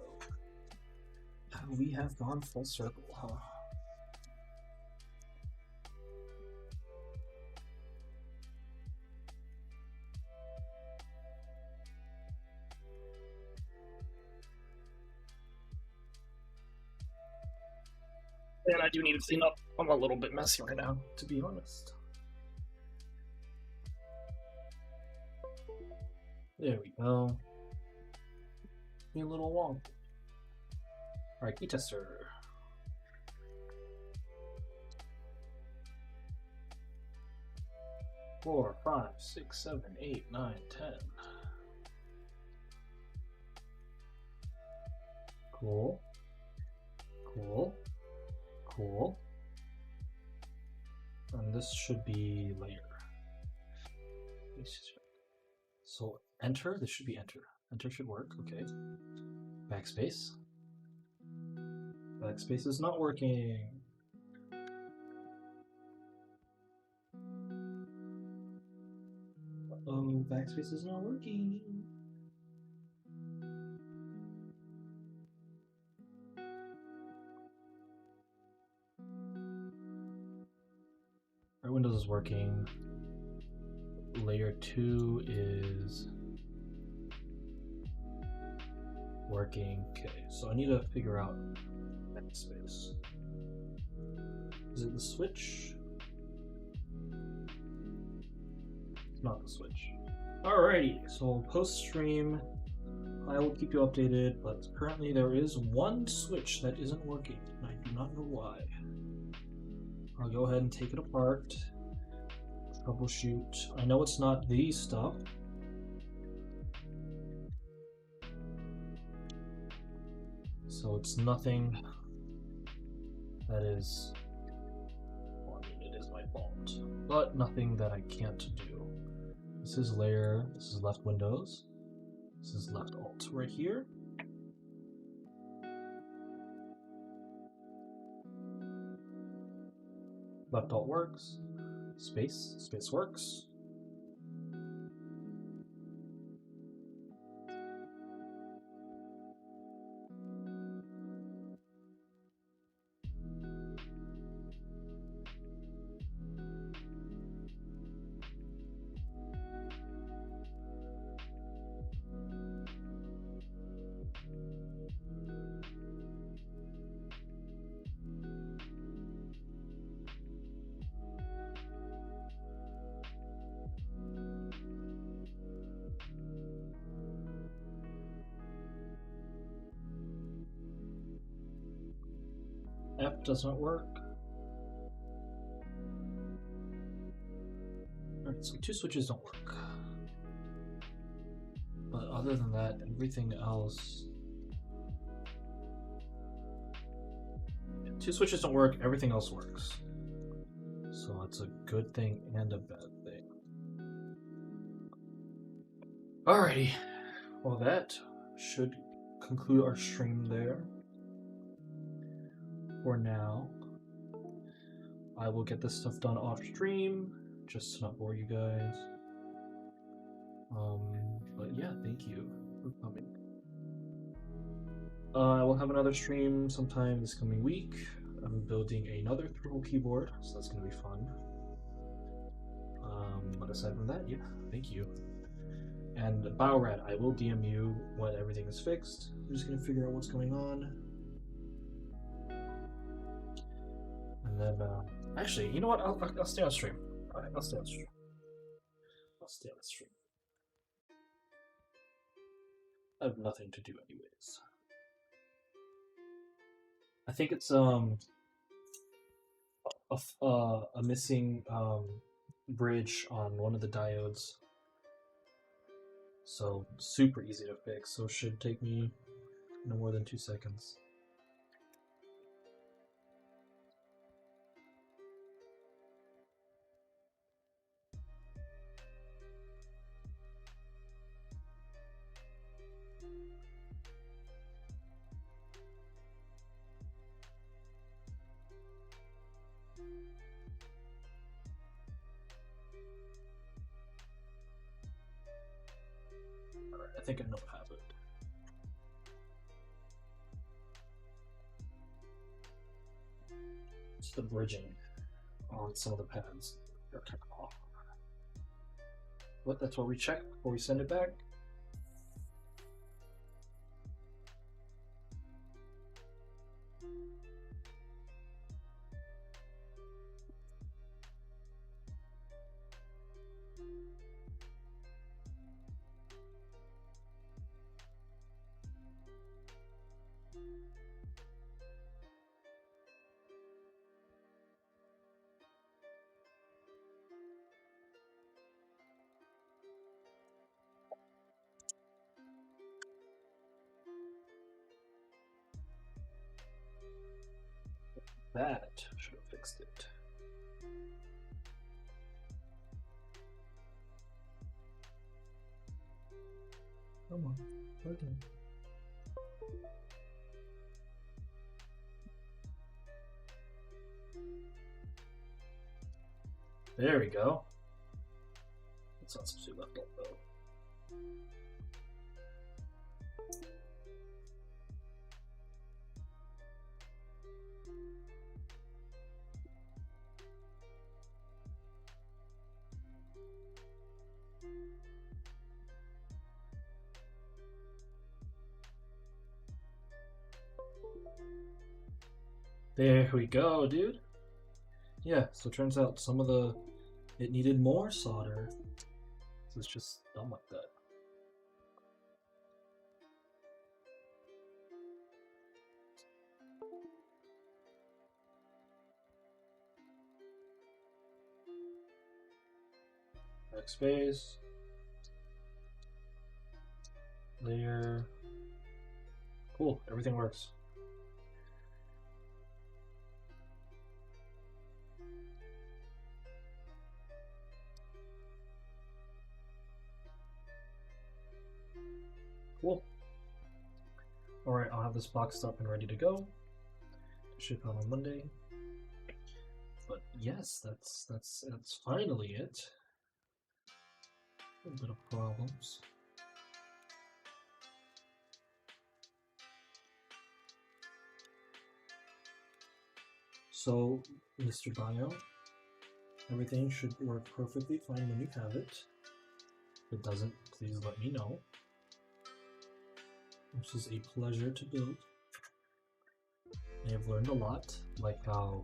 We have gone full circle, huh? And I do need to clean up. I'm a little bit messy right now, to be honest. There we go. Be a little wonky. Alright, key tester. Four, 5, 6, 7, 8, 9, 10. Cool. Cool. Cool. And this should be layer. So enter, this should be enter. Enter should work, okay. Backspace. Backspace is not working. Uh-oh, backspace is not working. Our Windows is working. layer 2 is working. Okay, so I need to figure out space. Is it the switch? It's not the switch. Alrighty, so post stream I will keep you updated, but currently there is one switch that isn't working, and I do not know why. I'll go ahead and take it apart, troubleshoot. I know it's not these stuff. So it's nothing that is, well, I mean, it is my fault, but nothing that I can't do. This is layer, this is left Windows, this is left Alt right here. Left Alt works, space works. F doesn't work. Alright, so 2 switches don't work. But other than that, everything else... 2 switches don't work, everything else works. So it's a good thing and a bad thing. Alrighty, well that should conclude our stream there. For now, I will get this stuff done off stream, just to not bore you guys. But yeah, thank you for coming. I will have another stream sometime this coming week. I'm building another throw keyboard, so that's gonna be fun. But aside from that, yeah, thank you. And Biorad, I will DM you when everything is fixed. I'm just gonna figure out what's going on. And then, actually, you know what? I'll stay on stream. Alright, I'll stay on stream. I'll stay on stream. I have nothing to do anyways. I think it's a missing bridge on one of the diodes. So super easy to fix. So it should take me no more than 2 seconds. Alright, I think I know what happened. It's the bridging on some of the pads. They're kind of off. But that's what we check before we send it back. That should have fixed it. Come on, okay. There we go. That's not supposed to be left up though. There we go, dude. Yeah, so it turns out it needed more solder. So it's just done like that. Backspace. Layer. Cool, everything works. Cool. Alright, I'll have this boxed up and ready to go. Ship out on Monday. But yes, that's finally it. A little bit of problems. So, Mr. Bio, everything should work perfectly fine when you have it. If it doesn't, please let me know. This is a pleasure to build. I have learned a lot, like how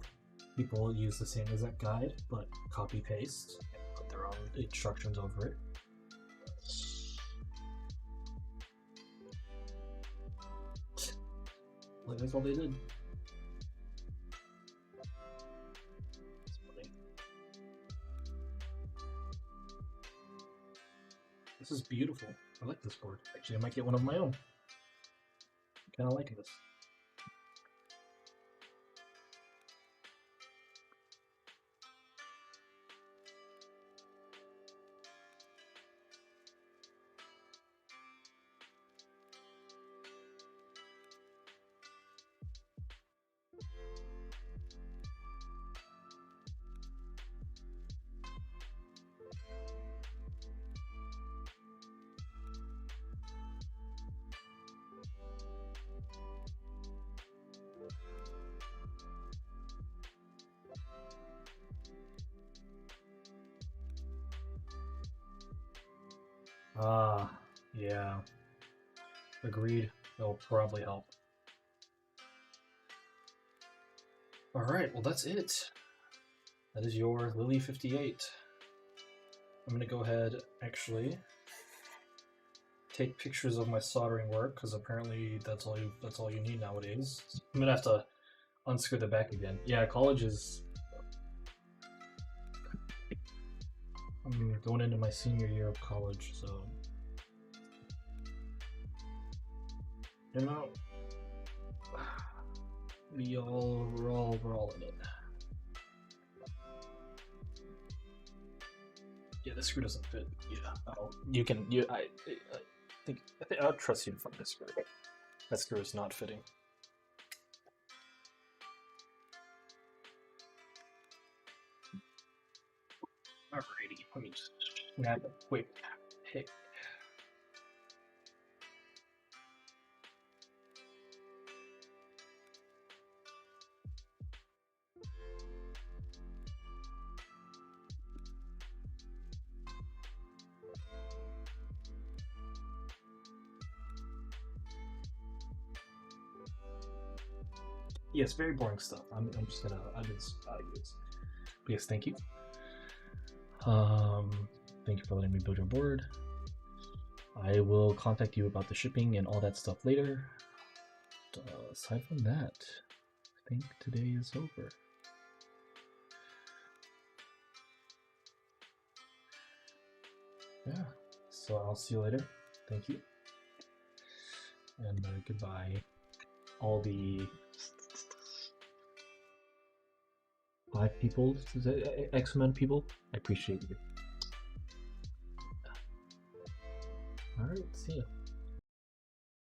people use the same exact guide, but copy paste and put their own instructions over it. Like that's all they did. It's funny. This is beautiful. I like this board. Actually, I might get one of my own. Kind of like this. Yeah. Agreed. That'll probably help. Alright, well that's it. That is your Lily58. I'm gonna go ahead, actually, take pictures of my soldering work, because apparently that's all you need nowadays. I'm gonna have to unscrew the back again. Yeah, college is... I'm going into my senior year of college, so... You know, we're all in it. Yeah, this screw doesn't fit. Yeah, I think I'll trust you to find this screw. That screw is not fitting. Alrighty, let me just snap a quick pick. Yes, very boring stuff. I'm just gonna use. But yes, thank you. Thank you for letting me build your board. I will contact you about the shipping and all that stuff later. Aside from that, I think today is over. Yeah, so I'll see you later. Thank you. And goodbye. All the 5 people, X-Men people, I appreciate you. Alright, see ya.